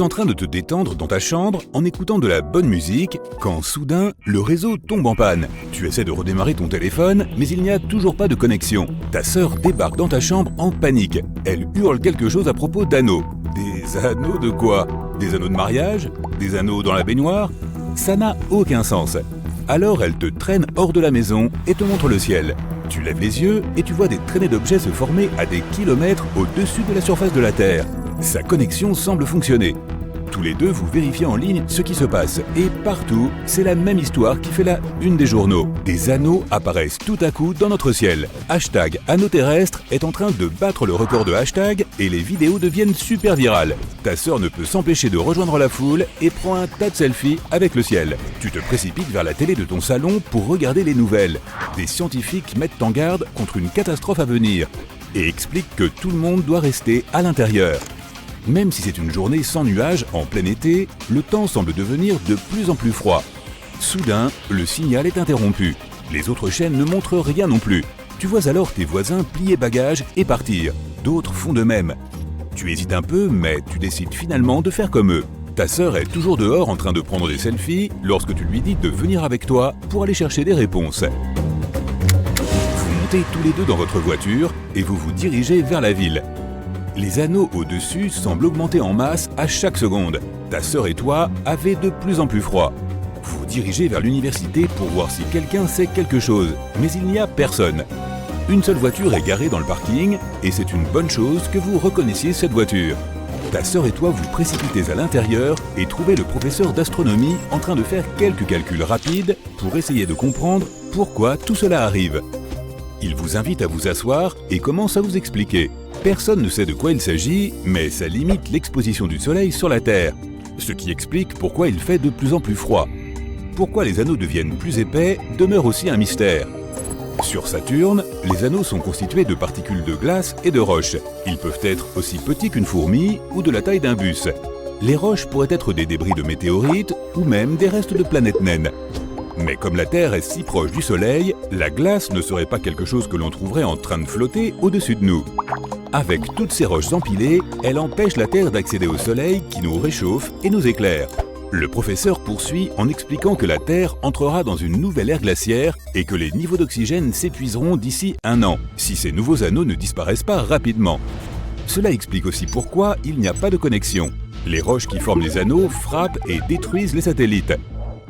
es en train de te détendre dans ta chambre en écoutant de la bonne musique quand soudain, le réseau tombe en panne. Tu essaies de redémarrer ton téléphone, mais il n'y a toujours pas de connexion. Ta sœur débarque dans ta chambre en panique. Elle hurle quelque chose à propos d'anneaux. Des anneaux de quoi? Des anneaux de mariage? Des anneaux dans la baignoire? Ça n'a aucun sens. Alors elle te traîne hors de la maison et te montre le ciel. Tu lèves les yeux et tu vois des traînées d'objets se former à des kilomètres au-dessus de la surface de la Terre. Sa connexion semble fonctionner. Tous les deux, vous vérifiez en ligne ce qui se passe. Et partout, c'est la même histoire qui fait la une des journaux. Des anneaux apparaissent tout à coup dans notre ciel. #anneaux terrestres est en train de battre le record de hashtag et les vidéos deviennent super virales. Ta sœur ne peut s'empêcher de rejoindre la foule et prend un tas de selfies avec le ciel. Tu te précipites vers la télé de ton salon pour regarder les nouvelles. Des scientifiques mettent en garde contre une catastrophe à venir et expliquent que tout le monde doit rester à l'intérieur. Même si c'est une journée sans nuages en plein été, le temps semble devenir de plus en plus froid. Soudain, le signal est interrompu. Les autres chaînes ne montrent rien non plus. Tu vois alors tes voisins plier bagages et partir. D'autres font de même. Tu hésites un peu, mais tu décides finalement de faire comme eux. Ta sœur est toujours dehors en train de prendre des selfies lorsque tu lui dis de venir avec toi pour aller chercher des réponses. Vous montez tous les deux dans votre voiture et vous vous dirigez vers la ville. Les anneaux au-dessus semblent augmenter en masse à chaque seconde. Ta sœur et toi avez de plus en plus froid. Vous vous dirigez vers l'université pour voir si quelqu'un sait quelque chose, mais il n'y a personne. Une seule voiture est garée dans le parking et c'est une bonne chose que vous reconnaissiez cette voiture. Ta sœur et toi vous précipitez à l'intérieur et trouvez le professeur d'astronomie en train de faire quelques calculs rapides pour essayer de comprendre pourquoi tout cela arrive. Il vous invite à vous asseoir et commence à vous expliquer. Personne ne sait de quoi il s'agit, mais ça limite l'exposition du soleil sur la Terre, ce qui explique pourquoi il fait de plus en plus froid. Pourquoi les anneaux deviennent plus épais demeure aussi un mystère. Sur Saturne, les anneaux sont constitués de particules de glace et de roches. Ils peuvent être aussi petits qu'une fourmi ou de la taille d'un bus. Les roches pourraient être des débris de météorites ou même des restes de planètes naines. Mais comme la Terre est si proche du Soleil, la glace ne serait pas quelque chose que l'on trouverait en train de flotter au-dessus de nous. Avec toutes ces roches empilées, elle empêche la Terre d'accéder au Soleil qui nous réchauffe et nous éclaire. Le professeur poursuit en expliquant que la Terre entrera dans une nouvelle ère glaciaire et que les niveaux d'oxygène s'épuiseront d'ici 1 an, si ces nouveaux anneaux ne disparaissent pas rapidement. Cela explique aussi pourquoi il n'y a pas de connexion. Les roches qui forment les anneaux frappent et détruisent les satellites.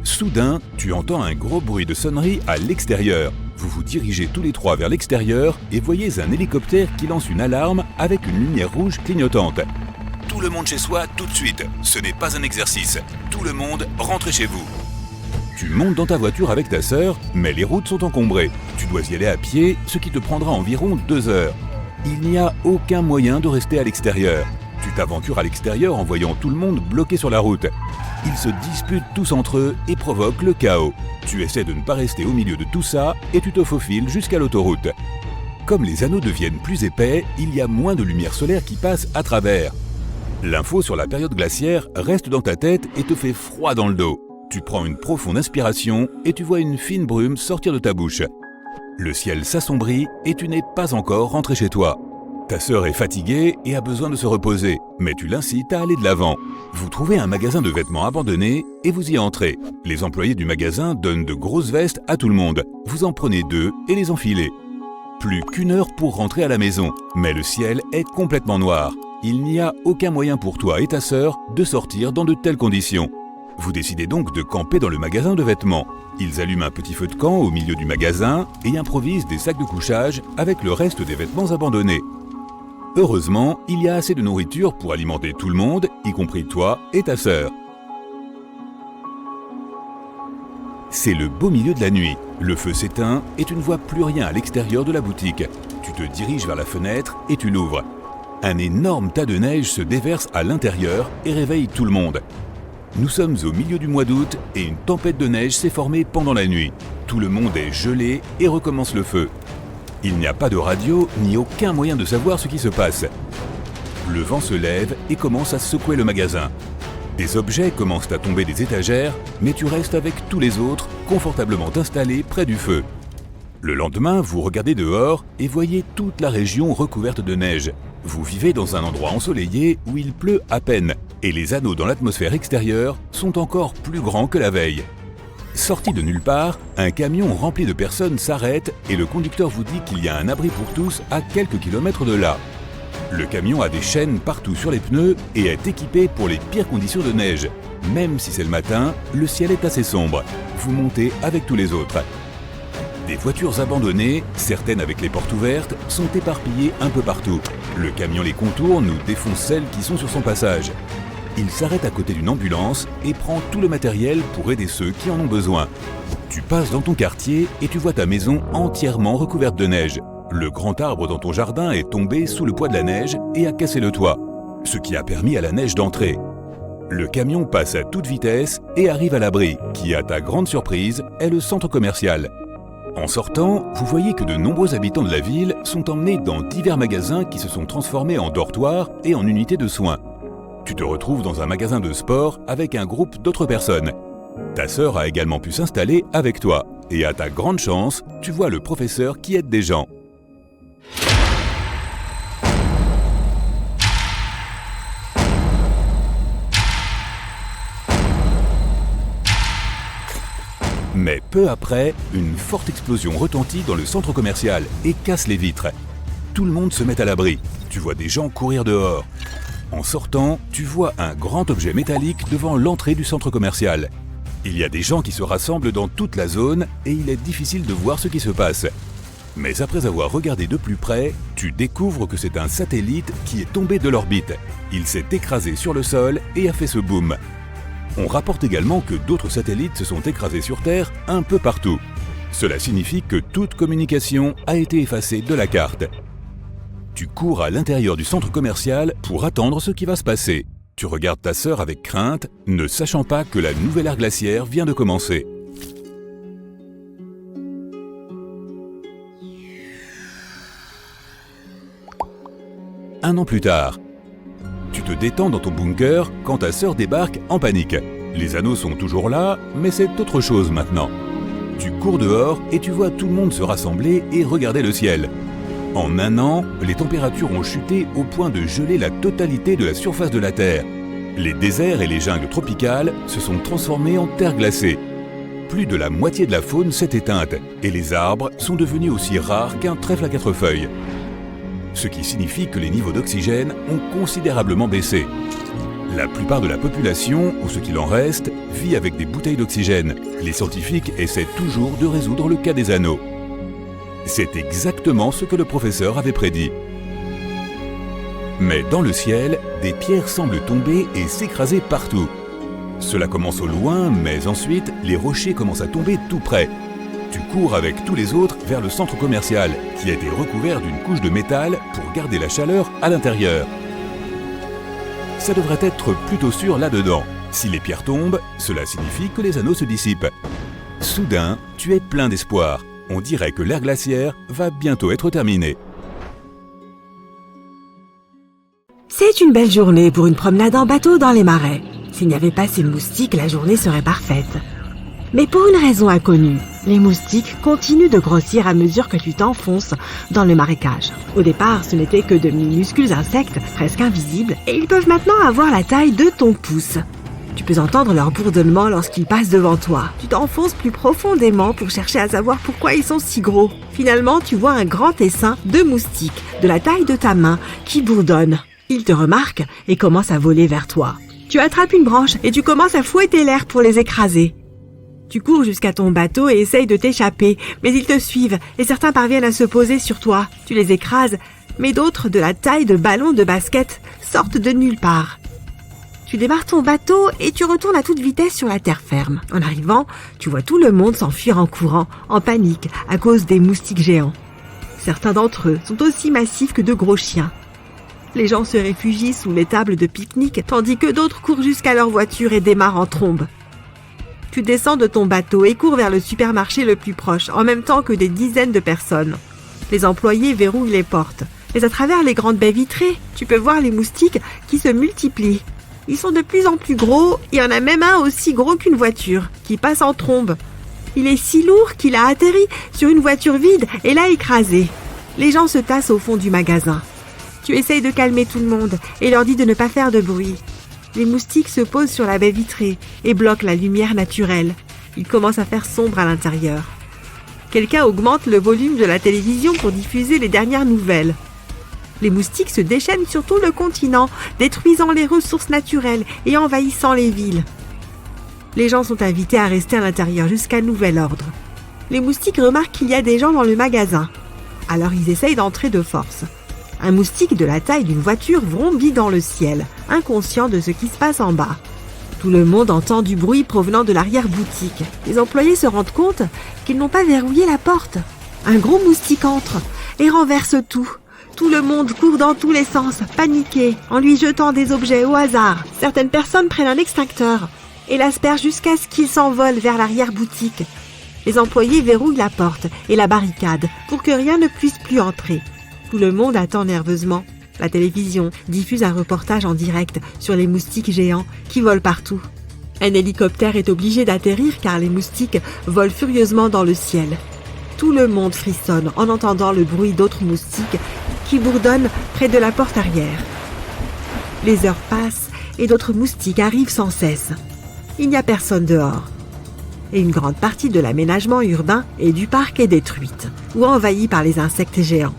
Soudain, tu entends un gros bruit de sonnerie à l'extérieur. Vous vous dirigez tous les trois vers l'extérieur et voyez un hélicoptère qui lance une alarme avec une lumière rouge clignotante. Tout le monde chez soi tout de suite. Ce n'est pas un exercice. Tout le monde, rentrez chez vous. Tu montes dans ta voiture avec ta sœur, mais les routes sont encombrées. Tu dois y aller à pied, ce qui te prendra environ 2 heures. Il n'y a aucun moyen de rester à l'extérieur. Tu t'aventures à l'extérieur en voyant tout le monde bloqué sur la route. Ils se disputent tous entre eux et provoquent le chaos. Tu essaies de ne pas rester au milieu de tout ça et tu te faufiles jusqu'à l'autoroute. Comme les anneaux deviennent plus épais, il y a moins de lumière solaire qui passe à travers. L'info sur la période glaciaire reste dans ta tête et te fait froid dans le dos. Tu prends une profonde inspiration et tu vois une fine brume sortir de ta bouche. Le ciel s'assombrit et tu n'es pas encore rentré chez toi. Ta sœur est fatiguée et a besoin de se reposer, mais tu l'incites à aller de l'avant. Vous trouvez un magasin de vêtements abandonné et vous y entrez. Les employés du magasin donnent de grosses vestes à tout le monde. Vous en prenez 2 et les enfilez. Plus qu'1 heure pour rentrer à la maison, mais le ciel est complètement noir. Il n'y a aucun moyen pour toi et ta sœur de sortir dans de telles conditions. Vous décidez donc de camper dans le magasin de vêtements. Ils allument un petit feu de camp au milieu du magasin et improvisent des sacs de couchage avec le reste des vêtements abandonnés. Heureusement, il y a assez de nourriture pour alimenter tout le monde, y compris toi et ta sœur. C'est le beau milieu de la nuit. Le feu s'éteint et tu ne vois plus rien à l'extérieur de la boutique. Tu te diriges vers la fenêtre et tu l'ouvres. Un énorme tas de neige se déverse à l'intérieur et réveille tout le monde. Nous sommes au milieu du mois d'août et une tempête de neige s'est formée pendant la nuit. Tout le monde est gelé et recommence le feu. Il n'y a pas de radio ni aucun moyen de savoir ce qui se passe. Le vent se lève et commence à secouer le magasin. Des objets commencent à tomber des étagères, mais tu restes avec tous les autres, confortablement installés près du feu. Le lendemain, vous regardez dehors et voyez toute la région recouverte de neige. Vous vivez dans un endroit ensoleillé où il pleut à peine. et les anneaux dans l'atmosphère extérieure sont encore plus grands que la veille. Sorti de nulle part, un camion rempli de personnes s'arrête et le conducteur vous dit qu'il y a un abri pour tous à quelques kilomètres de là. Le camion a des chaînes partout sur les pneus et est équipé pour les pires conditions de neige. Même si c'est le matin, le ciel est assez sombre. Vous montez avec tous les autres. Des voitures abandonnées, certaines avec les portes ouvertes, sont éparpillées un peu partout. Le camion les contourne ou défonce celles qui sont sur son passage. Il s'arrête à côté d'une ambulance et prend tout le matériel pour aider ceux qui en ont besoin. Tu passes dans ton quartier et tu vois ta maison entièrement recouverte de neige. Le grand arbre dans ton jardin est tombé sous le poids de la neige et a cassé le toit, ce qui a permis à la neige d'entrer. Le camion passe à toute vitesse et arrive à l'abri, qui, à ta grande surprise, est le centre commercial. En sortant, vous voyez que de nombreux habitants de la ville sont emmenés dans divers magasins qui se sont transformés en dortoirs et en unités de soins. Tu te retrouves dans un magasin de sport avec un groupe d'autres personnes. Ta sœur a également pu s'installer avec toi. Et à ta grande chance, tu vois le professeur qui aide des gens. Mais peu après, une forte explosion retentit dans le centre commercial et casse les vitres. Tout le monde se met à l'abri. Tu vois des gens courir dehors. En sortant, tu vois un grand objet métallique devant l'entrée du centre commercial. Il y a des gens qui se rassemblent dans toute la zone et il est difficile de voir ce qui se passe. Mais après avoir regardé de plus près, tu découvres que c'est un satellite qui est tombé de l'orbite. Il s'est écrasé sur le sol et a fait ce boom. On rapporte également que d'autres satellites se sont écrasés sur Terre un peu partout. Cela signifie que toute communication a été effacée de la carte. Tu cours à l'intérieur du centre commercial pour attendre ce qui va se passer. Tu regardes ta sœur avec crainte, ne sachant pas que la nouvelle ère glaciaire vient de commencer. Un an plus tard, tu te détends dans ton bunker quand ta sœur débarque en panique. Les anneaux sont toujours là, mais c'est autre chose maintenant. Tu cours dehors et tu vois tout le monde se rassembler et regarder le ciel. En un an, les températures ont chuté au point de geler la totalité de la surface de la Terre. Les déserts et les jungles tropicales se sont transformés en terre glacée. Plus de la moitié de la faune s'est éteinte et les arbres sont devenus aussi rares qu'un trèfle à 4 feuilles. Ce qui signifie que les niveaux d'oxygène ont considérablement baissé. La plupart de la population, ou ce qu'il en reste, vit avec des bouteilles d'oxygène. Les scientifiques essaient toujours de résoudre le cas des anneaux. C'est exactement ce que le professeur avait prédit. Mais dans le ciel, des pierres semblent tomber et s'écraser partout. Cela commence au loin, mais ensuite, les rochers commencent à tomber tout près. Tu cours avec tous les autres vers le centre commercial, qui a été recouvert d'une couche de métal pour garder la chaleur à l'intérieur. Ça devrait être plutôt sûr là-dedans. Si les pierres tombent, cela signifie que les anneaux se dissipent. Soudain, tu es plein d'espoir. On dirait que l'ère glaciaire va bientôt être terminée. C'est une belle journée pour une promenade en bateau dans les marais. S'il n'y avait pas ces moustiques, la journée serait parfaite. Mais pour une raison inconnue, les moustiques continuent de grossir à mesure que tu t'enfonces dans le marécage. Au départ, ce n'étaient que de minuscules insectes, presque invisibles, et ils peuvent maintenant avoir la taille de ton pouce. Tu peux entendre leur bourdonnement lorsqu'ils passent devant toi. Tu t'enfonces plus profondément pour chercher à savoir pourquoi ils sont si gros. Finalement, tu vois un grand essaim de moustiques, de la taille de ta main, qui bourdonne. Ils te remarquent et commencent à voler vers toi. Tu attrapes une branche et tu commences à fouetter l'air pour les écraser. Tu cours jusqu'à ton bateau et essayes de t'échapper, mais ils te suivent et certains parviennent à se poser sur toi. Tu les écrases, mais d'autres, de la taille de ballons de basket, sortent de nulle part. Tu démarres ton bateau et tu retournes à toute vitesse sur la terre ferme. En arrivant, tu vois tout le monde s'enfuir en courant, en panique, à cause des moustiques géants. Certains d'entre eux sont aussi massifs que de gros chiens. Les gens se réfugient sous les tables de pique-nique, tandis que d'autres courent jusqu'à leur voiture et démarrent en trombe. Tu descends de ton bateau et cours vers le supermarché le plus proche, en même temps que des dizaines de personnes. Les employés verrouillent les portes. Mais à travers les grandes baies vitrées, tu peux voir les moustiques qui se multiplient. Ils sont de plus en plus gros, il y en a même un aussi gros qu'une voiture, qui passe en trombe. Il est si lourd qu'il a atterri sur une voiture vide et l'a écrasé. Les gens se tassent au fond du magasin. Tu essayes de calmer tout le monde et leur dis de ne pas faire de bruit. Les moustiques se posent sur la baie vitrée et bloquent la lumière naturelle. Il commence à faire sombre à l'intérieur. Quelqu'un augmente le volume de la télévision pour diffuser les dernières nouvelles. Les moustiques se déchaînent sur tout le continent, détruisant les ressources naturelles et envahissant les villes. Les gens sont invités à rester à l'intérieur jusqu'à nouvel ordre. Les moustiques remarquent qu'il y a des gens dans le magasin. Alors ils essayent d'entrer de force. Un moustique de la taille d'une voiture vrombit dans le ciel, inconscient de ce qui se passe en bas. Tout le monde entend du bruit provenant de l'arrière-boutique. Les employés se rendent compte qu'ils n'ont pas verrouillé la porte. Un gros moustique entre et renverse tout. Tout le monde court dans tous les sens, paniqué, en lui jetant des objets au hasard. Certaines personnes prennent un extincteur et l'aspergent jusqu'à ce qu'il s'envole vers l'arrière-boutique. Les employés verrouillent la porte et la barricade pour que rien ne puisse plus entrer. Tout le monde attend nerveusement. La télévision diffuse un reportage en direct sur les moustiques géants qui volent partout. Un hélicoptère est obligé d'atterrir car les moustiques volent furieusement dans le ciel. Tout le monde frissonne en entendant le bruit d'autres moustiques qui bourdonnent près de la porte arrière. Les heures passent et d'autres moustiques arrivent sans cesse. Il n'y a personne dehors. Et une grande partie de l'aménagement urbain et du parc est détruite ou envahie par les insectes géants.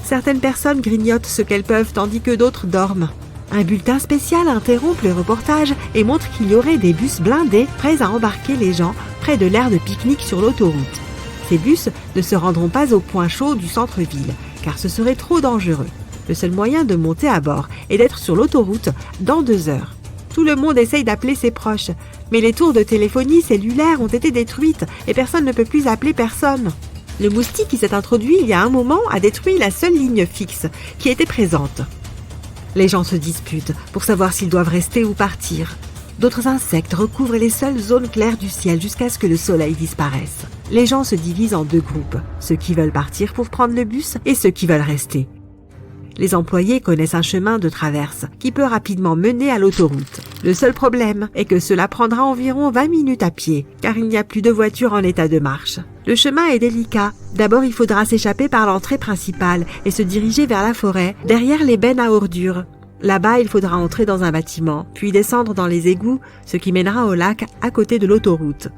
Certaines personnes grignotent ce qu'elles peuvent tandis que d'autres dorment. Un bulletin spécial interrompt le reportage et montre qu'il y aurait des bus blindés prêts à embarquer les gens près de l'aire de pique-nique sur l'autoroute. Ces bus ne se rendront pas au point chaud du centre-ville, car ce serait trop dangereux. Le seul moyen de monter à bord est d'être sur l'autoroute dans 2 heures. Tout le monde essaye d'appeler ses proches, mais les tours de téléphonie cellulaire ont été détruites et personne ne peut plus appeler personne. Le moustique qui s'est introduit il y a un moment a détruit la seule ligne fixe qui était présente. Les gens se disputent pour savoir s'ils doivent rester ou partir. D'autres insectes recouvrent les seules zones claires du ciel jusqu'à ce que le soleil disparaisse. Les gens se divisent en 2 groupes, ceux qui veulent partir pour prendre le bus et ceux qui veulent rester. Les employés connaissent un chemin de traverse qui peut rapidement mener à l'autoroute. Le seul problème est que cela prendra environ 20 minutes à pied, car il n'y a plus de voitures en état de marche. Le chemin est délicat. D'abord, il faudra s'échapper par l'entrée principale et se diriger vers la forêt, derrière les bennes à ordures. Là-bas, il faudra entrer dans un bâtiment, puis descendre dans les égouts, ce qui mènera au lac à côté de l'autoroute.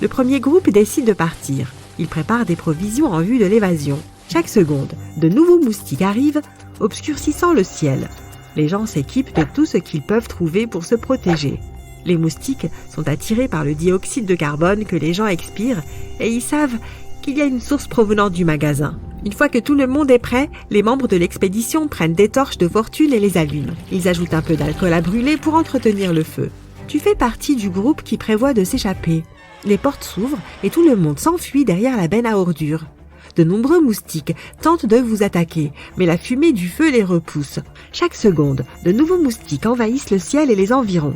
Le premier groupe décide de partir. Il prépare des provisions en vue de l'évasion. Chaque seconde, de nouveaux moustiques arrivent, obscurcissant le ciel. Les gens s'équipent de tout ce qu'ils peuvent trouver pour se protéger. Les moustiques sont attirés par le dioxyde de carbone que les gens expirent et ils savent qu'il y a une source provenant du magasin. Une fois que tout le monde est prêt, les membres de l'expédition prennent des torches de fortune et les allument. Ils ajoutent un peu d'alcool à brûler pour entretenir le feu. Tu fais partie du groupe qui prévoit de s'échapper. Les portes s'ouvrent et tout le monde s'enfuit derrière la benne à ordures. De nombreux moustiques tentent de vous attaquer, mais la fumée du feu les repousse. Chaque seconde, de nouveaux moustiques envahissent le ciel et les environs.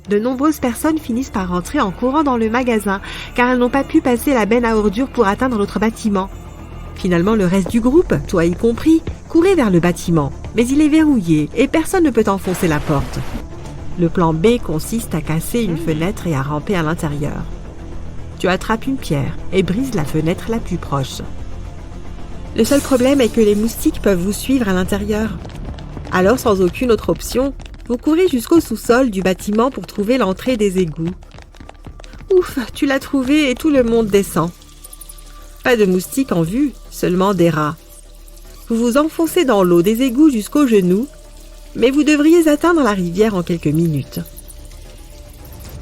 De nombreuses personnes finissent par rentrer en courant dans le magasin, car elles n'ont pas pu passer la benne à ordures pour atteindre l'autre bâtiment. Finalement, le reste du groupe, toi y compris, courait vers le bâtiment, mais il est verrouillé et personne ne peut enfoncer la porte. Le plan B consiste à casser une fenêtre et à ramper à l'intérieur. Tu attrapes une pierre et brises la fenêtre la plus proche. Le seul problème est que les moustiques peuvent vous suivre à l'intérieur. Alors, sans aucune autre option, vous courez jusqu'au sous-sol du bâtiment pour trouver l'entrée des égouts. Ouf, tu l'as trouvé et tout le monde descend. Pas de moustiques en vue, seulement des rats. Vous vous enfoncez dans l'eau des égouts jusqu'aux genoux, mais vous devriez atteindre la rivière en quelques minutes.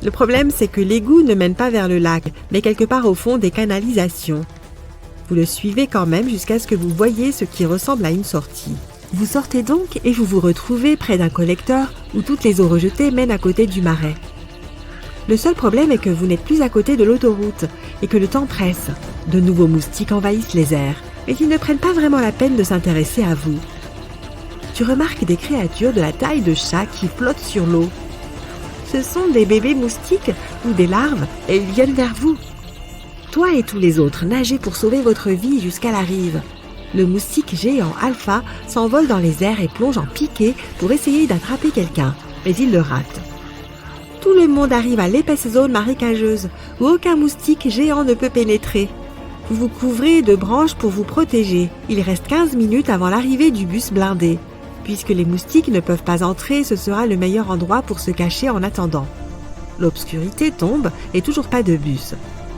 Le problème, c'est que l'égout ne mène pas vers le lac, mais quelque part au fond des canalisations. Vous le suivez quand même jusqu'à ce que vous voyiez ce qui ressemble à une sortie. Vous sortez donc et vous vous retrouvez près d'un collecteur où toutes les eaux rejetées mènent à côté du marais. Le seul problème est que vous n'êtes plus à côté de l'autoroute et que le temps presse. De nouveaux moustiques envahissent les airs, mais ils ne prennent pas vraiment la peine de s'intéresser à vous. Tu remarques des créatures de la taille de chat qui flottent sur l'eau. Ce sont des bébés moustiques ou des larves et ils viennent vers vous. Toi et tous les autres nagez pour sauver votre vie jusqu'à la rive. Le moustique géant alpha s'envole dans les airs et plonge en piqué pour essayer d'attraper quelqu'un, mais il le rate. Tout le monde arrive à l'épaisse zone marécageuse où aucun moustique géant ne peut pénétrer. Vous vous couvrez de branches pour vous protéger. Il reste 15 minutes avant l'arrivée du bus blindé. Puisque les moustiques ne peuvent pas entrer, ce sera le meilleur endroit pour se cacher en attendant. L'obscurité tombe et toujours pas de bus.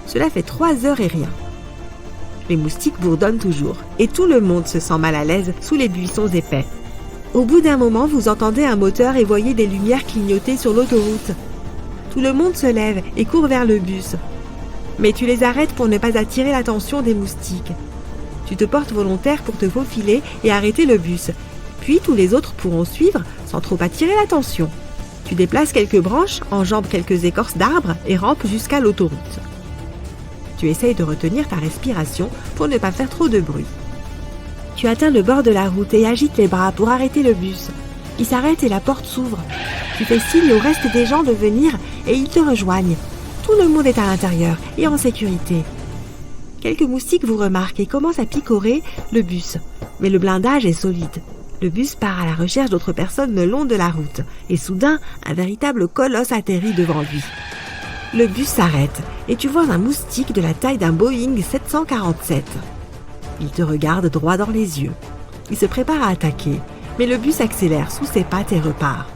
Cela fait 3 heures et rien. Les moustiques bourdonnent toujours et tout le monde se sent mal à l'aise sous les buissons épais. Au bout d'un moment, vous entendez un moteur et voyez des lumières clignoter sur l'autoroute. Tout le monde se lève et court vers le bus. Mais tu les arrêtes pour ne pas attirer l'attention des moustiques. Tu te portes volontaire pour te faufiler et arrêter le bus. Puis tous les autres pourront suivre sans trop attirer l'attention. Tu déplaces quelques branches, enjambes quelques écorces d'arbres et rampes jusqu'à l'autoroute. Tu essayes de retenir ta respiration pour ne pas faire trop de bruit. Tu atteins le bord de la route et agites les bras pour arrêter le bus. Il s'arrête et la porte s'ouvre. Tu fais signe au reste des gens de venir et ils te rejoignent. Tout le monde est à l'intérieur et en sécurité. Quelques moustiques vous remarquent et commencent à picorer le bus. Mais le blindage est solide. Le bus part à la recherche d'autres personnes le long de la route. Et soudain, un véritable colosse atterrit devant lui. Le bus s'arrête et tu vois un moustique de la taille d'un Boeing 747. Il te regarde droit dans les yeux. Il se prépare à attaquer, mais le bus accélère sous ses pattes et repart.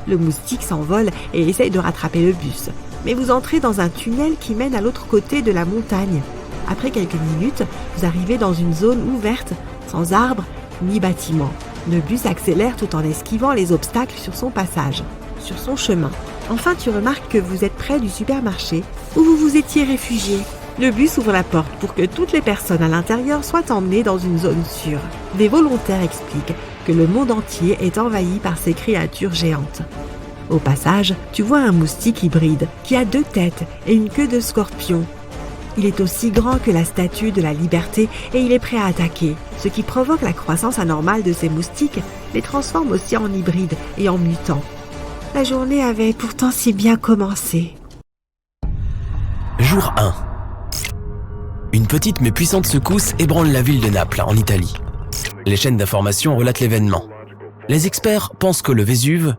Le moustique s'envole et essaye de rattraper le bus. Mais vous entrez dans un tunnel qui mène à l'autre côté de la montagne. Après quelques minutes, vous arrivez dans une zone ouverte, sans arbres ni bâtiments. Le bus accélère tout en esquivant les obstacles sur son passage, sur son chemin. Enfin, tu remarques que vous êtes près du supermarché où vous vous étiez réfugié. Le bus ouvre la porte pour que toutes les personnes à l'intérieur soient emmenées dans une zone sûre. Des volontaires expliquent que le monde entier est envahi par ces créatures géantes. Au passage, tu vois un moustique hybride qui a 2 têtes et une queue de scorpion. Il est aussi grand que la statue de la liberté et il est prêt à attaquer. Ce qui provoque la croissance anormale de ces moustiques les transforme aussi en hybrides et en mutants. La journée avait pourtant si bien commencé. Jour 1. Une petite mais puissante secousse ébranle la ville de Naples, en Italie. Les chaînes d'information relatent l'événement. Les experts pensent que le Vésuve,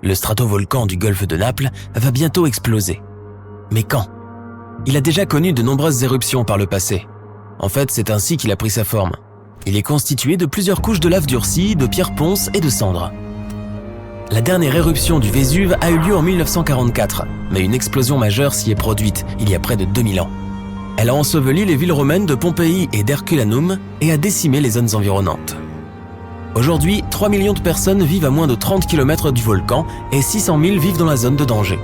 le stratovolcan du golfe de Naples, va bientôt exploser. Mais quand ? Il a déjà connu de nombreuses éruptions par le passé. En fait, c'est ainsi qu'il a pris sa forme. Il est constitué de plusieurs couches de lave durcie, de pierres ponces et de cendres. La dernière éruption du Vésuve a eu lieu en 1944, mais une explosion majeure s'y est produite il y a près de 2000 ans. Elle a enseveli les villes romaines de Pompéi et d'Herculanum et a décimé les zones environnantes. Aujourd'hui, 3 millions de personnes vivent à moins de 30 km du volcan et 600 000 vivent dans la zone de danger.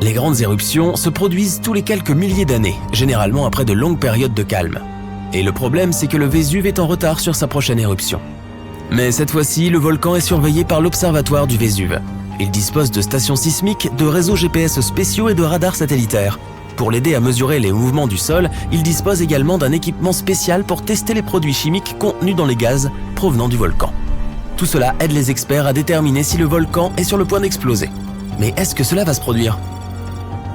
Les grandes éruptions se produisent tous les quelques milliers d'années, généralement après de longues périodes de calme. Et le problème, c'est que le Vésuve est en retard sur sa prochaine éruption. Mais cette fois-ci, le volcan est surveillé par l'Observatoire du Vésuve. Il dispose de stations sismiques, de réseaux GPS spéciaux et de radars satellitaires. Pour l'aider à mesurer les mouvements du sol, il dispose également d'un équipement spécial pour tester les produits chimiques contenus dans les gaz provenant du volcan. Tout cela aide les experts à déterminer si le volcan est sur le point d'exploser. Mais est-ce que cela va se produire ?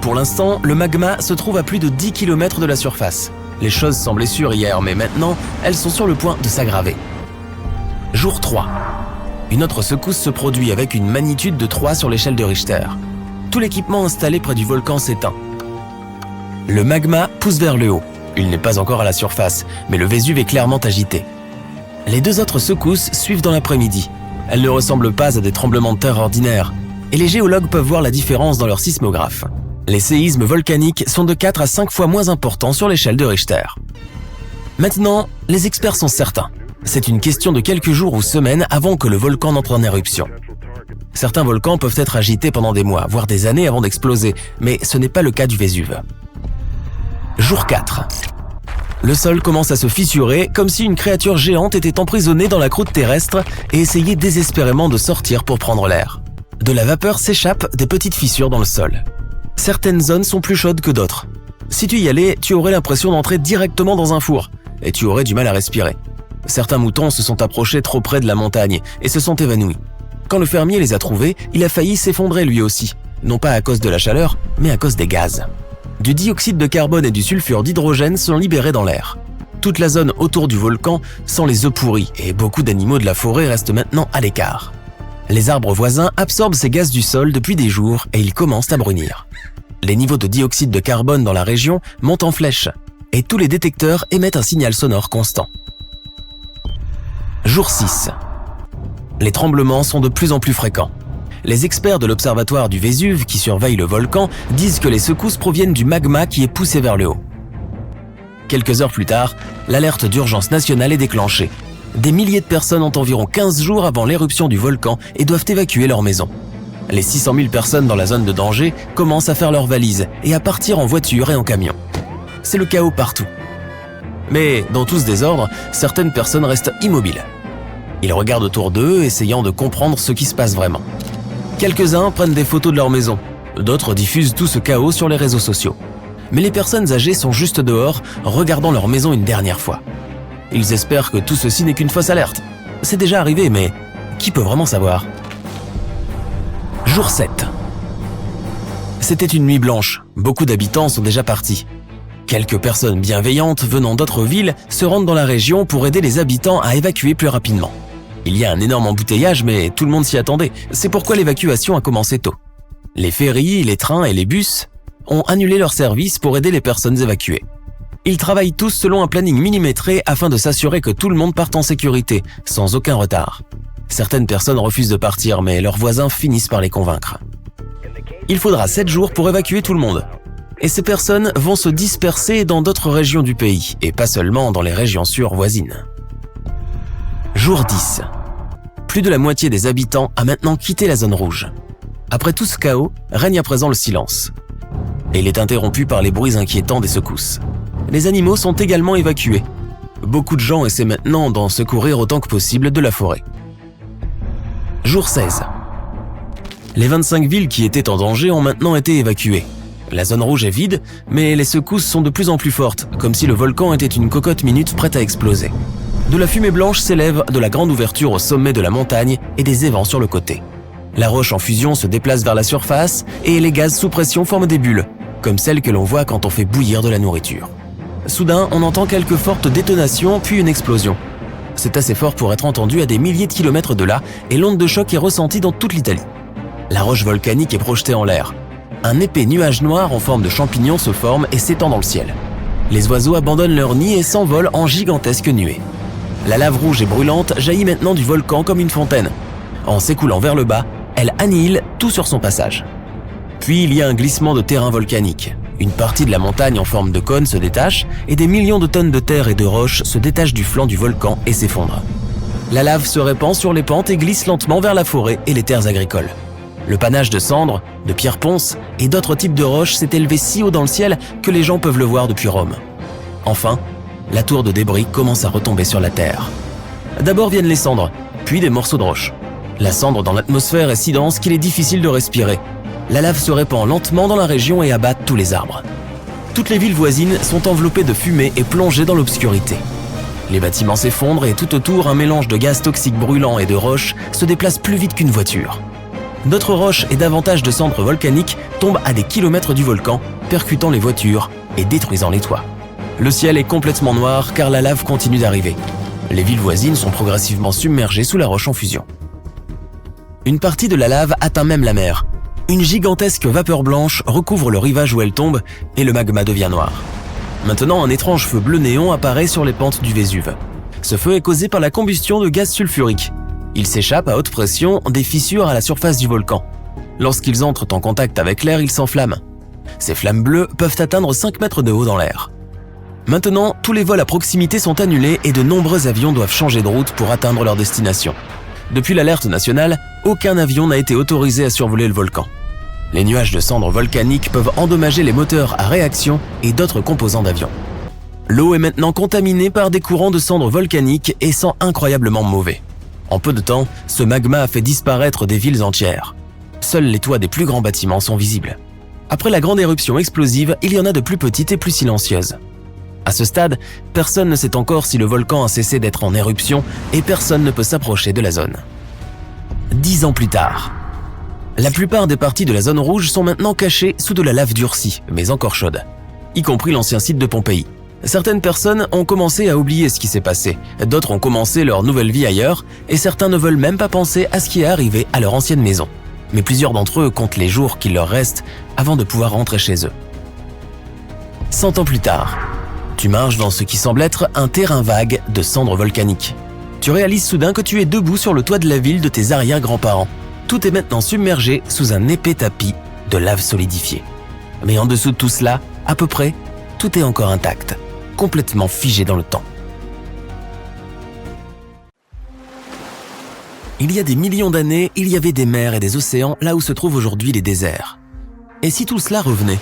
Pour l'instant, le magma se trouve à plus de 10 km de la surface. Les choses semblaient sûres hier, mais maintenant, elles sont sur le point de s'aggraver. Jour 3. Une autre secousse se produit avec une magnitude de 3 sur l'échelle de Richter. Tout l'équipement installé près du volcan s'éteint. Le magma pousse vers le haut. Il n'est pas encore à la surface, mais le Vésuve est clairement agité. Les 2 autres secousses suivent dans l'après-midi. Elles ne ressemblent pas à des tremblements de terre ordinaires, et les géologues peuvent voir la différence dans leur sismographe. Les séismes volcaniques sont de 4 à 5 fois moins importants sur l'échelle de Richter. Maintenant, les experts sont certains. C'est une question de quelques jours ou semaines avant que le volcan n'entre en éruption. Certains volcans peuvent être agités pendant des mois, voire des années avant d'exploser, mais ce n'est pas le cas du Vésuve. Jour 4. Le sol commence à se fissurer comme si une créature géante était emprisonnée dans la croûte terrestre et essayait désespérément de sortir pour prendre l'air. De la vapeur s'échappe des petites fissures dans le sol. Certaines zones sont plus chaudes que d'autres. Si tu y allais, tu aurais l'impression d'entrer directement dans un four et tu aurais du mal à respirer. Certains moutons se sont approchés trop près de la montagne et se sont évanouis. Quand le fermier les a trouvés, il a failli s'effondrer lui aussi, non pas à cause de la chaleur, mais à cause des gaz. Du dioxyde de carbone et du sulfure d'hydrogène sont libérés dans l'air. Toute la zone autour du volcan sent les œufs pourris et beaucoup d'animaux de la forêt restent maintenant à l'écart. Les arbres voisins absorbent ces gaz du sol depuis des jours et ils commencent à brunir. Les niveaux de dioxyde de carbone dans la région montent en flèche et tous les détecteurs émettent un signal sonore constant. Jour 6. Les tremblements sont de plus en plus fréquents. Les experts de l'observatoire du Vésuve qui surveillent le volcan disent que les secousses proviennent du magma qui est poussé vers le haut. Quelques heures plus tard, l'alerte d'urgence nationale est déclenchée. Des milliers de personnes ont environ 15 jours avant l'éruption du volcan et doivent évacuer leur maison. Les 600 000 personnes dans la zone de danger commencent à faire leurs valises et à partir en voiture et en camion. C'est le chaos partout. Mais dans tout ce désordre, certaines personnes restent immobiles. Ils regardent autour d'eux, essayant de comprendre ce qui se passe vraiment. Quelques-uns prennent des photos de leur maison, d'autres diffusent tout ce chaos sur les réseaux sociaux. Mais les personnes âgées sont juste dehors, regardant leur maison une dernière fois. Ils espèrent que tout ceci n'est qu'une fausse alerte. C'est déjà arrivé, mais qui peut vraiment savoir ? Jour 7. C'était une nuit blanche, beaucoup d'habitants sont déjà partis. Quelques personnes bienveillantes venant d'autres villes se rendent dans la région pour aider les habitants à évacuer plus rapidement. Il y a un énorme embouteillage, mais tout le monde s'y attendait. C'est pourquoi l'évacuation a commencé tôt. Les ferries, les trains et les bus ont annulé leur service pour aider les personnes évacuées. Ils travaillent tous selon un planning millimétré afin de s'assurer que tout le monde parte en sécurité, sans aucun retard. Certaines personnes refusent de partir, mais leurs voisins finissent par les convaincre. Il faudra 7 jours pour évacuer tout le monde. Et ces personnes vont se disperser dans d'autres régions du pays, et pas seulement dans les régions sûres voisines. Jour 10. Plus de la moitié des habitants a maintenant quitté la zone rouge. Après tout ce chaos, règne à présent le silence. Et il est interrompu par les bruits inquiétants des secousses. Les animaux sont également évacués. Beaucoup de gens essaient maintenant d'en secourir autant que possible de la forêt. Jour 16. Les 25 villes qui étaient en danger ont maintenant été évacuées. La zone rouge est vide, mais les secousses sont de plus en plus fortes, comme si le volcan était une cocotte minute prête à exploser. De la fumée blanche s'élève de la grande ouverture au sommet de la montagne et des évents sur le côté. La roche en fusion se déplace vers la surface et les gaz sous pression forment des bulles, comme celles que l'on voit quand on fait bouillir de la nourriture. Soudain, on entend quelques fortes détonations puis une explosion. C'est assez fort pour être entendu à des milliers de kilomètres de là et l'onde de choc est ressentie dans toute l'Italie. La roche volcanique est projetée en l'air. Un épais nuage noir en forme de champignon se forme et s'étend dans le ciel. Les oiseaux abandonnent leur nid et s'envolent en gigantesques nuées. La lave rouge et brûlante jaillit maintenant du volcan comme une fontaine. En s'écoulant vers le bas, elle annihile tout sur son passage. Puis il y a un glissement de terrain volcanique. Une partie de la montagne en forme de cône se détache et des millions de tonnes de terre et de roches se détachent du flanc du volcan et s'effondrent. La lave se répand sur les pentes et glisse lentement vers la forêt et les terres agricoles. Le panache de cendres, de pierres ponces et d'autres types de roches s'est élevé si haut dans le ciel que les gens peuvent le voir depuis Rome. Enfin, la tour de débris commence à retomber sur la terre. D'abord viennent les cendres, puis des morceaux de roche. La cendre dans l'atmosphère est si dense qu'il est difficile de respirer. La lave se répand lentement dans la région et abat tous les arbres. Toutes les villes voisines sont enveloppées de fumée et plongées dans l'obscurité. Les bâtiments s'effondrent et tout autour, un mélange de gaz toxiques brûlants et de roches se déplace plus vite qu'une voiture. D'autres roches et davantage de cendres volcaniques tombent à des kilomètres du volcan, percutant les voitures et détruisant les toits. Le ciel est complètement noir car la lave continue d'arriver. Les villes voisines sont progressivement submergées sous la roche en fusion. Une partie de la lave atteint même la mer. Une gigantesque vapeur blanche recouvre le rivage où elle tombe et le magma devient noir. Maintenant, un étrange feu bleu néon apparaît sur les pentes du Vésuve. Ce feu est causé par la combustion de gaz sulfurique. Il s'échappe à haute pression des fissures à la surface du volcan. Lorsqu'ils entrent en contact avec l'air, ils s'enflamment. Ces flammes bleues peuvent atteindre 5 mètres de haut dans l'air. Maintenant, tous les vols à proximité sont annulés et de nombreux avions doivent changer de route pour atteindre leur destination. Depuis l'alerte nationale, aucun avion n'a été autorisé à survoler le volcan. Les nuages de cendres volcaniques peuvent endommager les moteurs à réaction et d'autres composants d'avions. L'eau est maintenant contaminée par des courants de cendres volcaniques et sent incroyablement mauvais. En peu de temps, ce magma a fait disparaître des villes entières. Seuls les toits des plus grands bâtiments sont visibles. Après la grande éruption explosive, il y en a de plus petites et plus silencieuses. À ce stade, personne ne sait encore si le volcan a cessé d'être en éruption et personne ne peut s'approcher de la zone. 10 ans plus tard. La plupart des parties de la zone rouge sont maintenant cachées sous de la lave durcie, mais encore chaude, y compris l'ancien site de Pompéi. Certaines personnes ont commencé à oublier ce qui s'est passé, d'autres ont commencé leur nouvelle vie ailleurs, et certains ne veulent même pas penser à ce qui est arrivé à leur ancienne maison. Mais plusieurs d'entre eux comptent les jours qu'il leur reste avant de pouvoir rentrer chez eux. 100 ans plus tard, tu marches dans ce qui semble être un terrain vague de cendres volcaniques. Tu réalises soudain que tu es debout sur le toit de la ville de tes arrière-grands-parents. Tout est maintenant submergé sous un épais tapis de lave solidifiée. Mais en dessous de tout cela, à peu près, tout est encore intact, complètement figé dans le temps. Il y a des millions d'années, il y avait des mers et des océans là où se trouvent aujourd'hui les déserts. Et si tout cela revenait?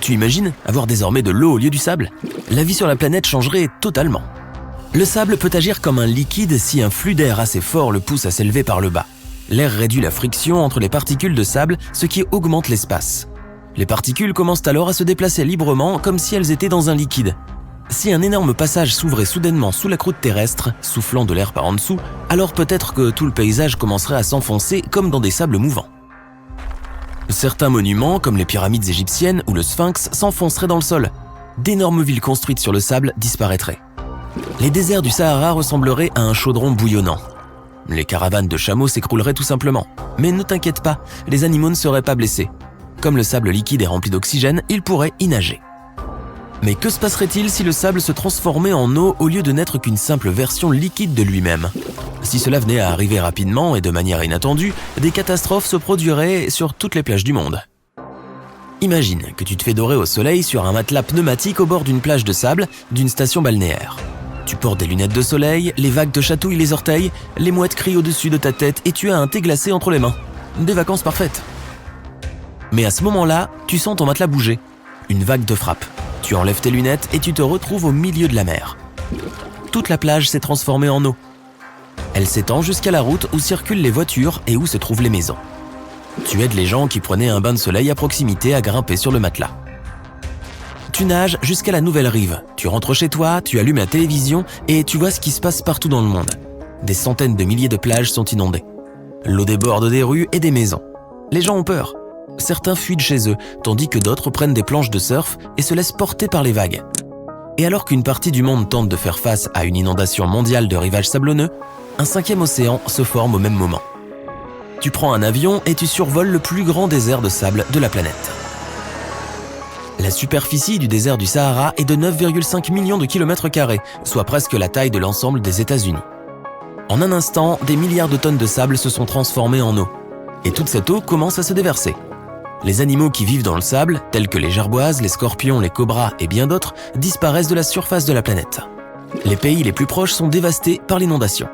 Tu imagines avoir désormais de l'eau au lieu du sable? La vie sur la planète changerait totalement. Le sable peut agir comme un liquide si un flux d'air assez fort le pousse à s'élever par le bas. L'air réduit la friction entre les particules de sable, ce qui augmente l'espace. Les particules commencent alors à se déplacer librement comme si elles étaient dans un liquide. Si un énorme passage s'ouvrait soudainement sous la croûte terrestre, soufflant de l'air par en dessous, alors peut-être que tout le paysage commencerait à s'enfoncer comme dans des sables mouvants. Certains monuments, comme les pyramides égyptiennes ou le Sphinx, s'enfonceraient dans le sol. D'énormes villes construites sur le sable disparaîtraient. Les déserts du Sahara ressembleraient à un chaudron bouillonnant. Les caravanes de chameaux s'écrouleraient tout simplement. Mais ne t'inquiète pas, les animaux ne seraient pas blessés. Comme le sable liquide est rempli d'oxygène, ils pourraient y nager. Mais que se passerait-il si le sable se transformait en eau au lieu de n'être qu'une simple version liquide de lui-même? Si cela venait à arriver rapidement et de manière inattendue, des catastrophes se produiraient sur toutes les plages du monde. Imagine que tu te fais dorer au soleil sur un matelas pneumatique au bord d'une plage de sable d'une station balnéaire. Tu portes des lunettes de soleil, les vagues te chatouillent les orteils, les mouettes crient au-dessus de ta tête et tu as un thé glacé entre les mains. Des vacances parfaites. Mais à ce moment-là, tu sens ton matelas bouger. Une vague te frappe. Tu enlèves tes lunettes et tu te retrouves au milieu de la mer. Toute la plage s'est transformée en eau. Elle s'étend jusqu'à la route où circulent les voitures et où se trouvent les maisons. Tu aides les gens qui prenaient un bain de soleil à proximité à grimper sur le matelas. Tu nages jusqu'à la nouvelle rive. Tu rentres chez toi, tu allumes la télévision et tu vois ce qui se passe partout dans le monde. Des centaines de milliers de plages sont inondées. L'eau déborde des rues et des maisons. Les gens ont peur. Certains fuient de chez eux, tandis que d'autres prennent des planches de surf et se laissent porter par les vagues. Et alors qu'une partie du monde tente de faire face à une inondation mondiale de rivages sablonneux, un 5e océan se forme au même moment. Tu prends un avion et tu survoles le plus grand désert de sable de la planète. La superficie du désert du Sahara est de 9,5 millions de kilomètres carrés, soit presque la taille de l'ensemble des États-Unis. En un instant, des milliards de tonnes de sable se sont transformées en eau. Et toute cette eau commence à se déverser. Les animaux qui vivent dans le sable, tels que les gerboises, les scorpions, les cobras et bien d'autres, disparaissent de la surface de la planète. Les pays les plus proches sont dévastés par l'inondation.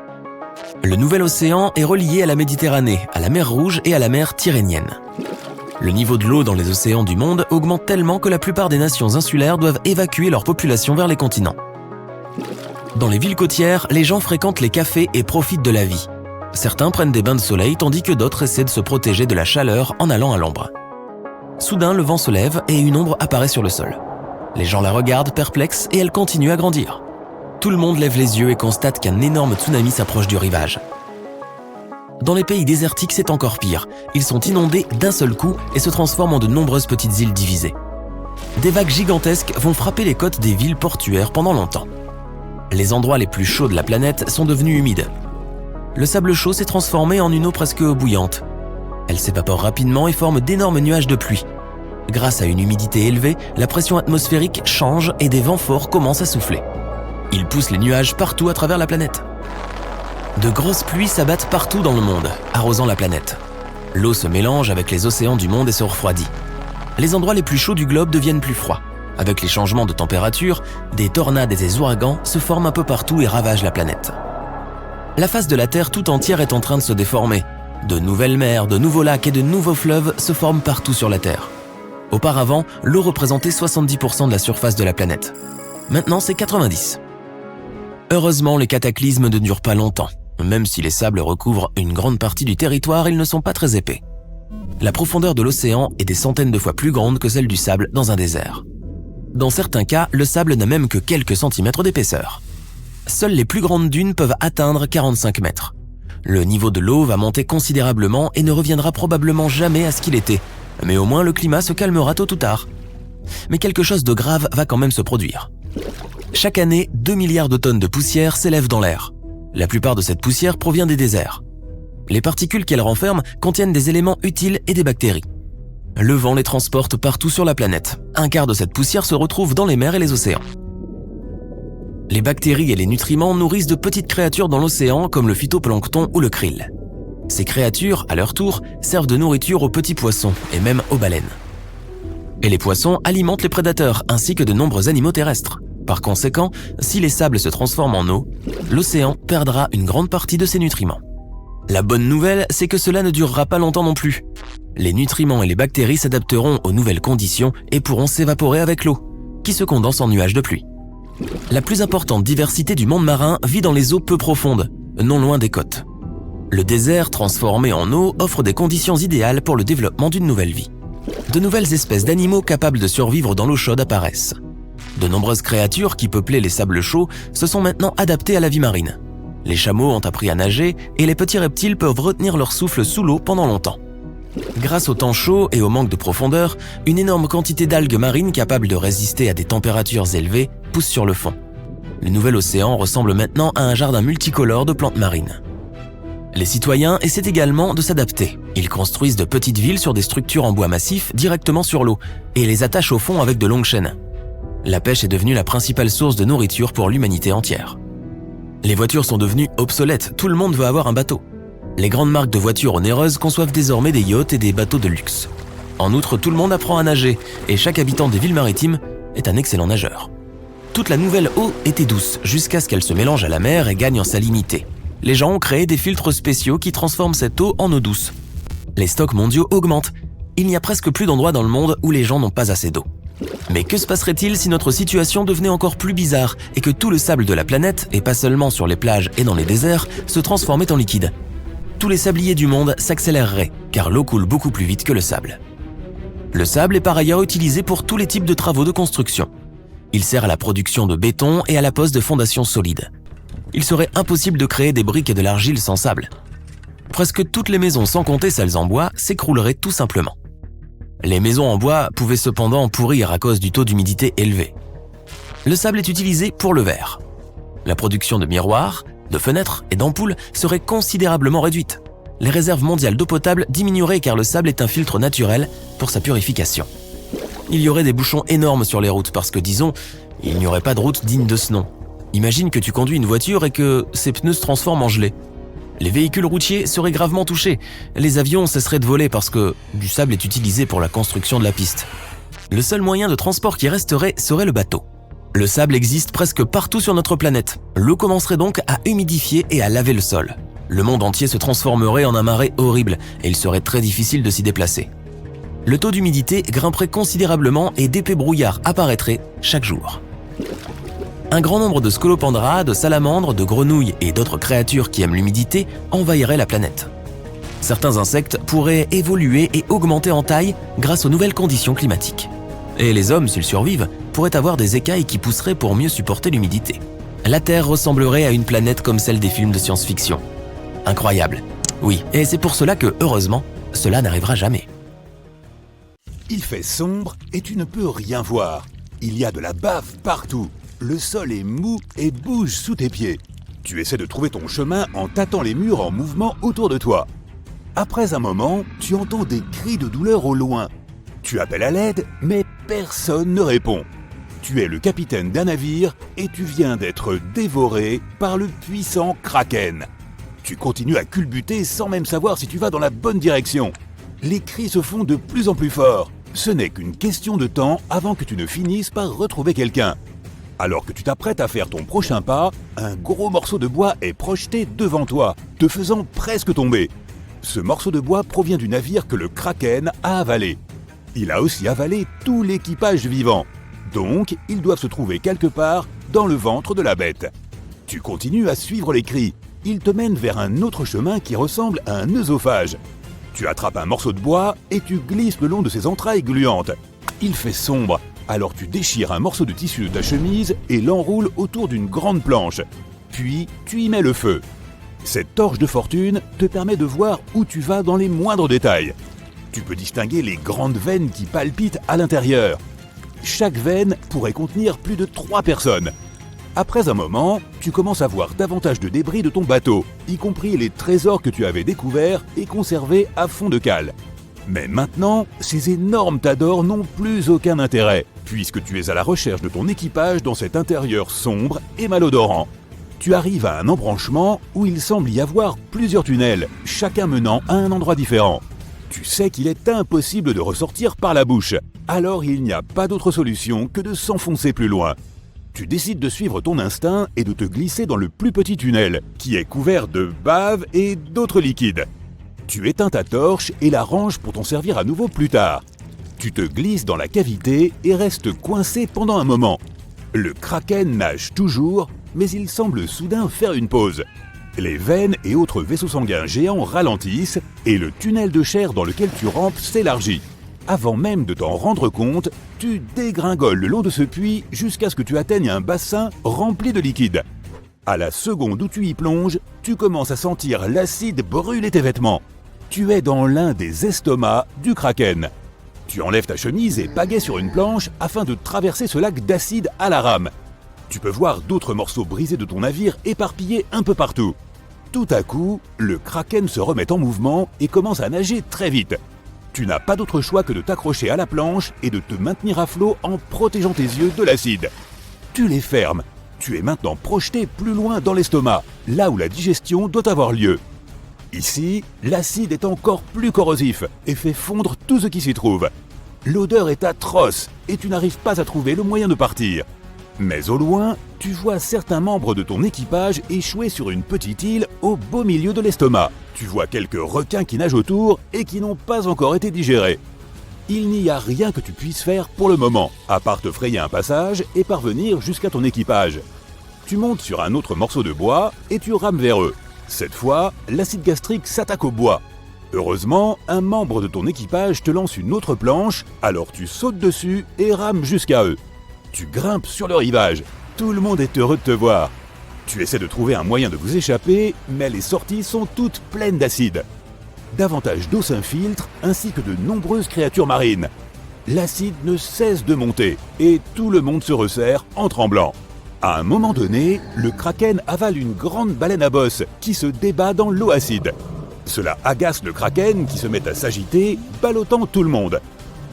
Le nouvel océan est relié à la Méditerranée, à la mer Rouge et à la mer Tyrrhénienne. Le niveau de l'eau dans les océans du monde augmente tellement que la plupart des nations insulaires doivent évacuer leur population vers les continents. Dans les villes côtières, les gens fréquentent les cafés et profitent de la vie. Certains prennent des bains de soleil tandis que d'autres essaient de se protéger de la chaleur en allant à l'ombre. Soudain, le vent se lève et une ombre apparaît sur le sol. Les gens la regardent perplexes et elle continue à grandir. Tout le monde lève les yeux et constate qu'un énorme tsunami s'approche du rivage. Dans les pays désertiques, c'est encore pire. Ils sont inondés d'un seul coup et se transforment en de nombreuses petites îles divisées. Des vagues gigantesques vont frapper les côtes des villes portuaires pendant longtemps. Les endroits les plus chauds de la planète sont devenus humides. Le sable chaud s'est transformé en une eau presque bouillante. Elle s'évapore rapidement et forme d'énormes nuages de pluie. Grâce à une humidité élevée, la pression atmosphérique change et des vents forts commencent à souffler. Ils poussent les nuages partout à travers la planète. De grosses pluies s'abattent partout dans le monde, arrosant la planète. L'eau se mélange avec les océans du monde et se refroidit. Les endroits les plus chauds du globe deviennent plus froids. Avec les changements de température, des tornades et des ouragans se forment un peu partout et ravagent la planète. La face de la Terre tout entière est en train de se déformer. De nouvelles mers, de nouveaux lacs et de nouveaux fleuves se forment partout sur la Terre. Auparavant, l'eau représentait 70% de la surface de la planète. Maintenant, c'est 90%. Heureusement, les cataclysmes ne durent pas longtemps. Même si les sables recouvrent une grande partie du territoire, ils ne sont pas très épais. La profondeur de l'océan est des centaines de fois plus grande que celle du sable dans un désert. Dans certains cas, le sable n'a même que quelques centimètres d'épaisseur. Seules les plus grandes dunes peuvent atteindre 45 mètres. Le niveau de l'eau va monter considérablement et ne reviendra probablement jamais à ce qu'il était. Mais au moins le climat se calmera tôt ou tard. Mais quelque chose de grave va quand même se produire. Chaque année, 2 milliards de tonnes de poussière s'élèvent dans l'air. La plupart de cette poussière provient des déserts. Les particules qu'elle renferme contiennent des éléments utiles et des bactéries. Le vent les transporte partout sur la planète. Un quart de cette poussière se retrouve dans les mers et les océans. Les bactéries et les nutriments nourrissent de petites créatures dans l'océan comme le phytoplancton ou le krill. Ces créatures, à leur tour, servent de nourriture aux petits poissons et même aux baleines. Et les poissons alimentent les prédateurs ainsi que de nombreux animaux terrestres. Par conséquent, si les sables se transforment en eau, l'océan perdra une grande partie de ses nutriments. La bonne nouvelle, c'est que cela ne durera pas longtemps non plus. Les nutriments et les bactéries s'adapteront aux nouvelles conditions et pourront s'évaporer avec l'eau, qui se condense en nuages de pluie. La plus importante diversité du monde marin vit dans les eaux peu profondes, non loin des côtes. Le désert transformé en eau offre des conditions idéales pour le développement d'une nouvelle vie. De nouvelles espèces d'animaux capables de survivre dans l'eau chaude apparaissent. De nombreuses créatures qui peuplaient les sables chauds se sont maintenant adaptées à la vie marine. Les chameaux ont appris à nager et les petits reptiles peuvent retenir leur souffle sous l'eau pendant longtemps. Grâce au temps chaud et au manque de profondeur, une énorme quantité d'algues marines capables de résister à des températures élevées pousse sur le fond. Le nouvel océan ressemble maintenant à un jardin multicolore de plantes marines. Les citoyens essaient également de s'adapter. Ils construisent de petites villes sur des structures en bois massif directement sur l'eau et les attachent au fond avec de longues chaînes. La pêche est devenue la principale source de nourriture pour l'humanité entière. Les voitures sont devenues obsolètes, tout le monde veut avoir un bateau. Les grandes marques de voitures onéreuses conçoivent désormais des yachts et des bateaux de luxe. En outre, tout le monde apprend à nager et chaque habitant des villes maritimes est un excellent nageur. Toute la nouvelle eau était douce jusqu'à ce qu'elle se mélange à la mer et gagne en salinité. Les gens ont créé des filtres spéciaux qui transforment cette eau en eau douce. Les stocks mondiaux augmentent. Il n'y a presque plus d'endroits dans le monde où les gens n'ont pas assez d'eau. Mais que se passerait-il si notre situation devenait encore plus bizarre et que tout le sable de la planète, et pas seulement sur les plages et dans les déserts, se transformait en liquide ? Tous les sabliers du monde s'accéléreraient, car l'eau coule beaucoup plus vite que le sable. Le sable est par ailleurs utilisé pour tous les types de travaux de construction. Il sert à la production de béton et à la pose de fondations solides. Il serait impossible de créer des briques et de l'argile sans sable. Presque toutes les maisons, sans compter celles en bois, s'écrouleraient tout simplement. Les maisons en bois pouvaient cependant pourrir à cause du taux d'humidité élevé. Le sable est utilisé pour le verre. La production de miroirs, de fenêtres et d'ampoules serait considérablement réduite. Les réserves mondiales d'eau potable diminueraient car le sable est un filtre naturel pour sa purification. Il y aurait des bouchons énormes sur les routes parce que, disons, il n'y aurait pas de route digne de ce nom. Imagine que tu conduis une voiture et que ses pneus se transforment en gelée. Les véhicules routiers seraient gravement touchés. Les avions cesseraient de voler parce que du sable est utilisé pour la construction de la piste. Le seul moyen de transport qui resterait serait le bateau. Le sable existe presque partout sur notre planète. L'eau commencerait donc à humidifier et à laver le sol. Le monde entier se transformerait en un marais horrible et il serait très difficile de s'y déplacer. Le taux d'humidité grimperait considérablement et d'épais brouillards apparaîtraient chaque jour. Un grand nombre de scolopendras, de salamandres, de grenouilles et d'autres créatures qui aiment l'humidité envahiraient la planète. Certains insectes pourraient évoluer et augmenter en taille grâce aux nouvelles conditions climatiques. Et les hommes, s'ils survivent, pourraient avoir des écailles qui pousseraient pour mieux supporter l'humidité. La Terre ressemblerait à une planète comme celle des films de science-fiction. Incroyable. Oui, et c'est pour cela que, heureusement, cela n'arrivera jamais. Il fait sombre et tu ne peux rien voir. Il y a de la bave partout. Le sol est mou et bouge sous tes pieds. Tu essaies de trouver ton chemin en tâtant les murs en mouvement autour de toi. Après un moment, tu entends des cris de douleur au loin. Tu appelles à l'aide, mais personne ne répond. Tu es le capitaine d'un navire et tu viens d'être dévoré par le puissant Kraken. Tu continues à culbuter sans même savoir si tu vas dans la bonne direction. Les cris se font de plus en plus forts. Ce n'est qu'une question de temps avant que tu ne finisses par retrouver quelqu'un. Alors que tu t'apprêtes à faire ton prochain pas, un gros morceau de bois est projeté devant toi, te faisant presque tomber. Ce morceau de bois provient du navire que le Kraken a avalé. Il a aussi avalé tout l'équipage vivant. Donc, ils doivent se trouver quelque part dans le ventre de la bête. Tu continues à suivre les cris. Ils te mènent vers un autre chemin qui ressemble à un œsophage. Tu attrapes un morceau de bois et tu glisses le long de ses entrailles gluantes. Il fait sombre. Alors tu déchires un morceau de tissu de ta chemise et l'enroules autour d'une grande planche. Puis tu y mets le feu. Cette torche de fortune te permet de voir où tu vas dans les moindres détails. Tu peux distinguer les grandes veines qui palpitent à l'intérieur. Chaque veine pourrait contenir plus de 3 personnes. Après un moment, tu commences à voir davantage de débris de ton bateau, y compris les trésors que tu avais découverts et conservés à fond de cale. Mais maintenant, ces énormes tas d'or n'ont plus aucun intérêt. puisque tu es à la recherche de ton équipage dans cet intérieur sombre et malodorant. Tu arrives à un embranchement où il semble y avoir plusieurs tunnels, chacun menant à un endroit différent. Tu sais qu'il est impossible de ressortir par la bouche, alors il n'y a pas d'autre solution que de s'enfoncer plus loin. Tu décides de suivre ton instinct et de te glisser dans le plus petit tunnel, qui est couvert de bave et d'autres liquides. Tu éteins ta torche et la ranges pour t'en servir à nouveau plus tard. Tu te glisses dans la cavité et restes coincé pendant un moment. Le kraken nage toujours, mais il semble soudain faire une pause. Les veines et autres vaisseaux sanguins géants ralentissent et le tunnel de chair dans lequel tu rampes s'élargit. Avant même de t'en rendre compte, tu dégringoles le long de ce puits jusqu'à ce que tu atteignes un bassin rempli de liquide. À la seconde où tu y plonges, tu commences à sentir l'acide brûler tes vêtements. Tu es dans l'un des estomacs du kraken. Tu enlèves ta chemise et pagaies sur une planche afin de traverser ce lac d'acide à la rame. Tu peux voir d'autres morceaux brisés de ton navire éparpillés un peu partout. Tout à coup, le kraken se remet en mouvement et commence à nager très vite. Tu n'as pas d'autre choix que de t'accrocher à la planche et de te maintenir à flot en protégeant tes yeux de l'acide. Tu les fermes. Tu es maintenant projeté plus loin dans l'estomac, là où la digestion doit avoir lieu. Ici, l'acide est encore plus corrosif et fait fondre tout ce qui s'y trouve. L'odeur est atroce et tu n'arrives pas à trouver le moyen de partir. Mais au loin, tu vois certains membres de ton équipage échouer sur une petite île au beau milieu de l'estomac. Tu vois quelques requins qui nagent autour et qui n'ont pas encore été digérés. Il n'y a rien que tu puisses faire pour le moment, à part te frayer un passage et parvenir jusqu'à ton équipage. Tu montes sur un autre morceau de bois et tu rames vers eux. Cette fois, l'acide gastrique s'attaque au bois. Heureusement, un membre de ton équipage te lance une autre planche, alors tu sautes dessus et rames jusqu'à eux. Tu grimpes sur le rivage. Tout le monde est heureux de te voir. Tu essaies de trouver un moyen de vous échapper, mais les sorties sont toutes pleines d'acide. Davantage d'eau s'infiltre, ainsi que de nombreuses créatures marines. L'acide ne cesse de monter, et tout le monde se resserre en tremblant. À un moment donné, le kraken avale une grande baleine à bosse qui se débat dans l'eau acide. Cela agace le kraken qui se met à s'agiter, ballottant tout le monde.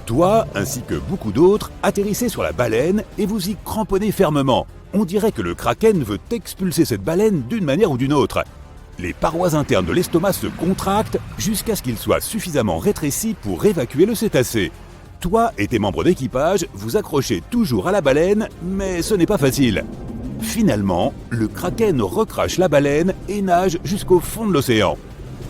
Toi, ainsi que beaucoup d'autres, atterrissez sur la baleine et vous y cramponnez fermement. On dirait que le kraken veut expulser cette baleine d'une manière ou d'une autre. Les parois internes de l'estomac se contractent jusqu'à ce qu'il soit suffisamment rétréci pour évacuer le cétacé. Toi et tes membres d'équipage vous accrochez toujours à la baleine, mais ce n'est pas facile. Finalement, le kraken recrache la baleine et nage jusqu'au fond de l'océan.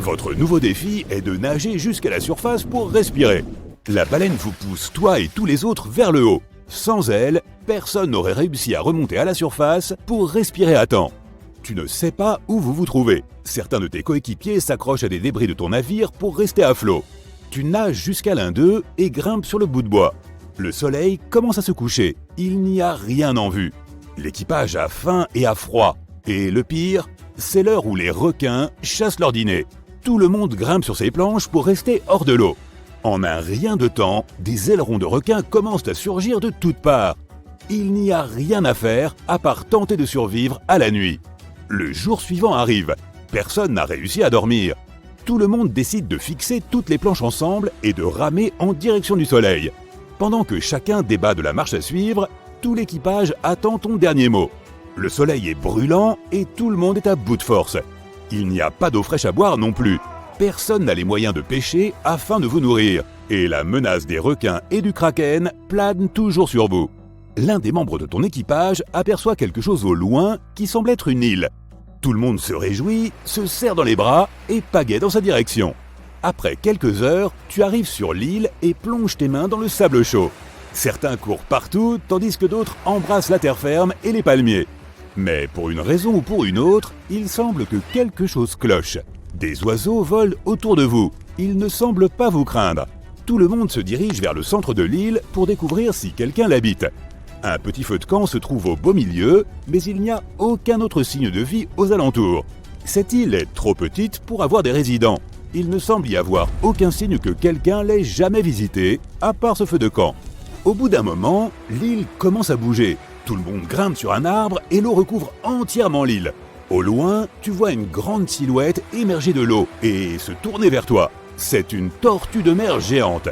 Votre nouveau défi est de nager jusqu'à la surface pour respirer. La baleine vous pousse, toi et tous les autres, vers le haut. Sans elle, personne n'aurait réussi à remonter à la surface pour respirer à temps. Tu ne sais pas où vous vous trouvez. Certains de tes coéquipiers s'accrochent à des débris de ton navire pour rester à flot. Tu nages jusqu'à l'un d'eux et grimpes sur le bout de bois. Le soleil commence à se coucher. Il n'y a rien en vue. L'équipage a faim et a froid. Et le pire, c'est l'heure où les requins chassent leur dîner. Tout le monde grimpe sur ses planches pour rester hors de l'eau. En un rien de temps, des ailerons de requins commencent à surgir de toutes parts. Il n'y a rien à faire à part tenter de survivre à la nuit. Le jour suivant arrive. Personne n'a réussi à dormir. Tout le monde décide de fixer toutes les planches ensemble et de ramer en direction du soleil. Pendant que chacun débat de la marche à suivre, tout l'équipage attend ton dernier mot. Le soleil est brûlant et tout le monde est à bout de force. Il n'y a pas d'eau fraîche à boire non plus. Personne n'a les moyens de pêcher afin de vous nourrir. Et la menace des requins et du kraken plane toujours sur vous. L'un des membres de ton équipage aperçoit quelque chose au loin qui semble être une île. Tout le monde se réjouit, se serre dans les bras et pagaie dans sa direction. Après quelques heures, tu arrives sur l'île et plonges tes mains dans le sable chaud. Certains courent partout, tandis que d'autres embrassent la terre ferme et les palmiers. Mais pour une raison ou pour une autre, il semble que quelque chose cloche. Des oiseaux volent autour de vous. Ils ne semblent pas vous craindre. Tout le monde se dirige vers le centre de l'île pour découvrir si quelqu'un l'habite. Un petit feu de camp se trouve au beau milieu, mais il n'y a aucun autre signe de vie aux alentours. Cette île est trop petite pour avoir des résidents. Il ne semble y avoir aucun signe que quelqu'un l'ait jamais visitée, à part ce feu de camp. Au bout d'un moment, l'île commence à bouger. Tout le monde grimpe sur un arbre et l'eau recouvre entièrement l'île. Au loin, tu vois une grande silhouette émerger de l'eau et se tourner vers toi. C'est une tortue de mer géante.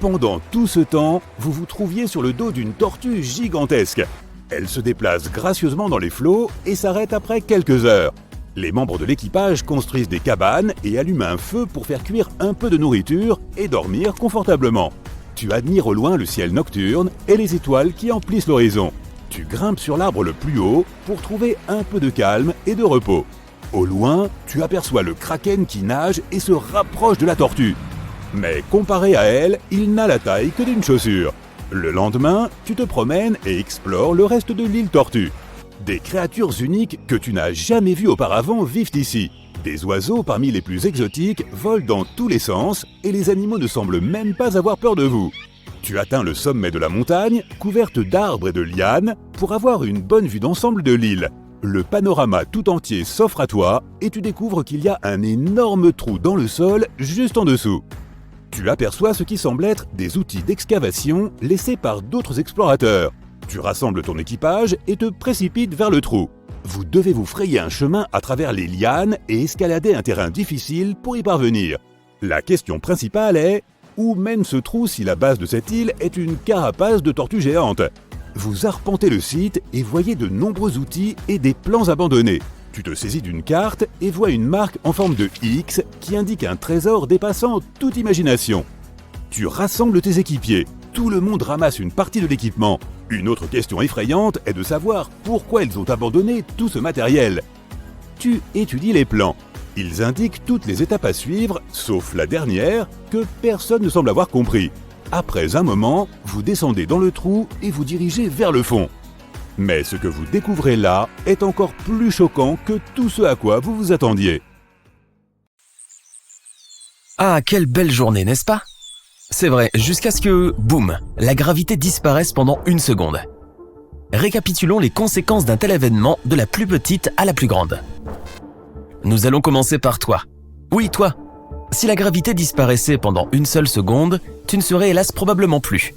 pendant tout ce temps, vous vous trouviez sur le dos d'une tortue gigantesque. Elle se déplace gracieusement dans les flots et s'arrête après quelques heures. Les membres de l'équipage construisent des cabanes et allument un feu pour faire cuire un peu de nourriture et dormir confortablement. Tu admires au loin le ciel nocturne et les étoiles qui emplissent l'horizon. Tu grimpes sur l'arbre le plus haut pour trouver un peu de calme et de repos. Au loin, tu aperçois le kraken qui nage et se rapproche de la tortue. Mais comparé à elle, il n'a la taille que d'une chaussure. Le lendemain, tu te promènes et explores le reste de l'île Tortue. Des créatures uniques que tu n'as jamais vues auparavant vivent ici. Des oiseaux parmi les plus exotiques volent dans tous les sens et les animaux ne semblent même pas avoir peur de vous. Tu atteins le sommet de la montagne, couverte d'arbres et de lianes, pour avoir une bonne vue d'ensemble de l'île. Le panorama tout entier s'offre à toi et tu découvres qu'il y a un énorme trou dans le sol juste en dessous. Tu aperçois ce qui semble être des outils d'excavation laissés par d'autres explorateurs. Tu rassembles ton équipage et te précipites vers le trou. Vous devez vous frayer un chemin à travers les lianes et escalader un terrain difficile pour y parvenir. La question principale est: où mène ce trou si la base de cette île est une carapace de tortue géante? Vous arpentez le site et voyez de nombreux outils et des plans abandonnés. Tu te saisis d'une carte et vois une marque en forme de X qui indique un trésor dépassant toute imagination. Tu rassembles tes équipiers. Tout le monde ramasse une partie de l'équipement. Une autre question effrayante est de savoir pourquoi ils ont abandonné tout ce matériel. Tu étudies les plans. Ils indiquent toutes les étapes à suivre, sauf la dernière, que personne ne semble avoir compris. Après un moment, vous descendez dans le trou et vous dirigez vers le fond. Mais ce que vous découvrez là est encore plus choquant que tout ce à quoi vous vous attendiez. Ah, quelle belle journée, n'est-ce pas? C'est vrai, jusqu'à ce que, boum, la gravité disparaisse pendant une seconde. Récapitulons les conséquences d'un tel événement de la plus petite à la plus grande. Nous allons commencer par toi. Oui, toi. Si la gravité disparaissait pendant une seule seconde, tu ne serais hélas probablement plus.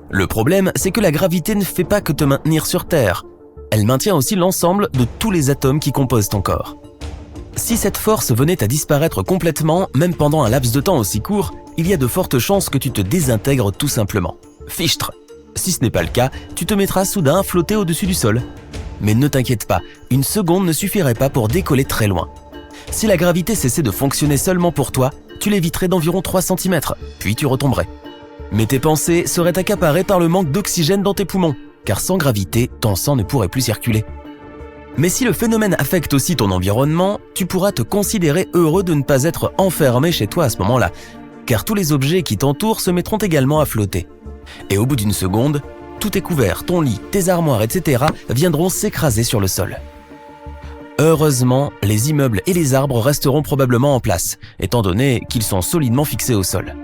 Le problème, c'est que la gravité ne fait pas que te maintenir sur Terre. Elle maintient aussi l'ensemble de tous les atomes qui composent ton corps. Si cette force venait à disparaître complètement, même pendant un laps de temps aussi court, il y a de fortes chances que tu te désintègres tout simplement. Fichtre! Si ce n'est pas le cas, tu te mettras soudain à flotter au-dessus du sol. Mais ne t'inquiète pas, une seconde ne suffirait pas pour décoller très loin. Si la gravité cessait de fonctionner seulement pour toi, tu léviterais d'environ 3 cm, puis tu retomberais. Mais tes pensées seraient accaparées par le manque d'oxygène dans tes poumons, car sans gravité, ton sang ne pourrait plus circuler. Mais si le phénomène affecte aussi ton environnement, tu pourras te considérer heureux de ne pas être enfermé chez toi à ce moment-là, car tous les objets qui t'entourent se mettront également à flotter. Et au bout d'une seconde, tout est couvert, ton lit, tes armoires, etc. viendront s'écraser sur le sol. Heureusement, les immeubles et les arbres resteront probablement en place, étant donné qu'ils sont solidement fixés au sol.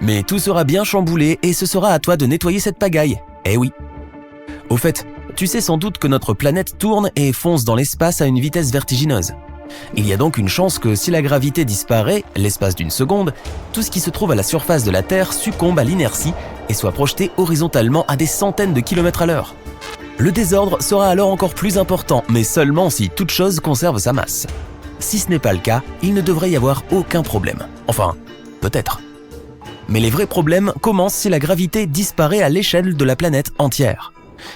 Mais tout sera bien chamboulé et ce sera à toi de nettoyer cette pagaille. Eh oui. Au fait, tu sais sans doute que notre planète tourne et fonce dans l'espace à une vitesse vertigineuse. Il y a donc une chance que si la gravité disparaît, l'espace d'une seconde, tout ce qui se trouve à la surface de la Terre succombe à l'inertie et soit projeté horizontalement à des centaines de kilomètres à l'heure. Le désordre sera alors encore plus important, mais seulement si toute chose conserve sa masse. Si ce n'est pas le cas, il ne devrait y avoir aucun problème. Enfin, peut-être. Mais les vrais problèmes commencent si la gravité disparaît à l'échelle de la planète entière.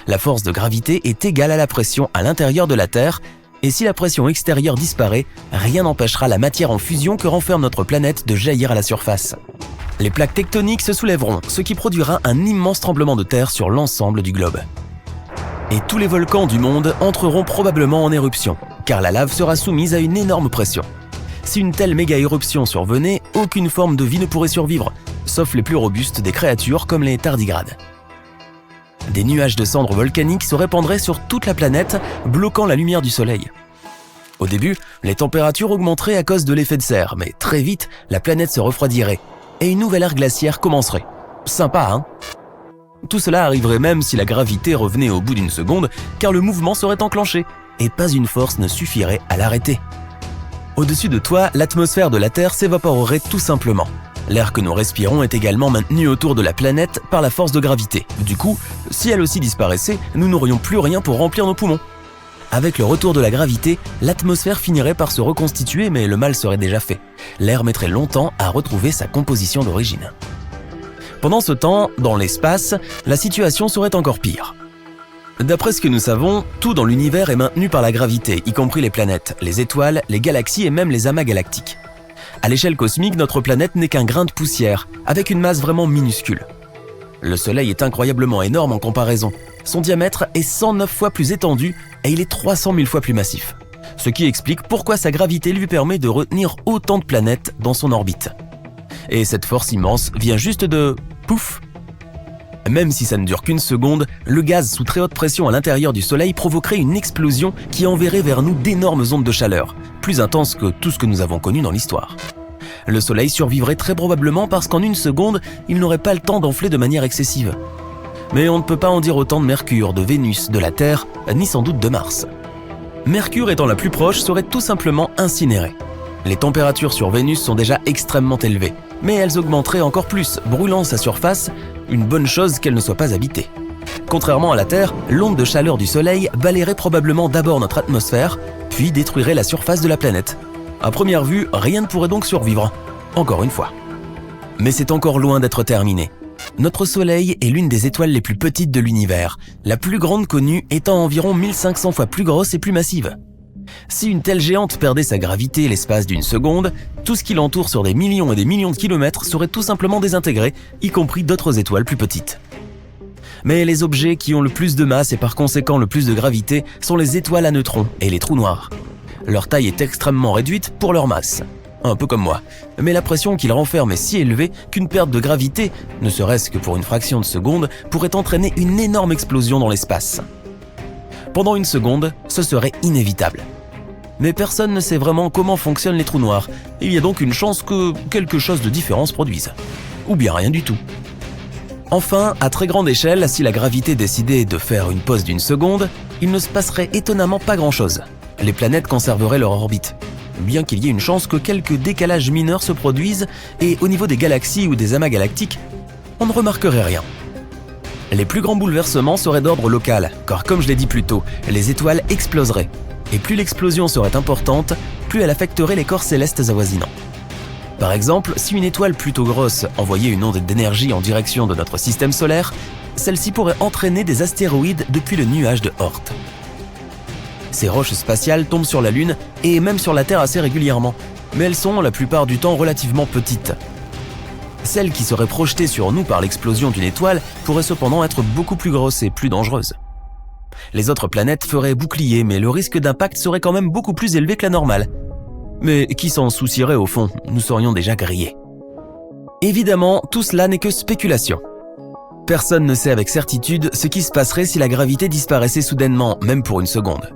La force de gravité est égale à la pression à l'intérieur de la Terre, et si la pression extérieure disparaît, rien n'empêchera la matière en fusion que renferme notre planète de jaillir à la surface. Les plaques tectoniques se soulèveront, ce qui produira un immense tremblement de terre sur l'ensemble du globe. Et tous les volcans du monde entreront probablement en éruption, car la lave sera soumise à une énorme pression. Si une telle méga-éruption survenait, aucune forme de vie ne pourrait survivre, sauf les plus robustes des créatures comme les tardigrades. Des nuages de cendres volcaniques se répandraient sur toute la planète, bloquant la lumière du soleil. Au début, les températures augmenteraient à cause de l'effet de serre, mais très vite, la planète se refroidirait et une nouvelle ère glaciaire commencerait. Sympa, hein? Tout cela arriverait même si la gravité revenait au bout d'une seconde, car le mouvement serait enclenché, et pas une force ne suffirait à l'arrêter. Au-dessus de toi, l'atmosphère de la Terre s'évaporerait tout simplement. L'air que nous respirons est également maintenu autour de la planète par la force de gravité. Du coup, si elle aussi disparaissait, nous n'aurions plus rien pour remplir nos poumons. Avec le retour de la gravité, l'atmosphère finirait par se reconstituer, mais le mal serait déjà fait. L'air mettrait longtemps à retrouver sa composition d'origine. Pendant ce temps, dans l'espace, la situation serait encore pire. D'après ce que nous savons, tout dans l'univers est maintenu par la gravité, y compris les planètes, les étoiles, les galaxies et même les amas galactiques. À l'échelle cosmique, notre planète n'est qu'un grain de poussière, avec une masse vraiment minuscule. Le Soleil est incroyablement énorme en comparaison. Son diamètre est 109 fois plus étendu et il est 300 000 fois plus massif. Ce qui explique pourquoi sa gravité lui permet de retenir autant de planètes dans son orbite. Et cette force immense vient juste de... pouf! Même si ça ne dure qu'une seconde, le gaz sous très haute pression à l'intérieur du Soleil provoquerait une explosion qui enverrait vers nous d'énormes ondes de chaleur, plus intenses que tout ce que nous avons connu dans l'histoire. Le Soleil survivrait très probablement parce qu'en une seconde, il n'aurait pas le temps d'enfler de manière excessive. Mais on ne peut pas en dire autant de Mercure, de Vénus, de la Terre, ni sans doute de Mars. Mercure étant la plus proche serait tout simplement incinérée. Les températures sur Vénus sont déjà extrêmement élevées, mais elles augmenteraient encore plus, brûlant sa surface, une bonne chose qu'elle ne soit pas habitée. Contrairement à la Terre, l'onde de chaleur du Soleil balayerait probablement d'abord notre atmosphère, puis détruirait la surface de la planète. À première vue, rien ne pourrait donc survivre, encore une fois. Mais c'est encore loin d'être terminé. Notre Soleil est l'une des étoiles les plus petites de l'univers, la plus grande connue étant environ 1500 fois plus grosse et plus massive. Si une telle géante perdait sa gravité l'espace d'une seconde, tout ce qui l'entoure sur des millions et des millions de kilomètres serait tout simplement désintégré, y compris d'autres étoiles plus petites. Mais les objets qui ont le plus de masse et par conséquent le plus de gravité sont les étoiles à neutrons et les trous noirs. Leur taille est extrêmement réduite pour leur masse, un peu comme moi, mais la pression qu'ils renferment est si élevée qu'une perte de gravité, ne serait-ce que pour une fraction de seconde, pourrait entraîner une énorme explosion dans l'espace. Pendant une seconde, ce serait inévitable. Mais personne ne sait vraiment comment fonctionnent les trous noirs. Il y a donc une chance que quelque chose de différent se produise. Ou bien rien du tout. Enfin, à très grande échelle, si la gravité décidait de faire une pause d'une seconde, il ne se passerait étonnamment pas grand-chose. Les planètes conserveraient leur orbite. Bien qu'il y ait une chance que quelques décalages mineurs se produisent, et au niveau des galaxies ou des amas galactiques, on ne remarquerait rien. Les plus grands bouleversements seraient d'ordre local, car comme je l'ai dit plus tôt, les étoiles exploseraient. Et plus l'explosion serait importante, plus elle affecterait les corps célestes avoisinants. Par exemple, si une étoile plutôt grosse envoyait une onde d'énergie en direction de notre système solaire, celle-ci pourrait entraîner des astéroïdes depuis le nuage de Oort. Ces roches spatiales tombent sur la Lune et même sur la Terre assez régulièrement, mais elles sont la plupart du temps relativement petites. Celles qui seraient projetées sur nous par l'explosion d'une étoile pourraient cependant être beaucoup plus grosses et plus dangereuses. Les autres planètes feraient bouclier, mais le risque d'impact serait quand même beaucoup plus élevé que la normale. Mais qui s'en soucierait au fond, nous serions déjà grillés. Évidemment, tout cela n'est que spéculation. Personne ne sait avec certitude ce qui se passerait si la gravité disparaissait soudainement, même pour une seconde.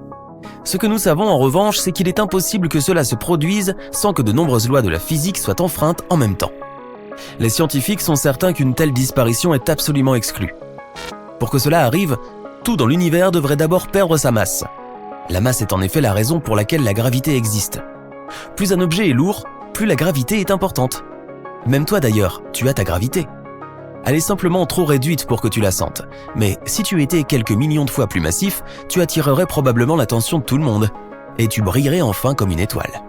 Ce que nous savons en revanche, c'est qu'il est impossible que cela se produise sans que de nombreuses lois de la physique soient enfreintes en même temps. Les scientifiques sont certains qu'une telle disparition est absolument exclue. Pour que cela arrive, tout dans l'univers devrait d'abord perdre sa masse. La masse est en effet la raison pour laquelle la gravité existe. Plus un objet est lourd, plus la gravité est importante. Même toi d'ailleurs, tu as ta gravité. Elle est simplement trop réduite pour que tu la sentes. Mais si tu étais quelques millions de fois plus massif, tu attirerais probablement l'attention de tout le monde. Et tu brillerais enfin comme une étoile.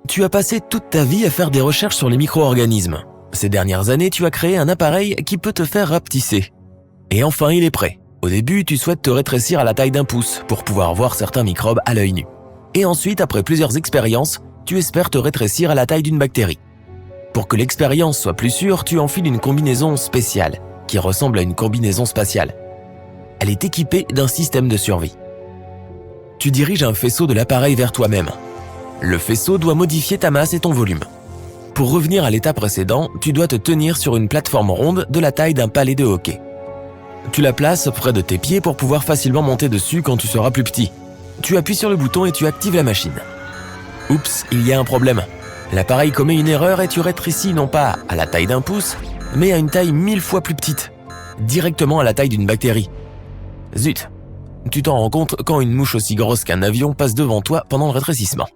Tu as passé toute ta vie à faire des recherches sur les micro-organismes. Ces dernières années, tu as créé un appareil qui peut te faire rapetisser. Et enfin, il est prêt. Au début, tu souhaites te rétrécir à la taille d'un pouce pour pouvoir voir certains microbes à l'œil nu. Et ensuite, après plusieurs expériences, tu espères te rétrécir à la taille d'une bactérie. Pour que l'expérience soit plus sûre, tu enfiles une combinaison spéciale, qui ressemble à une combinaison spatiale. Elle est équipée d'un système de survie. Tu diriges un faisceau de l'appareil vers toi-même. Le faisceau doit modifier ta masse et ton volume. Pour revenir à l'état précédent, tu dois te tenir sur une plateforme ronde de la taille d'un pallet de hockey. Tu la places près de tes pieds pour pouvoir facilement monter dessus quand tu seras plus petit. Tu appuies sur le bouton et tu actives la machine. Oups, il y a un problème. L'appareil commet une erreur et tu rétrécis non pas à la taille d'un pouce, mais à une taille 1000 fois plus petite, directement à la taille d'une bactérie. Zut, tu t'en rends compte quand une mouche aussi grosse qu'un avion passe devant toi pendant le rétrécissement.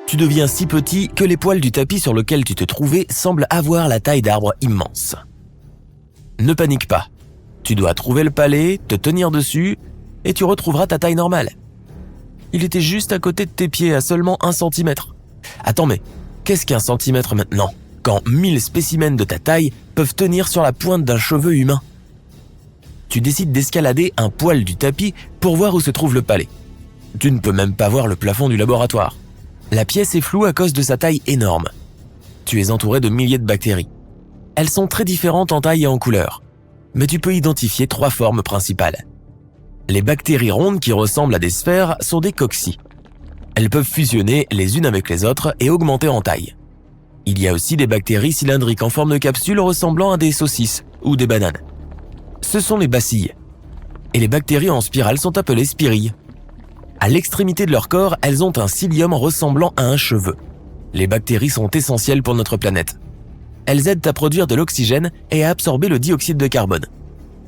Tu deviens si petit que les poils du tapis sur lequel tu te trouvais semblent avoir la taille d'arbres immenses. Ne panique pas. Tu dois trouver le palais, te tenir dessus, et tu retrouveras ta taille normale. Il était juste à côté de tes pieds, à seulement 1 centimètre. Attends, mais qu'est-ce qu'un centimètre maintenant ? quand 1000 spécimens de ta taille peuvent tenir sur la pointe d'un cheveu humain. Tu décides d'escalader un poil du tapis pour voir où se trouve le palais. Tu ne peux même pas voir le plafond du laboratoire. La pièce est floue à cause de sa taille énorme. Tu es entouré de milliers de bactéries. Elles sont très différentes en taille et en couleur, mais tu peux identifier 3 formes principales. Les bactéries rondes qui ressemblent à des sphères sont des cocci. Elles peuvent fusionner les unes avec les autres et augmenter en taille. Il y a aussi des bactéries cylindriques en forme de capsule ressemblant à des saucisses ou des bananes. Ce sont les bacilles. Et les bactéries en spirale sont appelées spirilles. À l'extrémité de leur corps, elles ont un cilium ressemblant à un cheveu. Les bactéries sont essentielles pour notre planète. Elles aident à produire de l'oxygène et à absorber le dioxyde de carbone.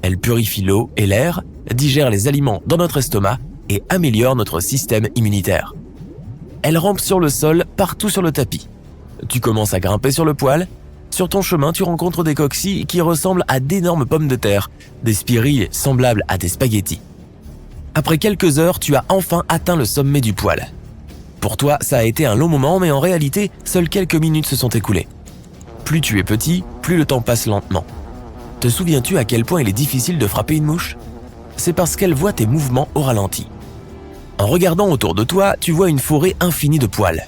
Elles purifient l'eau et l'air, digèrent les aliments dans notre estomac et améliorent notre système immunitaire. Elles rampent sur le sol, partout sur le tapis. Tu commences à grimper sur le poêle. Sur ton chemin, tu rencontres des cocci qui ressemblent à d'énormes pommes de terre, des spirilles semblables à des spaghettis. Après quelques heures, tu as enfin atteint le sommet du poêle. Pour toi, ça a été un long moment, mais en réalité, seules quelques minutes se sont écoulées. Plus tu es petit, plus le temps passe lentement. Te souviens-tu à quel point il est difficile de frapper une mouche ? C'est parce qu'elle voit tes mouvements au ralenti. En regardant autour de toi, tu vois une forêt infinie de poils.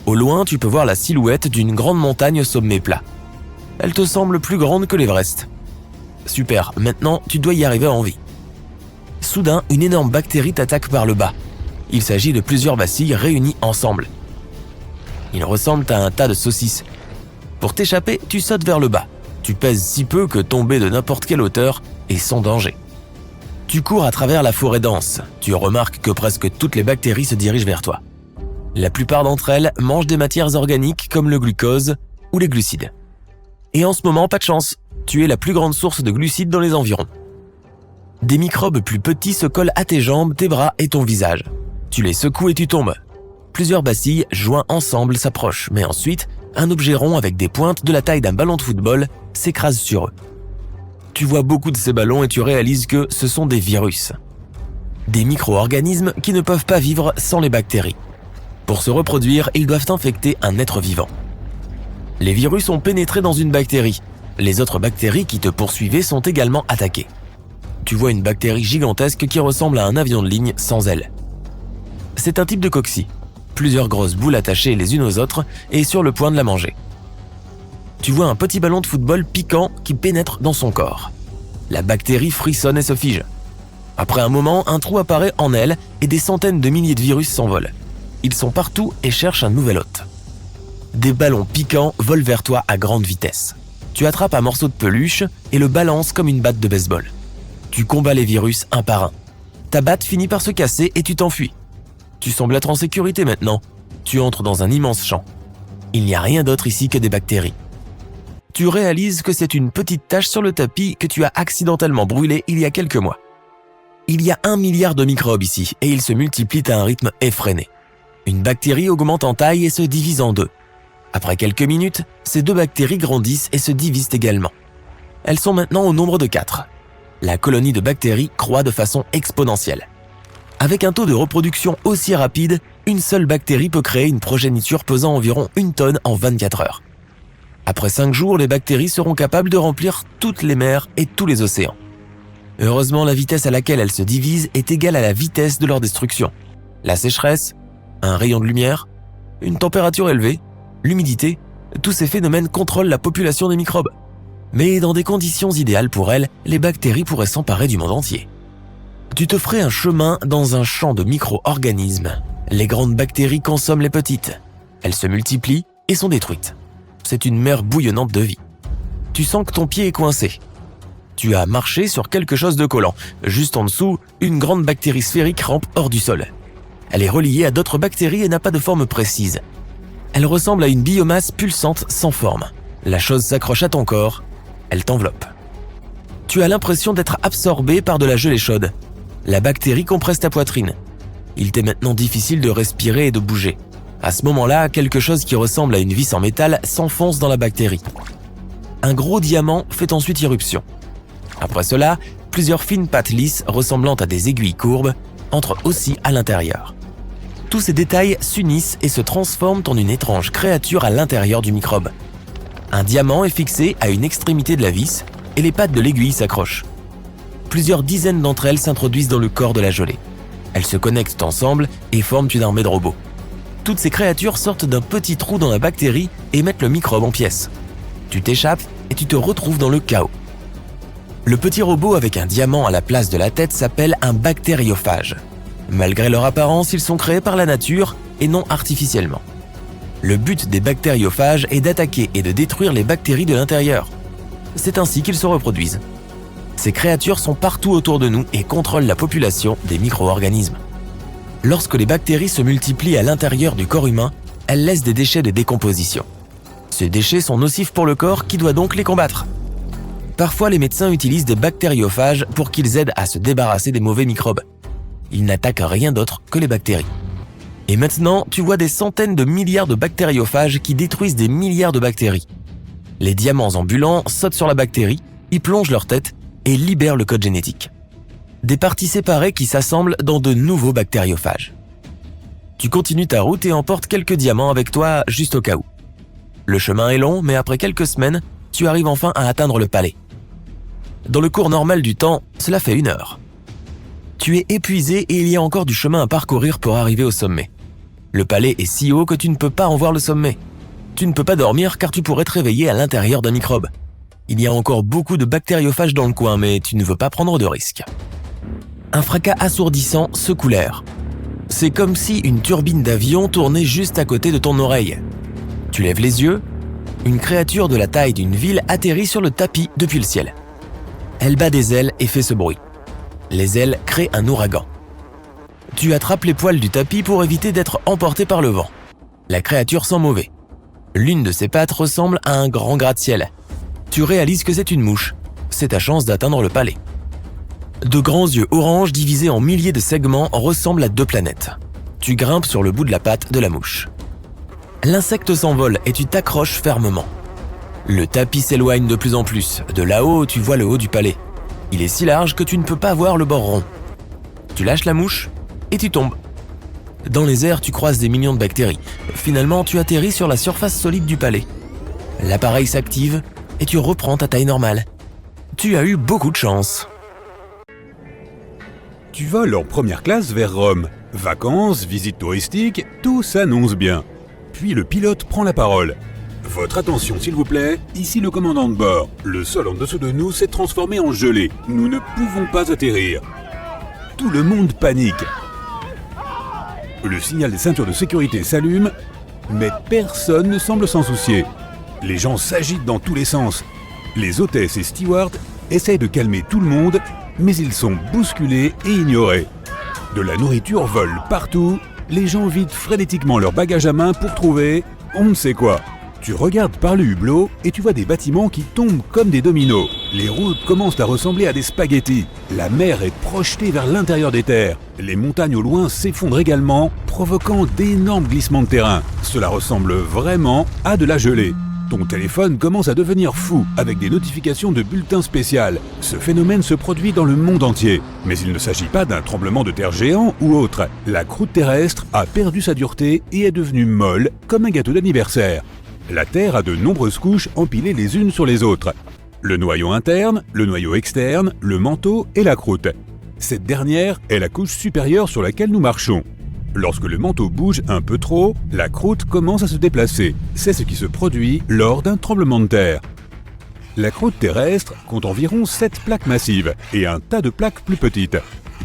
Au loin, tu peux voir la silhouette d'une grande montagne au sommet plat. Elle te semble plus grande que l'Everest. Super, maintenant tu dois y arriver en vie. Soudain, une énorme bactérie t'attaque par le bas. Il s'agit de plusieurs bacilles réunies ensemble. Ils ressemblent à un tas de saucisses. Pour t'échapper, tu sautes vers le bas. Tu pèses si peu que tomber de n'importe quelle hauteur est sans danger. Tu cours à travers la forêt dense. Tu remarques que presque toutes les bactéries se dirigent vers toi. La plupart d'entre elles mangent des matières organiques comme le glucose ou les glucides. Et en ce moment, pas de chance, tu es la plus grande source de glucides dans les environs. Des microbes plus petits se collent à tes jambes, tes bras et ton visage. Tu les secoues et tu tombes. Plusieurs bacilles joints ensemble s'approchent, mais ensuite, un objet rond avec des pointes de la taille d'un ballon de football s'écrase sur eux. Tu vois beaucoup de ces ballons et tu réalises que ce sont des virus. Des micro-organismes qui ne peuvent pas vivre sans les bactéries. Pour se reproduire, ils doivent infecter un être vivant. Les virus ont pénétré dans une bactérie. Les autres bactéries qui te poursuivaient sont également attaquées. Tu vois une bactérie gigantesque qui ressemble à un avion de ligne sans ailes. C'est un type de cocci. Plusieurs grosses boules attachées les unes aux autres et sur le point de la manger. Tu vois un petit ballon de football piquant qui pénètre dans son corps. La bactérie frissonne et se fige. Après un moment, un trou apparaît en elle et des centaines de milliers de virus s'envolent. Ils sont partout et cherchent un nouvel hôte. Des ballons piquants volent vers toi à grande vitesse. Tu attrapes un morceau de peluche et le balances comme une batte de baseball. Tu combats les virus un par un. Ta batte finit par se casser et tu t'enfuis. Tu sembles être en sécurité maintenant. Tu entres dans un immense champ. Il n'y a rien d'autre ici que des bactéries. Tu réalises que c'est une petite tache sur le tapis que tu as accidentellement brûlée il y a quelques mois. Il y a 1 milliard de microbes ici et ils se multiplient à un rythme effréné. Une bactérie augmente en taille et se divise en 2. Après quelques minutes, ces 2 bactéries grandissent et se divisent également. Elles sont maintenant au nombre de 4. La colonie de bactéries croît de façon exponentielle. Avec un taux de reproduction aussi rapide, une seule bactérie peut créer une progéniture pesant environ 1 tonne en 24 heures. Après 5 jours, les bactéries seront capables de remplir toutes les mers et tous les océans. Heureusement, la vitesse à laquelle elles se divisent est égale à la vitesse de leur destruction. La sécheresse, un rayon de lumière, une température élevée, l'humidité, tous ces phénomènes contrôlent la population des microbes. Mais dans des conditions idéales pour elles, les bactéries pourraient s'emparer du monde entier. Tu te ferais un chemin dans un champ de micro-organismes. Les grandes bactéries consomment les petites. Elles se multiplient et sont détruites. C'est une mer bouillonnante de vie. Tu sens que ton pied est coincé. Tu as marché sur quelque chose de collant. Juste en dessous, une grande bactérie sphérique rampe hors du sol. Elle est reliée à d'autres bactéries et n'a pas de forme précise. Elle ressemble à une biomasse pulsante sans forme. La chose s'accroche à ton corps. Elle t'enveloppe. Tu as l'impression d'être absorbé par de la gelée chaude. La bactérie compresse ta poitrine. Il t'est maintenant difficile de respirer et de bouger. À ce moment-là, quelque chose qui ressemble à une vis en métal s'enfonce dans la bactérie. Un gros diamant fait ensuite irruption. Après cela, plusieurs fines pattes lisses ressemblant à des aiguilles courbes entrent aussi à l'intérieur. Tous ces détails s'unissent et se transforment en une étrange créature à l'intérieur du microbe. Un diamant est fixé à une extrémité de la vis et les pattes de l'aiguille s'accrochent. Plusieurs dizaines d'entre elles s'introduisent dans le corps de la gelée. Elles se connectent ensemble et forment une armée de robots. Toutes ces créatures sortent d'un petit trou dans la bactérie et mettent le microbe en pièces. Tu t'échappes et tu te retrouves dans le chaos. Le petit robot avec un diamant à la place de la tête s'appelle un bactériophage. Malgré leur apparence, ils sont créés par la nature et non artificiellement. Le but des bactériophages est d'attaquer et de détruire les bactéries de l'intérieur. C'est ainsi qu'ils se reproduisent. Ces créatures sont partout autour de nous et contrôlent la population des micro-organismes. Lorsque les bactéries se multiplient à l'intérieur du corps humain, elles laissent des déchets de décomposition. Ces déchets sont nocifs pour le corps qui doit donc les combattre. Parfois, les médecins utilisent des bactériophages pour qu'ils aident à se débarrasser des mauvais microbes. Ils n'attaquent rien d'autre que les bactéries. Et maintenant, tu vois des centaines de milliards de bactériophages qui détruisent des milliards de bactéries. Les diamants ambulants sautent sur la bactérie, y plongent leur tête et libèrent le code génétique. Des parties séparées qui s'assemblent dans de nouveaux bactériophages. Tu continues ta route et emportes quelques diamants avec toi juste au cas où. Le chemin est long, mais après quelques semaines, tu arrives enfin à atteindre le palais. Dans le cours normal du temps, cela fait 1 heure. Tu es épuisé et il y a encore du chemin à parcourir pour arriver au sommet. Le palais est si haut que tu ne peux pas en voir le sommet. Tu ne peux pas dormir car tu pourrais te réveiller à l'intérieur d'un microbe. Il y a encore beaucoup de bactériophages dans le coin, mais tu ne veux pas prendre de risques. Un fracas assourdissant secoue l'air. C'est comme si une turbine d'avion tournait juste à côté de ton oreille. Tu lèves les yeux, une créature de la taille d'une ville atterrit sur le tapis depuis le ciel. Elle bat des ailes et fait ce bruit. Les ailes créent un ouragan. Tu attrapes les poils du tapis pour éviter d'être emporté par le vent. La créature sent mauvais. L'une de ses pattes ressemble à un grand gratte-ciel. Tu réalises que c'est une mouche. C'est ta chance d'atteindre le palais. De grands yeux orange divisés en milliers de segments ressemblent à 2 planètes. Tu grimpes sur le bout de la patte de la mouche. L'insecte s'envole et tu t'accroches fermement. Le tapis s'éloigne de plus en plus. De là-haut, tu vois le haut du palais. Il est si large que tu ne peux pas voir le bord rond. Tu lâches la mouche et tu tombes. Dans les airs, tu croises des millions de bactéries. Finalement, tu atterris sur la surface solide du palais. L'appareil s'active et tu reprends ta taille normale. Tu as eu beaucoup de chance. Tu voles en première classe vers Rome. Vacances, visites touristiques, tout s'annonce bien. Puis le pilote prend la parole. Votre attention s'il vous plaît, ici le commandant de bord. Le sol en dessous de nous s'est transformé en gelée. Nous ne pouvons pas atterrir. Tout le monde panique. Le signal des ceintures de sécurité s'allume, mais personne ne semble s'en soucier. Les gens s'agitent dans tous les sens. Les hôtesses et stewards essayent de calmer tout le monde, mais ils sont bousculés et ignorés. De la nourriture vole partout, les gens vident frénétiquement leur bagage à main pour trouver on ne sait quoi. Tu regardes par le hublot et tu vois des bâtiments qui tombent comme des dominos. Les routes commencent à ressembler à des spaghettis. La mer est projetée vers l'intérieur des terres. Les montagnes au loin s'effondrent également, provoquant d'énormes glissements de terrain. Cela ressemble vraiment à de la gelée. Ton téléphone commence à devenir fou avec des notifications de bulletins spécial. Ce phénomène se produit dans le monde entier. Mais il ne s'agit pas d'un tremblement de terre géant ou autre. La croûte terrestre a perdu sa dureté et est devenue molle comme un gâteau d'anniversaire. La Terre a de nombreuses couches empilées les unes sur les autres. Le noyau interne, le noyau externe, le manteau et la croûte. Cette dernière est la couche supérieure sur laquelle nous marchons. Lorsque le manteau bouge un peu trop, la croûte commence à se déplacer. C'est ce qui se produit lors d'un tremblement de terre. La croûte terrestre compte environ 7 plaques massives et un tas de plaques plus petites.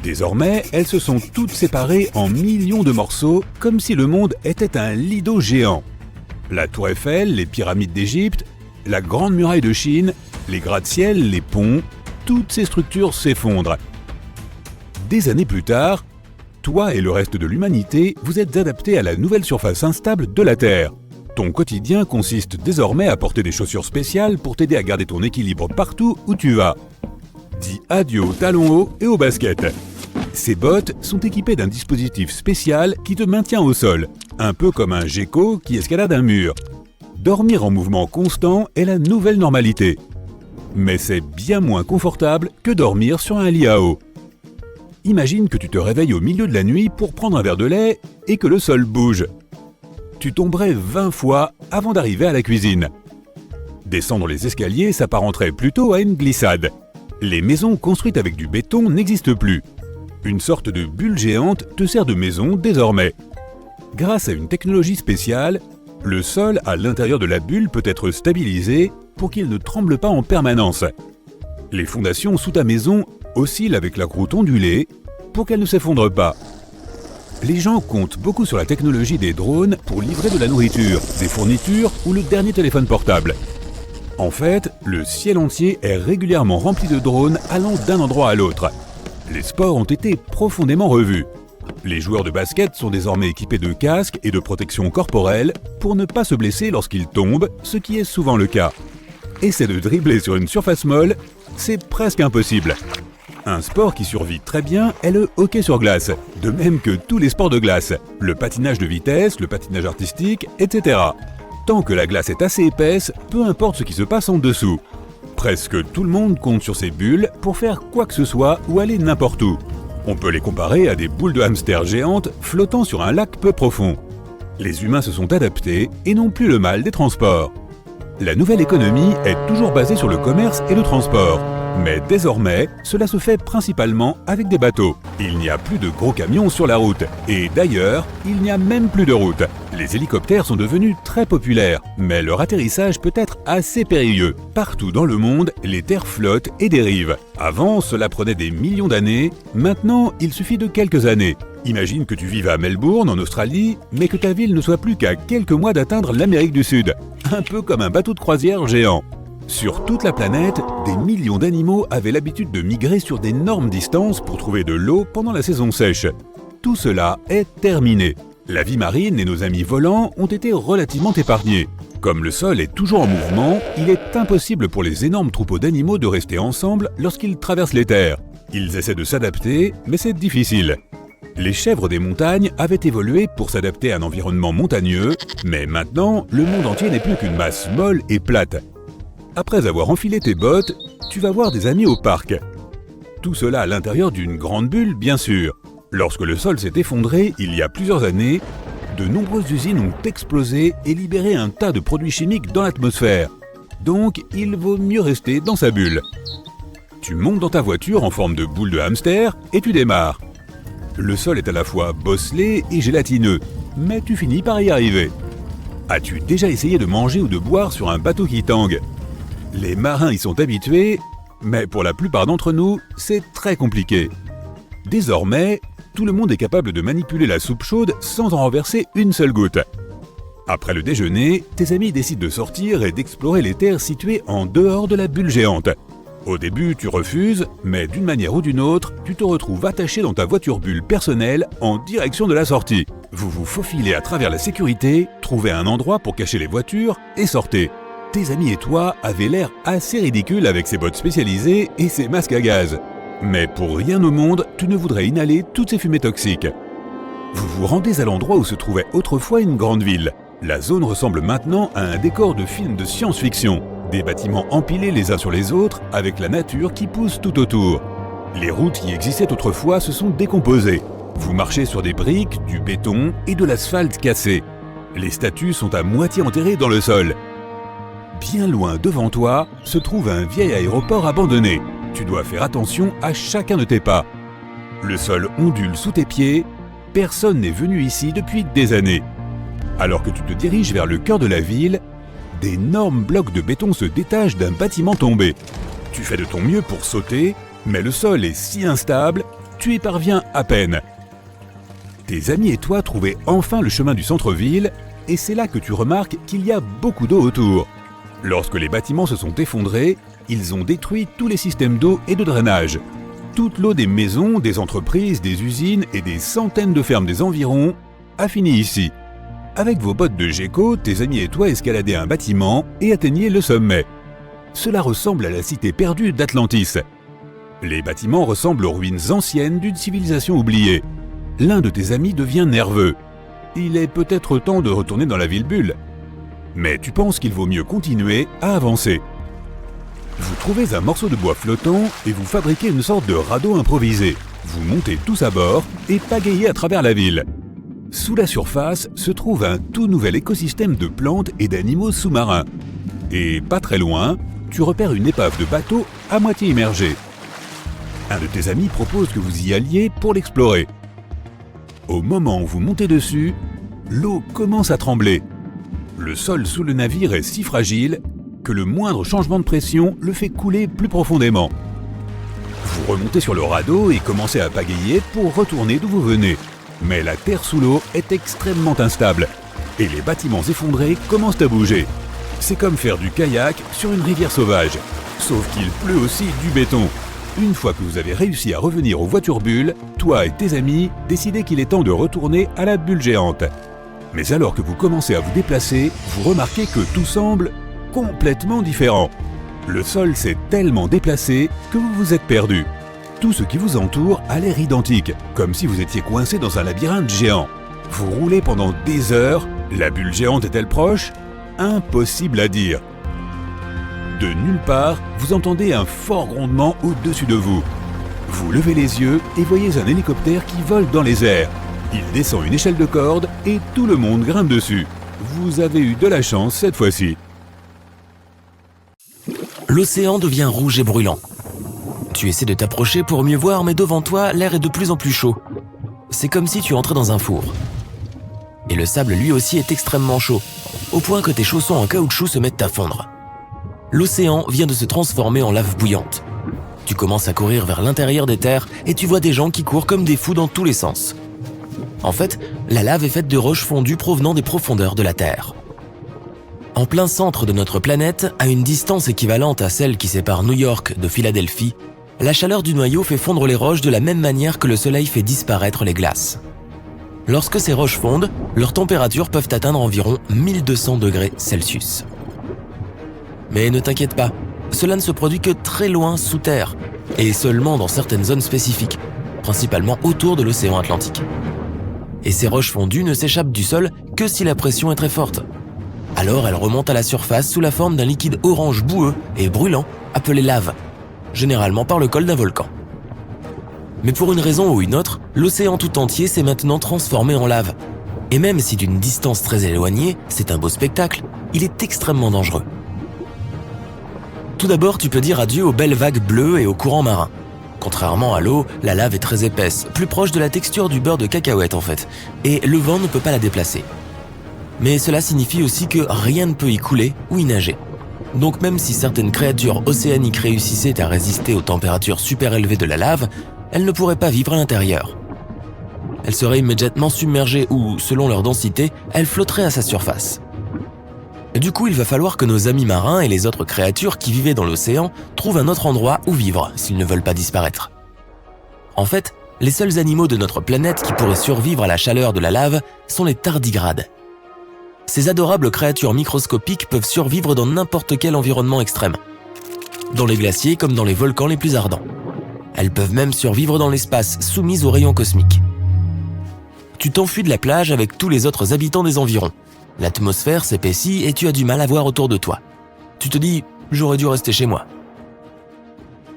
Désormais, elles se sont toutes séparées en millions de morceaux, comme si le monde était un lido géant. La tour Eiffel, les pyramides d'Égypte, la grande muraille de Chine, les gratte-ciel, les ponts, toutes ces structures s'effondrent. Des années plus tard, toi et le reste de l'humanité, vous êtes adaptés à la nouvelle surface instable de la Terre. Ton quotidien consiste désormais à porter des chaussures spéciales pour t'aider à garder ton équilibre partout où tu vas. Dis adieu aux talons hauts et aux baskets. Ces bottes sont équipées d'un dispositif spécial qui te maintient au sol, un peu comme un gecko qui escalade un mur. Dormir en mouvement constant est la nouvelle normalité. Mais c'est bien moins confortable que dormir sur un lit à eau. Imagine que tu te réveilles au milieu de la nuit pour prendre un verre de lait et que le sol bouge. Tu tomberais 20 fois avant d'arriver à la cuisine. Descendre les escaliers s'apparenterait plutôt à une glissade. Les maisons construites avec du béton n'existent plus. Une sorte de bulle géante te sert de maison désormais. Grâce à une technologie spéciale, le sol à l'intérieur de la bulle peut être stabilisé pour qu'il ne tremble pas en permanence. Les fondations sous ta maison oscillent avec la croûte ondulée pour qu'elle ne s'effondre pas. Les gens comptent beaucoup sur la technologie des drones pour livrer de la nourriture, des fournitures ou le dernier téléphone portable. En fait, le ciel entier est régulièrement rempli de drones allant d'un endroit à l'autre. Les sports ont été profondément revus. Les joueurs de basket sont désormais équipés de casques et de protection corporelle pour ne pas se blesser lorsqu'ils tombent, ce qui est souvent le cas. Essaie de dribbler sur une surface molle, c'est presque impossible. Un sport qui survit très bien est le hockey sur glace, de même que tous les sports de glace, le patinage de vitesse, le patinage artistique, etc. Tant que la glace est assez épaisse, peu importe ce qui se passe en dessous. Presque tout le monde compte sur ces bulles pour faire quoi que ce soit ou aller n'importe où. On peut les comparer à des boules de hamster géantes flottant sur un lac peu profond. Les humains se sont adaptés et n'ont plus le mal des transports. La nouvelle économie est toujours basée sur le commerce et le transport. Mais désormais, cela se fait principalement avec des bateaux. Il n'y a plus de gros camions sur la route. Et d'ailleurs, il n'y a même plus de route. Les hélicoptères sont devenus très populaires, mais leur atterrissage peut être assez périlleux. Partout dans le monde, les terres flottent et dérivent. Avant, cela prenait des millions d'années. Maintenant, il suffit de quelques années. Imagine que tu vives à Melbourne, en Australie, mais que ta ville ne soit plus qu'à quelques mois d'atteindre l'Amérique du Sud. Un peu comme un bateau de croisière géant. Sur toute la planète, des millions d'animaux avaient l'habitude de migrer sur d'énormes distances pour trouver de l'eau pendant la saison sèche. Tout cela est terminé. La vie marine et nos amis volants ont été relativement épargnés. Comme le sol est toujours en mouvement, il est impossible pour les énormes troupeaux d'animaux de rester ensemble lorsqu'ils traversent les terres. Ils essaient de s'adapter, mais c'est difficile. Les chèvres des montagnes avaient évolué pour s'adapter à un environnement montagneux, mais maintenant, le monde entier n'est plus qu'une masse molle et plate. Après avoir enfilé tes bottes, tu vas voir des amis au parc. Tout cela à l'intérieur d'une grande bulle, bien sûr. Lorsque le sol s'est effondré il y a plusieurs années, de nombreuses usines ont explosé et libéré un tas de produits chimiques dans l'atmosphère. Donc, il vaut mieux rester dans sa bulle. Tu montes dans ta voiture en forme de boule de hamster et tu démarres. Le sol est à la fois bosselé et gélatineux, mais tu finis par y arriver. As-tu déjà essayé de manger ou de boire sur un bateau qui tangue ? Les marins y sont habitués, mais pour la plupart d'entre nous, c'est très compliqué. Désormais, tout le monde est capable de manipuler la soupe chaude sans en renverser une seule goutte. Après le déjeuner, tes amis décident de sortir et d'explorer les terres situées en dehors de la bulle géante. Au début, tu refuses, mais d'une manière ou d'une autre, tu te retrouves attaché dans ta voiture bulle personnelle en direction de la sortie. Vous vous faufilez à travers la sécurité, trouvez un endroit pour cacher les voitures et sortez. Tes amis et toi avaient l'air assez ridicules avec ces bottes spécialisées et ces masques à gaz. Mais pour rien au monde, tu ne voudrais inhaler toutes ces fumées toxiques. Vous vous rendez à l'endroit où se trouvait autrefois une grande ville. La zone ressemble maintenant à un décor de film de science-fiction. Des bâtiments empilés les uns sur les autres avec la nature qui pousse tout autour. Les routes qui existaient autrefois se sont décomposées. Vous marchez sur des briques, du béton et de l'asphalte cassé. Les statues sont à moitié enterrées dans le sol. Bien loin devant toi se trouve un vieil aéroport abandonné. Tu dois faire attention à chacun de tes pas. Le sol ondule sous tes pieds. Personne n'est venu ici depuis des années. Alors que tu te diriges vers le cœur de la ville, d'énormes blocs de béton se détachent d'un bâtiment tombé. Tu fais de ton mieux pour sauter, mais le sol est si instable, tu y parviens à peine. Tes amis et toi trouvez enfin le chemin du centre-ville, et c'est là que tu remarques qu'il y a beaucoup d'eau autour. Lorsque les bâtiments se sont effondrés, ils ont détruit tous les systèmes d'eau et de drainage. Toute l'eau des maisons, des entreprises, des usines et des centaines de fermes des environs a fini ici. Avec vos bottes de gecko, tes amis et toi escaladez un bâtiment et atteignez le sommet. Cela ressemble à la cité perdue d'Atlantis. Les bâtiments ressemblent aux ruines anciennes d'une civilisation oubliée. L'un de tes amis devient nerveux. Il est peut-être temps de retourner dans la ville bulle. Mais tu penses qu'il vaut mieux continuer à avancer. Vous trouvez un morceau de bois flottant et vous fabriquez une sorte de radeau improvisé. Vous montez tous à bord et pagayez à travers la ville. Sous la surface se trouve un tout nouvel écosystème de plantes et d'animaux sous-marins. Et pas très loin, tu repères une épave de bateau à moitié immergée. Un de tes amis propose que vous y alliez pour l'explorer. Au moment où vous montez dessus, l'eau commence à trembler. Le sol sous le navire est si fragile que le moindre changement de pression le fait couler plus profondément. Vous remontez sur le radeau et commencez à pagayer pour retourner d'où vous venez. Mais la terre sous l'eau est extrêmement instable et les bâtiments effondrés commencent à bouger. C'est comme faire du kayak sur une rivière sauvage, sauf qu'il pleut aussi du béton. Une fois que vous avez réussi à revenir aux voitures bulles, toi et tes amis décidez qu'il est temps de retourner à la bulle géante. Mais alors que vous commencez à vous déplacer, vous remarquez que tout semble complètement différent. Le sol s'est tellement déplacé que vous vous êtes perdu. Tout ce qui vous entoure a l'air identique, comme si vous étiez coincé dans un labyrinthe géant. Vous roulez pendant des heures, la bulle géante est-elle proche ? Impossible à dire. De nulle part, vous entendez un fort grondement au-dessus de vous. Vous levez les yeux et voyez un hélicoptère qui vole dans les airs. Il descend une échelle de corde et tout le monde grimpe dessus. Vous avez eu de la chance cette fois-ci. L'océan devient rouge et brûlant. Tu essaies de t'approcher pour mieux voir, mais devant toi, l'air est de plus en plus chaud. C'est comme si tu entrais dans un four. Et le sable lui aussi est extrêmement chaud, au point que tes chaussons en caoutchouc se mettent à fondre. L'océan vient de se transformer en lave bouillante. Tu commences à courir vers l'intérieur des terres et tu vois des gens qui courent comme des fous dans tous les sens. En fait, la lave est faite de roches fondues provenant des profondeurs de la Terre. En plein centre de notre planète, à une distance équivalente à celle qui sépare New York de Philadelphie, la chaleur du noyau fait fondre les roches de la même manière que le soleil fait disparaître les glaces. Lorsque ces roches fondent, leurs températures peuvent atteindre environ 1200 degrés Celsius. Mais ne t'inquiète pas, cela ne se produit que très loin sous terre, et seulement dans certaines zones spécifiques, principalement autour de l'océan Atlantique. Et ces roches fondues ne s'échappent du sol que si la pression est très forte. Alors elles remontent à la surface sous la forme d'un liquide orange boueux et brûlant appelé lave, généralement par le col d'un volcan. Mais pour une raison ou une autre, l'océan tout entier s'est maintenant transformé en lave. Et même si d'une distance très éloignée, c'est un beau spectacle, il est extrêmement dangereux. Tout d'abord, tu peux dire adieu aux belles vagues bleues et aux courants marins. Contrairement à l'eau, la lave est très épaisse, plus proche de la texture du beurre de cacahuète en fait, et le vent ne peut pas la déplacer. Mais cela signifie aussi que rien ne peut y couler ou y nager. Donc même si certaines créatures océaniques réussissaient à résister aux températures super élevées de la lave, elles ne pourraient pas vivre à l'intérieur. Elles seraient immédiatement submergées ou, selon leur densité, elles flotteraient à sa surface. Du coup, il va falloir que nos amis marins et les autres créatures qui vivaient dans l'océan trouvent un autre endroit où vivre s'ils ne veulent pas disparaître. En fait, les seuls animaux de notre planète qui pourraient survivre à la chaleur de la lave sont les tardigrades. Ces adorables créatures microscopiques peuvent survivre dans n'importe quel environnement extrême, dans les glaciers comme dans les volcans les plus ardents. Elles peuvent même survivre dans l'espace, soumises aux rayons cosmiques. Tu t'enfuis de la plage avec tous les autres habitants des environs. L'atmosphère s'épaissit et tu as du mal à voir autour de toi. Tu te dis « j'aurais dû rester chez moi ».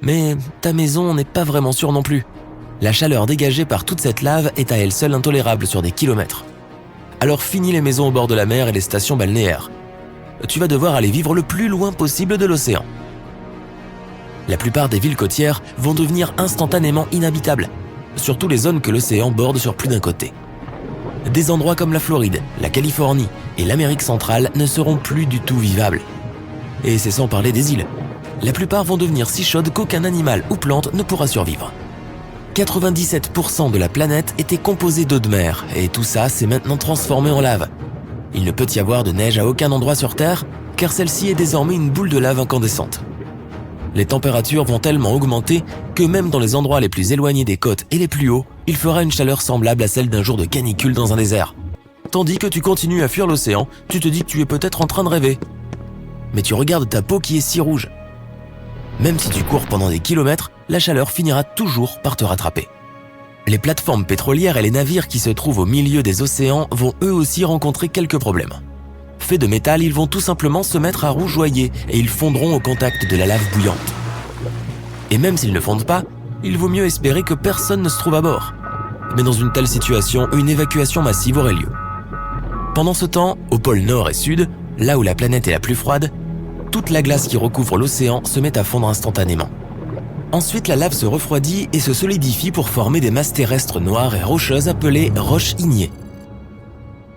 Mais ta maison n'est pas vraiment sûre non plus. La chaleur dégagée par toute cette lave est à elle seule intolérable sur des kilomètres. Alors finis les maisons au bord de la mer et les stations balnéaires. Tu vas devoir aller vivre le plus loin possible de l'océan. La plupart des villes côtières vont devenir instantanément inhabitables, surtout les zones que l'océan borde sur plus d'un côté. Des endroits comme la Floride, la Californie et l'Amérique centrale ne seront plus du tout vivables. Et c'est sans parler des îles. La plupart vont devenir si chaudes qu'aucun animal ou plante ne pourra survivre. 97% de la planète était composée d'eau de mer, et tout ça s'est maintenant transformé en lave. Il ne peut y avoir de neige à aucun endroit sur Terre, car celle-ci est désormais une boule de lave incandescente. Les températures vont tellement augmenter que même dans les endroits les plus éloignés des côtes et les plus hauts, il fera une chaleur semblable à celle d'un jour de canicule dans un désert. Tandis que tu continues à fuir l'océan, tu te dis que tu es peut-être en train de rêver. Mais tu regardes ta peau qui est si rouge. Même si tu cours pendant des kilomètres, la chaleur finira toujours par te rattraper. Les plateformes pétrolières et les navires qui se trouvent au milieu des océans vont eux aussi rencontrer quelques problèmes. Faits de métal, ils vont tout simplement se mettre à rougeoyer et ils fondront au contact de la lave bouillante. Et même s'ils ne fondent pas, il vaut mieux espérer que personne ne se trouve à bord. Mais dans une telle situation, une évacuation massive aurait lieu. Pendant ce temps, au pôle nord et sud, là où la planète est la plus froide, toute la glace qui recouvre l'océan se met à fondre instantanément. Ensuite, la lave se refroidit et se solidifie pour former des masses terrestres noires et rocheuses appelées roches ignées,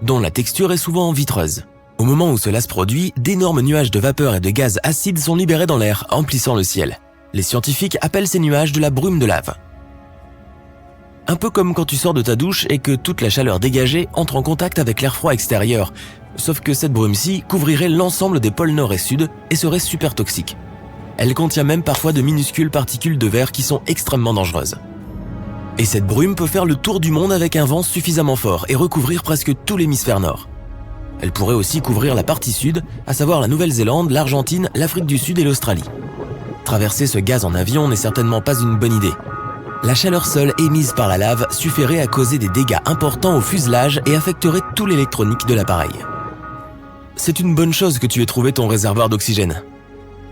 dont la texture est souvent vitreuse. Au moment où cela se produit, d'énormes nuages de vapeur et de gaz acides sont libérés dans l'air, emplissant le ciel. Les scientifiques appellent ces nuages de la brume de lave. Un peu comme quand tu sors de ta douche et que toute la chaleur dégagée entre en contact avec l'air froid extérieur, sauf que cette brume-ci couvrirait l'ensemble des pôles nord et sud et serait super toxique. Elle contient même parfois de minuscules particules de verre qui sont extrêmement dangereuses. Et cette brume peut faire le tour du monde avec un vent suffisamment fort et recouvrir presque tout l'hémisphère nord. Elle pourrait aussi couvrir la partie sud, à savoir la Nouvelle-Zélande, l'Argentine, l'Afrique du Sud et l'Australie. Traverser ce gaz en avion n'est certainement pas une bonne idée. La chaleur seule émise par la lave suffirait à causer des dégâts importants au fuselage et affecterait tout l'électronique de l'appareil. C'est une bonne chose que tu aies trouvé ton réservoir d'oxygène.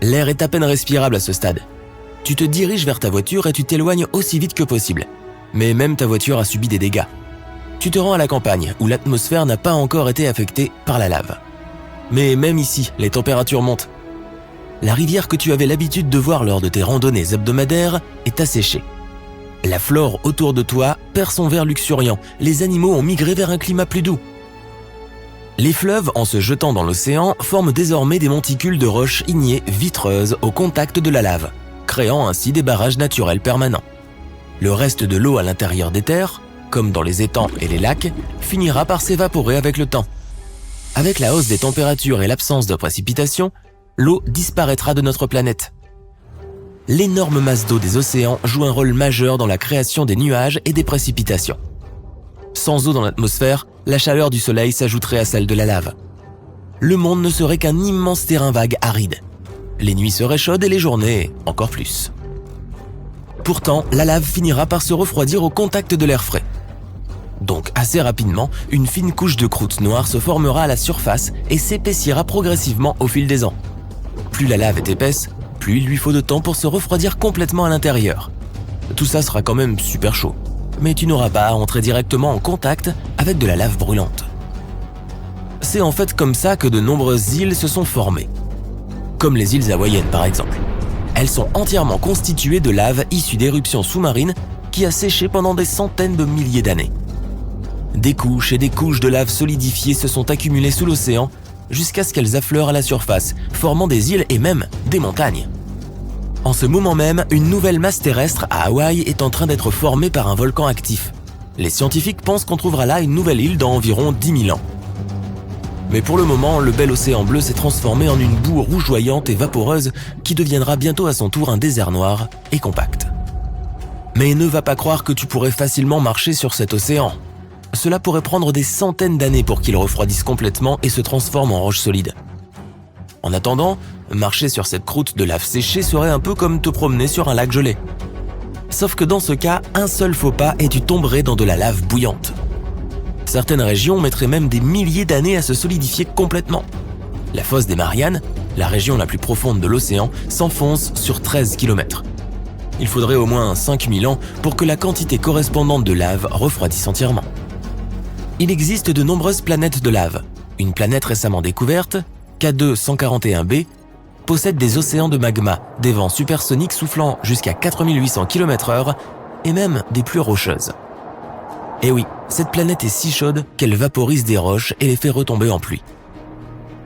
L'air est à peine respirable à ce stade. Tu te diriges vers ta voiture et tu t'éloignes aussi vite que possible. Mais même ta voiture a subi des dégâts. Tu te rends à la campagne, où l'atmosphère n'a pas encore été affectée par la lave. Mais même ici, les températures montent. La rivière que tu avais l'habitude de voir lors de tes randonnées hebdomadaires est asséchée. La flore autour de toi perd son vert luxuriant, les animaux ont migré vers un climat plus doux. Les fleuves, en se jetant dans l'océan, forment désormais des monticules de roches ignées vitreuses au contact de la lave, créant ainsi des barrages naturels permanents. Le reste de l'eau à l'intérieur des terres, comme dans les étangs et les lacs, finira par s'évaporer avec le temps. Avec la hausse des températures et l'absence de précipitations, l'eau disparaîtra de notre planète. L'énorme masse d'eau des océans joue un rôle majeur dans la création des nuages et des précipitations. Sans eau dans l'atmosphère, la chaleur du soleil s'ajouterait à celle de la lave. Le monde ne serait qu'un immense terrain vague aride. Les nuits seraient chaudes et les journées encore plus. Pourtant, la lave finira par se refroidir au contact de l'air frais. Donc assez rapidement, une fine couche de croûte noire se formera à la surface et s'épaissira progressivement au fil des ans. Plus la lave est épaisse, plus il lui faut de temps pour se refroidir complètement à l'intérieur. Tout ça sera quand même super chaud, mais tu n'auras pas à entrer directement en contact avec de la lave brûlante. C'est en fait comme ça que de nombreuses îles se sont formées. Comme les îles hawaïennes par exemple. Elles sont entièrement constituées de lave issue d'éruptions sous-marines qui a séché pendant des centaines de milliers d'années. Des couches et des couches de lave solidifiées se sont accumulées sous l'océan jusqu'à ce qu'elles affleurent à la surface, formant des îles et même des montagnes. En ce moment même, une nouvelle masse terrestre à Hawaï est en train d'être formée par un volcan actif. Les scientifiques pensent qu'on trouvera là une nouvelle île dans environ 10 000 ans. Mais pour le moment, le bel océan bleu s'est transformé en une boue rougeoyante et vaporeuse qui deviendra bientôt à son tour un désert noir et compact. Mais ne va pas croire que tu pourrais facilement marcher sur cet océan. Cela pourrait prendre des centaines d'années pour qu'il refroidisse complètement et se transforme en roche solide. En attendant, marcher sur cette croûte de lave séchée serait un peu comme te promener sur un lac gelé. Sauf que dans ce cas, un seul faux pas et tu tomberais dans de la lave bouillante. Certaines régions mettraient même des milliers d'années à se solidifier complètement. La fosse des Mariannes, la région la plus profonde de l'océan, s'enfonce sur 13 km. Il faudrait au moins 5000 ans pour que la quantité correspondante de lave refroidisse entièrement. Il existe de nombreuses planètes de lave. Une planète récemment découverte, K2-141b, possède des océans de magma, des vents supersoniques soufflant jusqu'à 4800 km/h et même des pluies rocheuses. Et oui, cette planète est si chaude qu'elle vaporise des roches et les fait retomber en pluie.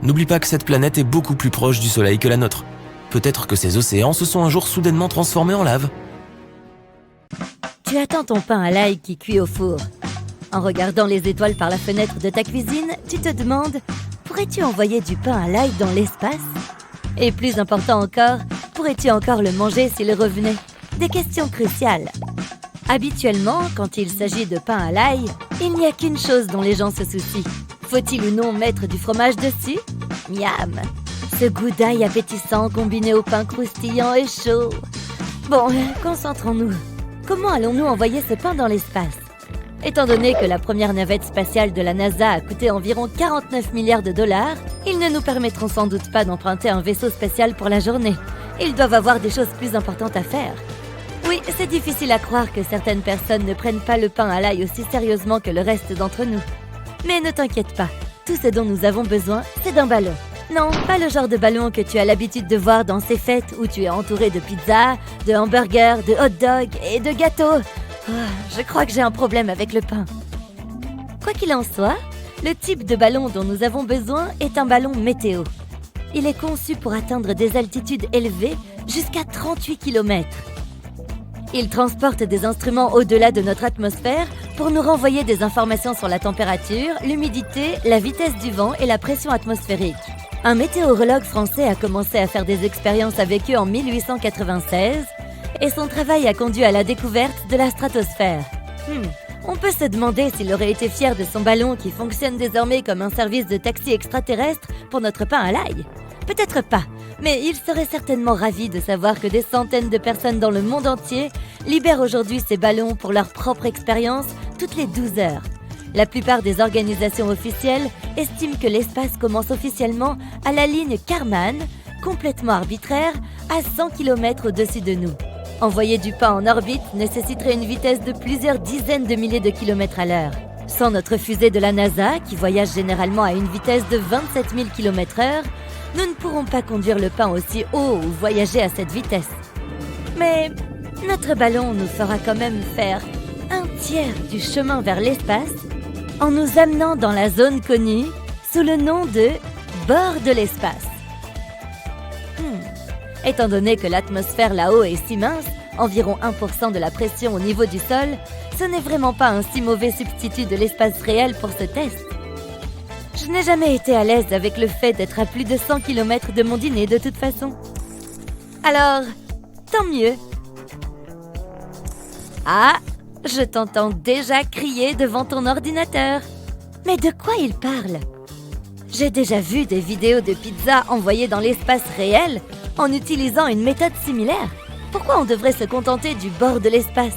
N'oublie pas que cette planète est beaucoup plus proche du Soleil que la nôtre. Peut-être que ces océans se sont un jour soudainement transformés en lave. Tu attends ton pain à l'ail qui cuit au four. En regardant les étoiles par la fenêtre de ta cuisine, tu te demandes « Pourrais-tu envoyer du pain à l'ail dans l'espace ?» Et plus important encore, pourrais-tu encore le manger s'il revenait ? Des questions cruciales. Habituellement, quand il s'agit de pain à l'ail, il n'y a qu'une chose dont les gens se soucient. Faut-il ou non mettre du fromage dessus ? Miam ! Ce goût d'ail appétissant combiné au pain croustillant et chaud. Bon, concentrons-nous. Comment allons-nous envoyer ce pain dans l'espace ? Étant donné que la première navette spatiale de la NASA a coûté environ 49 milliards de dollars, ils ne nous permettront sans doute pas d'emprunter un vaisseau spatial pour la journée. Ils doivent avoir des choses plus importantes à faire. Oui, c'est difficile à croire que certaines personnes ne prennent pas le pain à l'ail aussi sérieusement que le reste d'entre nous. Mais ne t'inquiète pas, tout ce dont nous avons besoin, c'est d'un ballon. Non, pas le genre de ballon que tu as l'habitude de voir dans ces fêtes où tu es entouré de pizzas, de hamburgers, de hot dogs et de gâteaux. Je crois que j'ai un problème avec le pain. Quoi qu'il en soit, le type de ballon dont nous avons besoin est un ballon météo. Il est conçu pour atteindre des altitudes élevées jusqu'à 38 km. Il transporte des instruments au-delà de notre atmosphère pour nous renvoyer des informations sur la température, l'humidité, la vitesse du vent et la pression atmosphérique. Un météorologue français a commencé à faire des expériences avec eux en 1896 et son travail a conduit à la découverte de la stratosphère. On peut se demander s'il aurait été fier de son ballon qui fonctionne désormais comme un service de taxi extraterrestre pour notre pain à l'ail. Peut-être pas, mais il serait certainement ravi de savoir que des centaines de personnes dans le monde entier libèrent aujourd'hui ces ballons pour leur propre expérience toutes les 12 heures. La plupart des organisations officielles estiment que l'espace commence officiellement à la ligne Kármán, complètement arbitraire, à 100 km au-dessus de nous. Envoyer du pain en orbite nécessiterait une vitesse de plusieurs dizaines de milliers de kilomètres à l'heure. Sans notre fusée de la NASA, qui voyage généralement à une vitesse de 27 000 km/h, nous ne pourrons pas conduire le pain aussi haut ou voyager à cette vitesse. Mais notre ballon nous fera quand même faire un tiers du chemin vers l'espace en nous amenant dans la zone connue sous le nom de bord de l'espace. Étant donné que l'atmosphère là-haut est si mince, environ 1% de la pression au niveau du sol, ce n'est vraiment pas un si mauvais substitut de l'espace réel pour ce test. Je n'ai jamais été à l'aise avec le fait d'être à plus de 100 km de mon dîner de toute façon. Alors, tant mieux. Ah, je t'entends déjà crier devant ton ordinateur. Mais de quoi il parle? J'ai déjà vu des vidéos de pizza envoyées dans l'espace réel en utilisant une méthode similaire. Pourquoi on devrait se contenter du bord de l'espace?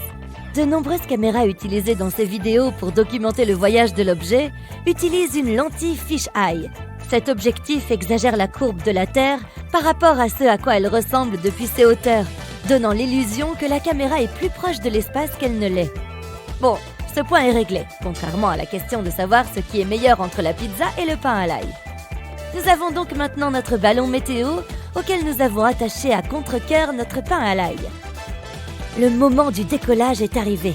De nombreuses caméras utilisées dans ces vidéos pour documenter le voyage de l'objet utilisent une lentille fish-eye. Cet objectif exagère la courbe de la Terre par rapport à ce à quoi elle ressemble depuis ses hauteurs, donnant l'illusion que la caméra est plus proche de l'espace qu'elle ne l'est. Bon, ce point est réglé, contrairement à la question de savoir ce qui est meilleur entre la pizza et le pain à l'ail. Nous avons donc maintenant notre ballon météo auquel nous avons attaché à contre-cœur notre pain à l'ail. Le moment du décollage est arrivé.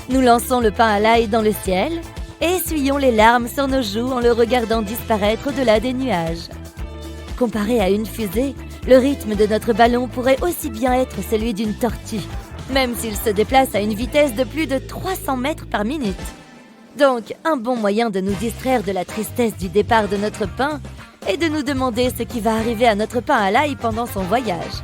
Nous lançons le pain à l'ail dans le ciel et essuyons les larmes sur nos joues en le regardant disparaître au-delà des nuages. Comparé à une fusée, le rythme de notre ballon pourrait aussi bien être celui d'une tortue, même s'il se déplace à une vitesse de plus de 300 mètres par minute. Donc, un bon moyen de nous distraire de la tristesse du départ de notre pain est de nous demander ce qui va arriver à notre pain à l'ail pendant son voyage.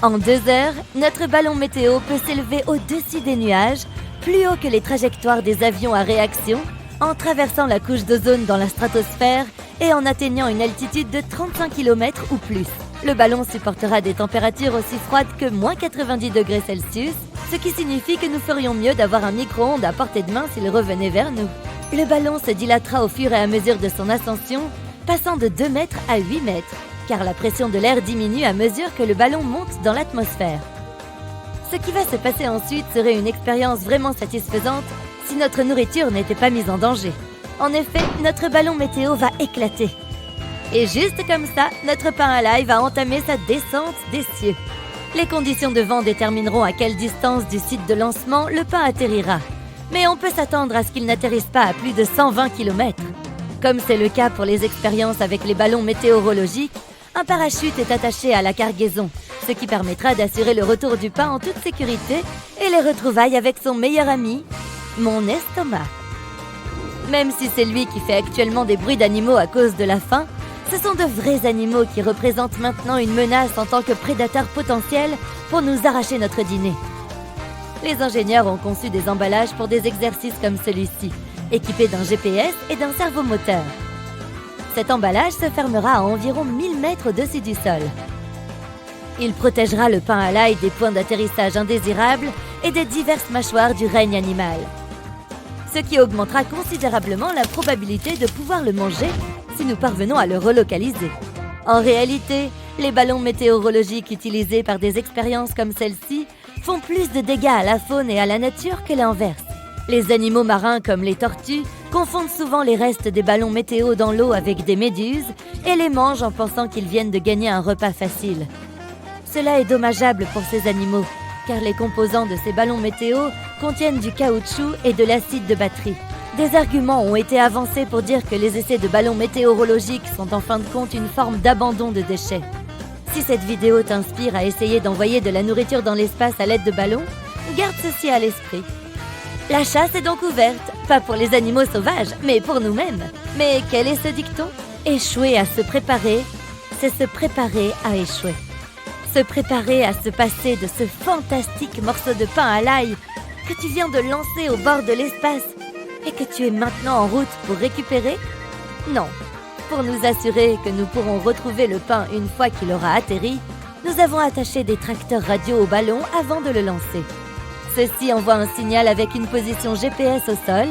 En 2 heures, notre ballon météo peut s'élever au-dessus des nuages, plus haut que les trajectoires des avions à réaction, en traversant la couche d'ozone dans la stratosphère et en atteignant une altitude de 35 km ou plus. Le ballon supportera des températures aussi froides que moins 90 degrés Celsius, ce qui signifie que nous ferions mieux d'avoir un micro-ondes à portée de main s'il revenait vers nous. Le ballon se dilatera au fur et à mesure de son ascension, passant de 2 mètres à 8 mètres, car la pression de l'air diminue à mesure que le ballon monte dans l'atmosphère. Ce qui va se passer ensuite serait une expérience vraiment satisfaisante si notre nourriture n'était pas mise en danger. En effet, notre ballon météo va éclater. Et juste comme ça, notre pain à l'ail va entamer sa descente des cieux. Les conditions de vent détermineront à quelle distance du site de lancement le pain atterrira. Mais on peut s'attendre à ce qu'il n'atterrisse pas à plus de 120 km. Comme c'est le cas pour les expériences avec les ballons météorologiques, un parachute est attaché à la cargaison, ce qui permettra d'assurer le retour du pain en toute sécurité et les retrouvailles avec son meilleur ami, mon estomac. Même si c'est lui qui fait actuellement des bruits d'animaux à cause de la faim, ce sont de vrais animaux qui représentent maintenant une menace en tant que prédateurs potentiels pour nous arracher notre dîner. Les ingénieurs ont conçu des emballages pour des exercices comme celui-ci, équipés d'un GPS et d'un servomoteur. Cet emballage se fermera à environ 1000 mètres au-dessus du sol. Il protégera le pain à l'ail des points d'atterrissage indésirables et des diverses mâchoires du règne animal, ce qui augmentera considérablement la probabilité de pouvoir le manger si nous parvenons à le relocaliser. En réalité, les ballons météorologiques utilisés par des expériences comme celle-ci font plus de dégâts à la faune et à la nature que l'inverse. Les animaux marins comme les tortues confondent souvent les restes des ballons météo dans l'eau avec des méduses et les mangent en pensant qu'ils viennent de gagner un repas facile. Cela est dommageable pour ces animaux, car les composants de ces ballons météo contiennent du caoutchouc et de l'acide de batterie. Des arguments ont été avancés pour dire que les essais de ballons météorologiques sont en fin de compte une forme d'abandon de déchets. Si cette vidéo t'inspire à essayer d'envoyer de la nourriture dans l'espace à l'aide de ballons, garde ceci à l'esprit. La chasse est donc ouverte, pas pour les animaux sauvages, mais pour nous-mêmes. Mais quel est ce dicton ? Échouer à se préparer, c'est se préparer à échouer. Se préparer à se passer de ce fantastique morceau de pain à l'ail que tu viens de lancer au bord de l'espace et que tu es maintenant en route pour récupérer ? Non. Pour nous assurer que nous pourrons retrouver le pain une fois qu'il aura atterri, nous avons attaché des tracteurs radio au ballon avant de le lancer. Ceux-ci envoient un signal avec une position GPS au sol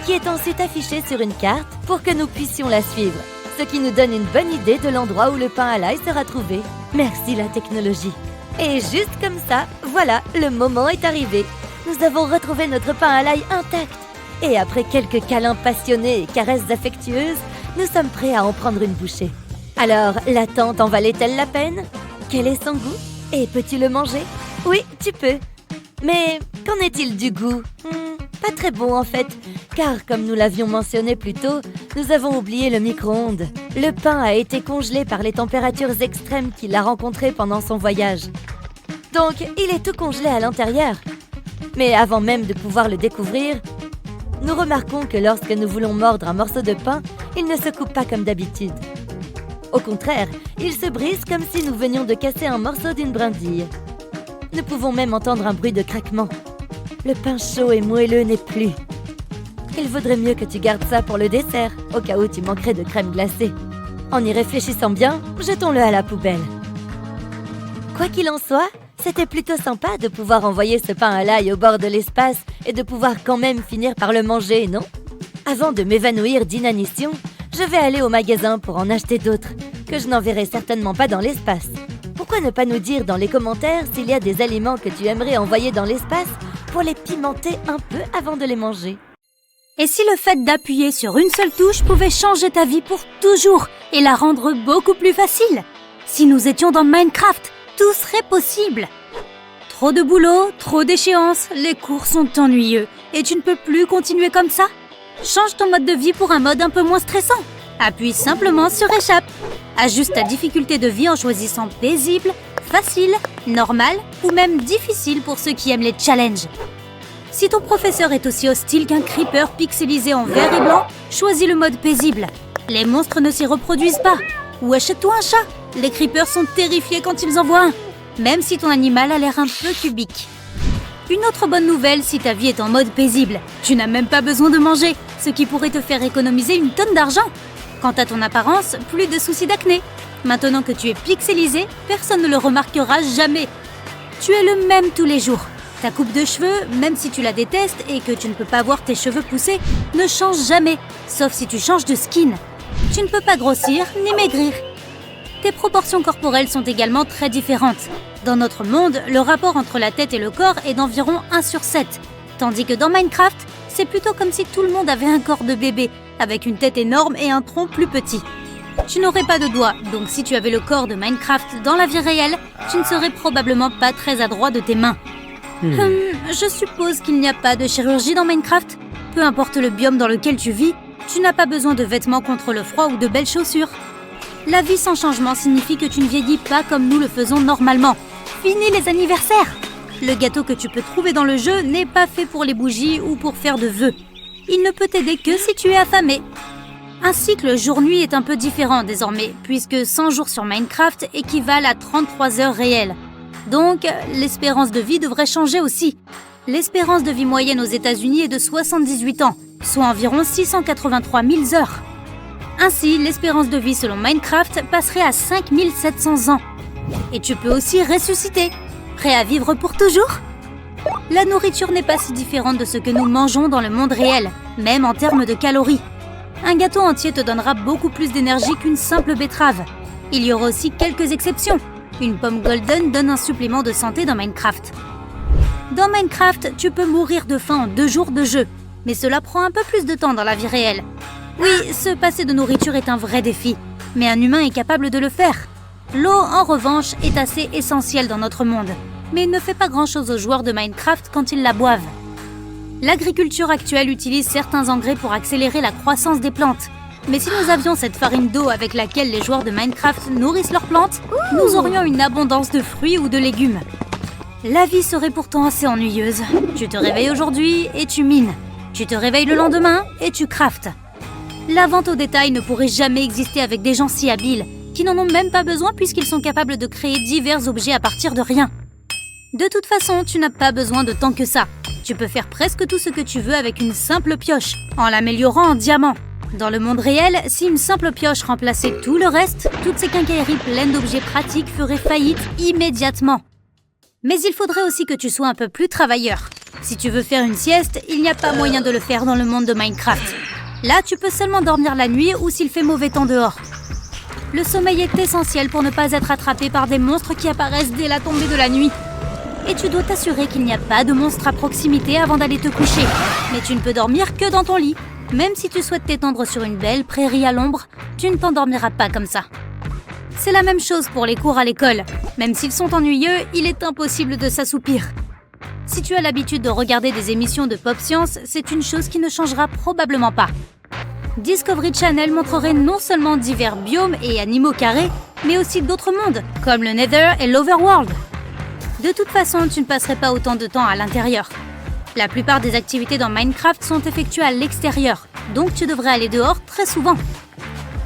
qui est ensuite affichée sur une carte pour que nous puissions la suivre, ce qui nous donne une bonne idée de l'endroit où le pain à l'ail sera trouvé. Merci la technologie. Et juste comme ça, voilà, le moment est arrivé. Nous avons retrouvé notre pain à l'ail intact. Et après quelques câlins passionnés et caresses affectueuses, nous sommes prêts à en prendre une bouchée. Alors, l'attente en valait-elle la peine ? Quel est son goût ? Et peux-tu le manger ? Oui, tu peux. Mais qu'en est-il du goût ? Pas très bon en fait, car comme nous l'avions mentionné plus tôt, nous avons oublié le micro-ondes. Le pain a été congelé par les températures extrêmes qu'il a rencontrées pendant son voyage. Donc, il est tout congelé à l'intérieur. Mais avant même de pouvoir le découvrir, nous remarquons que lorsque nous voulons mordre un morceau de pain, il ne se coupe pas comme d'habitude. Au contraire, il se brise comme si nous venions de casser un morceau d'une brindille. Nous pouvons même entendre un bruit de craquement. Le pain chaud et moelleux n'est plus. Il vaudrait mieux que tu gardes ça pour le dessert, au cas où tu manquerais de crème glacée. En y réfléchissant bien, jetons-le à la poubelle. Quoi qu'il en soit, c'était plutôt sympa de pouvoir envoyer ce pain à l'ail au bord de l'espace et de pouvoir quand même finir par le manger, non ? Avant de m'évanouir d'inanition, je vais aller au magasin pour en acheter d'autres, que je n'enverrai certainement pas dans l'espace. Pourquoi ne pas nous dire dans les commentaires s'il y a des aliments que tu aimerais envoyer dans l'espace pour les pimenter un peu avant de les manger ? Et si le fait d'appuyer sur une seule touche pouvait changer ta vie pour toujours et la rendre beaucoup plus facile ? Si nous étions dans Minecraft, tout serait possible. Trop de boulot, trop d'échéances, les cours sont ennuyeux et tu ne peux plus continuer comme ça ? Change ton mode de vie pour un mode un peu moins stressant. Appuie simplement sur Échappe. Ajuste ta difficulté de vie en choisissant paisible, facile, normal ou même difficile pour ceux qui aiment les challenges. Si ton professeur est aussi hostile qu'un creeper pixelisé en vert et blanc, choisis le mode paisible. Les monstres ne s'y reproduisent pas. Ou achète-toi un chat. Les creepers sont terrifiés quand ils en voient un, même si ton animal a l'air un peu cubique. Une autre bonne nouvelle si ta vie est en mode paisible, tu n'as même pas besoin de manger, ce qui pourrait te faire économiser une tonne d'argent. Quant à ton apparence, plus de soucis d'acné. Maintenant que tu es pixelisé, personne ne le remarquera jamais. Tu es le même tous les jours. Ta coupe de cheveux, même si tu la détestes et que tu ne peux pas voir tes cheveux pousser, ne change jamais, sauf si tu changes de skin. Tu ne peux pas grossir ni maigrir. Tes proportions corporelles sont également très différentes. Dans notre monde, le rapport entre la tête et le corps est d'environ 1/7. Tandis que dans Minecraft, c'est plutôt comme si tout le monde avait un corps de bébé, avec une tête énorme et un tronc plus petit. Tu n'aurais pas de doigts, donc si tu avais le corps de Minecraft dans la vie réelle, tu ne serais probablement pas très adroit de tes mains. Je suppose qu'il n'y a pas de chirurgie dans Minecraft. Peu importe le biome dans lequel tu vis, tu n'as pas besoin de vêtements contre le froid ou de belles chaussures. La vie sans changement signifie que tu ne vieillis pas comme nous le faisons normalement. Fini les anniversaires! Le gâteau que tu peux trouver dans le jeu n'est pas fait pour les bougies ou pour faire de vœux. Il ne peut t'aider que si tu es affamé. Un cycle jour-nuit est un peu différent désormais, puisque 100 jours sur Minecraft équivalent à 33 heures réelles. Donc, l'espérance de vie devrait changer aussi. L'espérance de vie moyenne aux États-Unis est de 78 ans, soit environ 683 000 heures. Ainsi, l'espérance de vie selon Minecraft passerait à 5700 ans. Et tu peux aussi ressusciter. Prêt à vivre pour toujours ? La nourriture n'est pas si différente de ce que nous mangeons dans le monde réel, même en termes de calories. Un gâteau entier te donnera beaucoup plus d'énergie qu'une simple betterave. Il y aura aussi quelques exceptions. Une pomme golden donne un supplément de santé dans Minecraft. Dans Minecraft, tu peux mourir de faim en 2 jours de jeu. mais cela prend un peu plus de temps dans la vie réelle. Oui, se passer de nourriture est un vrai défi, mais un humain est capable de le faire. L'eau, en revanche, est assez essentielle dans notre monde, mais ne fait pas grand-chose aux joueurs de Minecraft quand ils la boivent. L'agriculture actuelle utilise certains engrais pour accélérer la croissance des plantes. Mais si nous avions cette farine d'eau avec laquelle les joueurs de Minecraft nourrissent leurs plantes, nous aurions une abondance de fruits ou de légumes. La vie serait pourtant assez ennuyeuse. Tu te réveilles aujourd'hui et tu mines. Tu te réveilles le lendemain et tu craftes. La vente au détail ne pourrait jamais exister avec des gens si habiles, qui n'en ont même pas besoin puisqu'ils sont capables de créer divers objets à partir de rien. De toute façon, tu n'as pas besoin de tant que ça. Tu peux faire presque tout ce que tu veux avec une simple pioche, en l'améliorant en diamant. Dans le monde réel, si une simple pioche remplaçait tout le reste, toutes ces quincailleries pleines d'objets pratiques feraient faillite immédiatement. Mais il faudrait aussi que tu sois un peu plus travailleur. Si tu veux faire une sieste, il n'y a pas moyen de le faire dans le monde de Minecraft. Là, tu peux seulement dormir la nuit ou s'il fait mauvais temps dehors. Le sommeil est essentiel pour ne pas être attrapé par des monstres qui apparaissent dès la tombée de la nuit. Et tu dois t'assurer qu'il n'y a pas de monstres à proximité avant d'aller te coucher. Mais tu ne peux dormir que dans ton lit. Même si tu souhaites t'étendre sur une belle prairie à l'ombre, tu ne t'endormiras pas comme ça. C'est la même chose pour les cours à l'école. Même s'ils sont ennuyeux, il est impossible de s'assoupir. Si tu as l'habitude de regarder des émissions de Pop Science, c'est une chose qui ne changera probablement pas. Discovery Channel montrerait non seulement divers biomes et animaux carrés, mais aussi d'autres mondes, comme le Nether et l'Overworld. De toute façon, tu ne passerais pas autant de temps à l'intérieur. La plupart des activités dans Minecraft sont effectuées à l'extérieur, donc tu devrais aller dehors très souvent.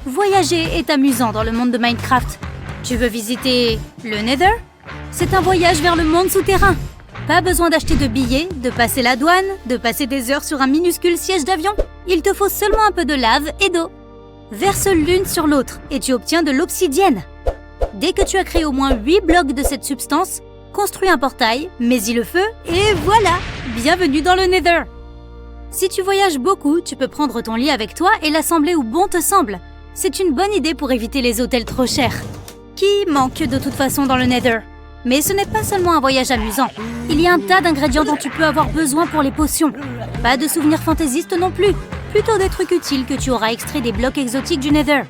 Voyager est amusant dans le monde de Minecraft. Tu veux visiter le Nether? C'est un voyage vers le monde souterrain. Pas besoin d'acheter de billets, de passer la douane, de passer des heures sur un minuscule siège d'avion. Il te faut seulement un peu de lave et d'eau. Verse l'une sur l'autre et tu obtiens de l'obsidienne. Dès que tu as créé au moins 8 blocs de cette substance, construis un portail, mets-y le feu et voilà! Bienvenue dans le Nether! Si tu voyages beaucoup, tu peux prendre ton lit avec toi et l'assembler où bon te semble. C'est une bonne idée pour éviter les hôtels trop chers, qui manquent de toute façon dans le Nether. Mais ce n'est pas seulement un voyage amusant. Il y a un tas d'ingrédients dont tu peux avoir besoin pour les potions. Pas de souvenirs fantaisistes non plus, plutôt des trucs utiles que tu auras extraits des blocs exotiques du Nether.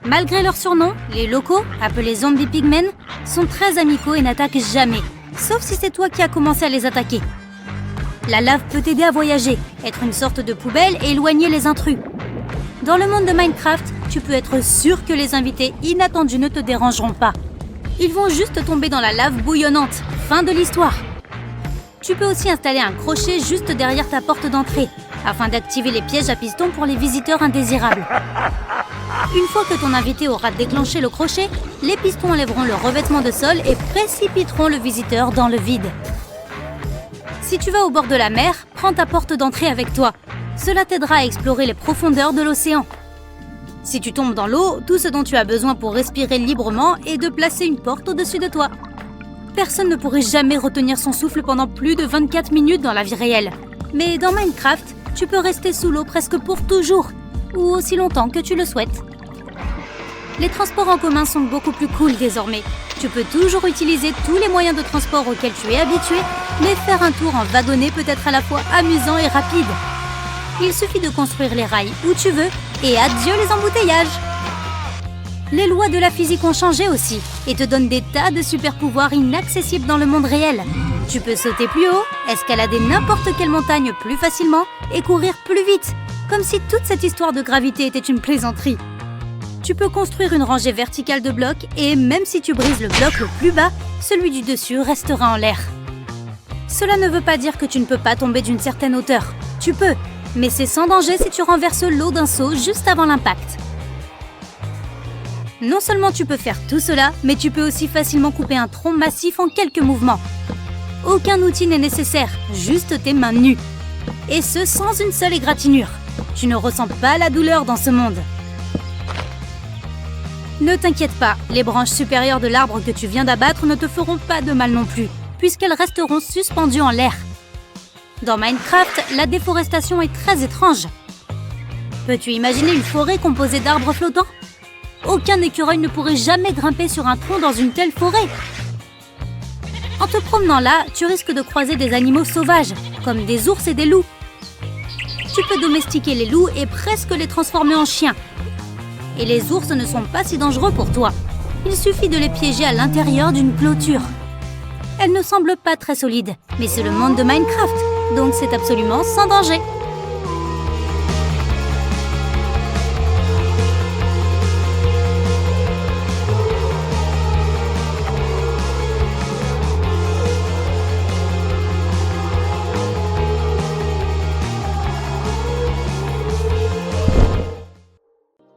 Malgré leur surnom, les locaux, appelés Zombie Pigmen, sont très amicaux et n'attaquent jamais, sauf si c'est toi qui as commencé à les attaquer. La lave peut t'aider à voyager, être une sorte de poubelle et éloigner les intrus. Dans le monde de Minecraft, tu peux être sûr que les invités inattendus ne te dérangeront pas. Ils vont juste tomber dans la lave bouillonnante. Fin de l'histoire. Tu peux aussi installer un crochet juste derrière ta porte d'entrée, afin d'activer les pièges à piston pour les visiteurs indésirables. Une fois que ton invité aura déclenché le crochet, les pistons enlèveront le revêtement de sol et précipiteront le visiteur dans le vide. Si tu vas au bord de la mer, prends ta porte d'entrée avec toi. Cela t'aidera à explorer les profondeurs de l'océan. Si tu tombes dans l'eau, tout ce dont tu as besoin pour respirer librement est de placer une porte au-dessus de toi. Personne ne pourrait jamais retenir son souffle pendant plus de 24 minutes dans la vie réelle. Mais dans Minecraft, tu peux rester sous l'eau presque pour toujours, ou aussi longtemps que tu le souhaites. Les transports en commun sont beaucoup plus cool désormais. Tu peux toujours utiliser tous les moyens de transport auxquels tu es habitué, mais faire un tour en wagonnet peut être à la fois amusant et rapide. Il suffit de construire les rails où tu veux et adieu les embouteillages. Les lois de la physique ont changé aussi et te donnent des tas de super pouvoirs inaccessibles dans le monde réel. Tu peux sauter plus haut, escalader n'importe quelle montagne plus facilement et courir plus vite, comme si toute cette histoire de gravité était une plaisanterie. Tu peux construire une rangée verticale de blocs et même si tu brises le bloc le plus bas, celui du dessus restera en l'air. Cela ne veut pas dire que tu ne peux pas tomber d'une certaine hauteur. Tu peux, mais c'est sans danger si tu renverses l'eau d'un seau juste avant l'impact. Non seulement tu peux faire tout cela, mais tu peux aussi facilement couper un tronc massif en quelques mouvements. Aucun outil n'est nécessaire, juste tes mains nues. Et ce sans une seule égratignure. Tu ne ressens pas la douleur dans ce monde. Ne t'inquiète pas, les branches supérieures de l'arbre que tu viens d'abattre ne te feront pas de mal non plus, puisqu'elles resteront suspendues en l'air. Dans Minecraft, la déforestation est très étrange. Peux-tu imaginer une forêt composée d'arbres flottants? Aucun écureuil ne pourrait jamais grimper sur un tronc dans une telle forêt. En te promenant là, tu risques de croiser des animaux sauvages, comme des ours et des loups. Tu peux domestiquer les loups et presque les transformer en chiens. Et les ours ne sont pas si dangereux pour toi. Il suffit de les piéger à l'intérieur d'une clôture. Elle ne semble pas très solide, mais c'est le monde de Minecraft, donc c'est absolument sans danger.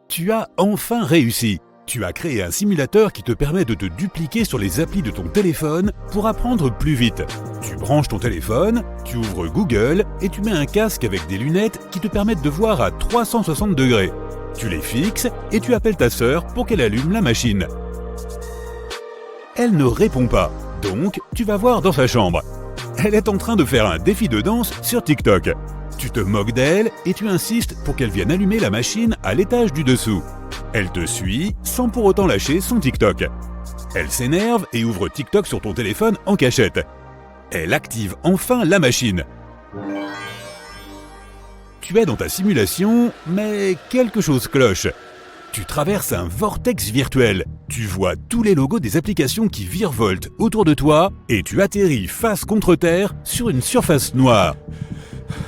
Tu as enfin réussi! Tu as créé un simulateur qui te permet de te dupliquer sur les applis de ton téléphone pour apprendre plus vite. Tu branches ton téléphone, tu ouvres Google et tu mets un casque avec des lunettes qui te permettent de voir à 360 degrés. Tu les fixes et tu appelles ta sœur pour qu'elle allume la machine. Elle ne répond pas, donc tu vas voir dans sa chambre. Elle est en train de faire un défi de danse sur TikTok. Tu te moques d'elle et tu insistes pour qu'elle vienne allumer la machine à l'étage du dessous. Elle te suit sans pour autant lâcher son TikTok. Elle s'énerve et ouvre TikTok sur ton téléphone en cachette. Elle active enfin la machine. Tu es dans ta simulation, mais quelque chose cloche. Tu traverses un vortex virtuel. Tu vois tous les logos des applications qui virevoltent autour de toi et tu atterris face contre terre sur une surface noire.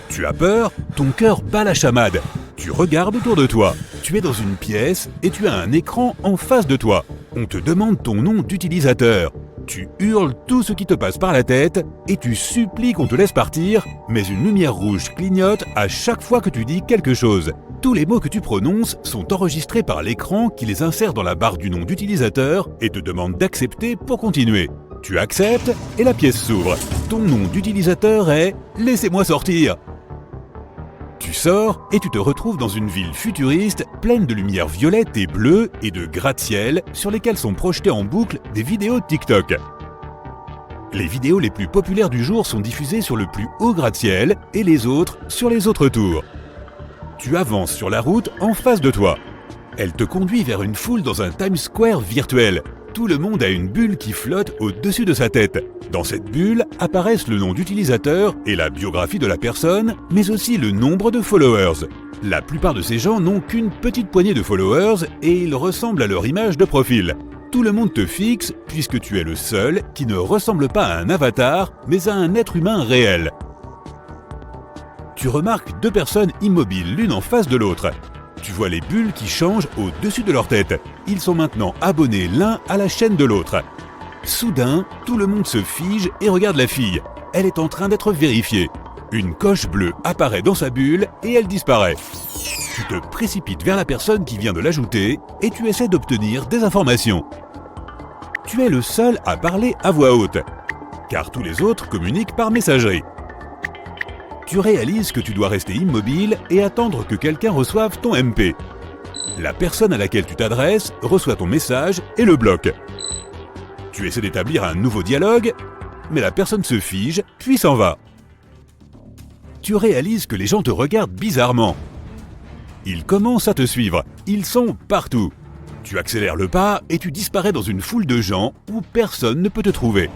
Tu as peur, ton cœur bat la chamade. Tu regardes autour de toi. Tu es dans une pièce et tu as un écran en face de toi. On te demande ton nom d'utilisateur. Tu hurles tout ce qui te passe par la tête et tu supplies qu'on te laisse partir, mais une lumière rouge clignote à chaque fois que tu dis quelque chose. Tous les mots que tu prononces sont enregistrés par l'écran qui les insère dans la barre du nom d'utilisateur et te demande d'accepter pour continuer. Tu acceptes et la pièce s'ouvre. Ton nom d'utilisateur est « Laissez-moi sortir ». Tu sors et tu te retrouves dans une ville futuriste pleine de lumière violette et bleue et de gratte-ciel sur lesquels sont projetées en boucle des vidéos TikTok. Les vidéos les plus populaires du jour sont diffusées sur le plus haut gratte-ciel et les autres sur les autres tours. Tu avances sur la route en face de toi. Elle te conduit vers une foule dans un Times Square virtuel. Tout le monde a une bulle qui flotte au-dessus de sa tête. Dans cette bulle apparaissent le nom d'utilisateur et la biographie de la personne, mais aussi le nombre de followers. La plupart de ces gens n'ont qu'une petite poignée de followers et ils ressemblent à leur image de profil. Tout le monde te fixe puisque tu es le seul qui ne ressemble pas à un avatar, mais à un être humain réel. Tu remarques deux personnes immobiles l'une en face de l'autre. Tu vois les bulles qui changent au-dessus de leur tête. Ils sont maintenant abonnés l'un à la chaîne de l'autre. Soudain, tout le monde se fige et regarde la fille. Elle est en train d'être vérifiée. Une coche bleue apparaît dans sa bulle et elle disparaît. Tu te précipites vers la personne qui vient de l'ajouter et tu essaies d'obtenir des informations. Tu es le seul à parler à voix haute, car tous les autres communiquent par messagerie. Tu réalises que tu dois rester immobile et attendre que quelqu'un reçoive ton MP. La personne à laquelle tu t'adresses reçoit ton message et le bloque. Tu essaies d'établir un nouveau dialogue, mais la personne se fige puis s'en va. Tu réalises que les gens te regardent bizarrement. Ils commencent à te suivre, ils sont partout. Tu accélères le pas et tu disparais dans une foule de gens où personne ne peut te trouver.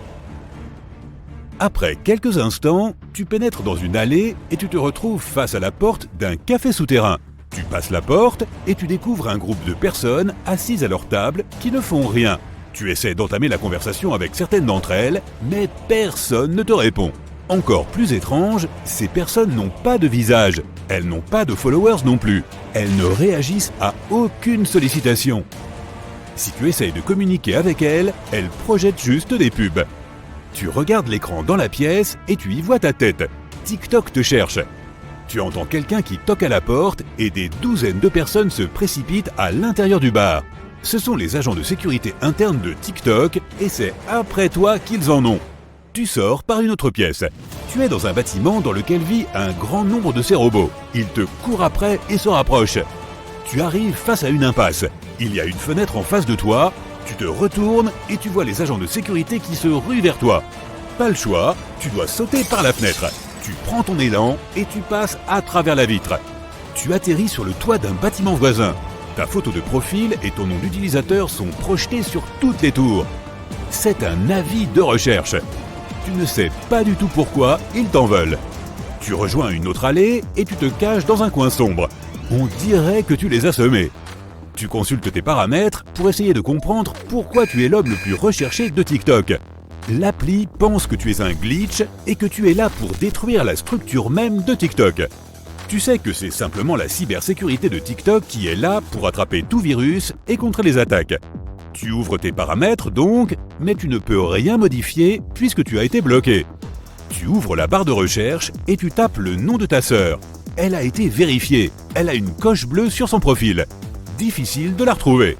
Après quelques instants, tu pénètres dans une allée et tu te retrouves face à la porte d'un café souterrain. Tu passes la porte et tu découvres un groupe de personnes assises à leur table qui ne font rien. Tu essaies d'entamer la conversation avec certaines d'entre elles, mais personne ne te répond. Encore plus étrange, ces personnes n'ont pas de visage. Elles n'ont pas de followers non plus. Elles ne réagissent à aucune sollicitation. Si tu essayes de communiquer avec elles, elles projettent juste des pubs. Tu regardes l'écran dans la pièce et tu y vois ta tête. TikTok te cherche. Tu entends quelqu'un qui toque à la porte et des douzaines de personnes se précipitent à l'intérieur du bar. Ce sont les agents de sécurité interne de TikTok et c'est après toi qu'ils en ont. Tu sors par une autre pièce. Tu es dans un bâtiment dans lequel vit un grand nombre de ces robots. Ils te courent après et se rapprochent. Tu arrives face à une impasse. Il y a une fenêtre en face de toi. Tu te retournes et tu vois les agents de sécurité qui se ruent vers toi. Pas le choix, tu dois sauter par la fenêtre. Tu prends ton élan et tu passes à travers la vitre. Tu atterris sur le toit d'un bâtiment voisin. Ta photo de profil et ton nom d'utilisateur sont projetés sur toutes les tours. C'est un avis de recherche. Tu ne sais pas du tout pourquoi ils t'en veulent. Tu rejoins une autre allée et tu te caches dans un coin sombre. On dirait que tu les as semés. Tu consultes tes paramètres pour essayer de comprendre pourquoi tu es l'homme le plus recherché de TikTok. L'appli pense que tu es un glitch et que tu es là pour détruire la structure même de TikTok. Tu sais que c'est simplement la cybersécurité de TikTok qui est là pour attraper tout virus et contrer les attaques. Tu ouvres tes paramètres donc, mais tu ne peux rien modifier puisque tu as été bloqué. Tu ouvres la barre de recherche et tu tapes le nom de ta sœur. Elle a été vérifiée, elle a une coche bleue sur son profil. Difficile de la retrouver.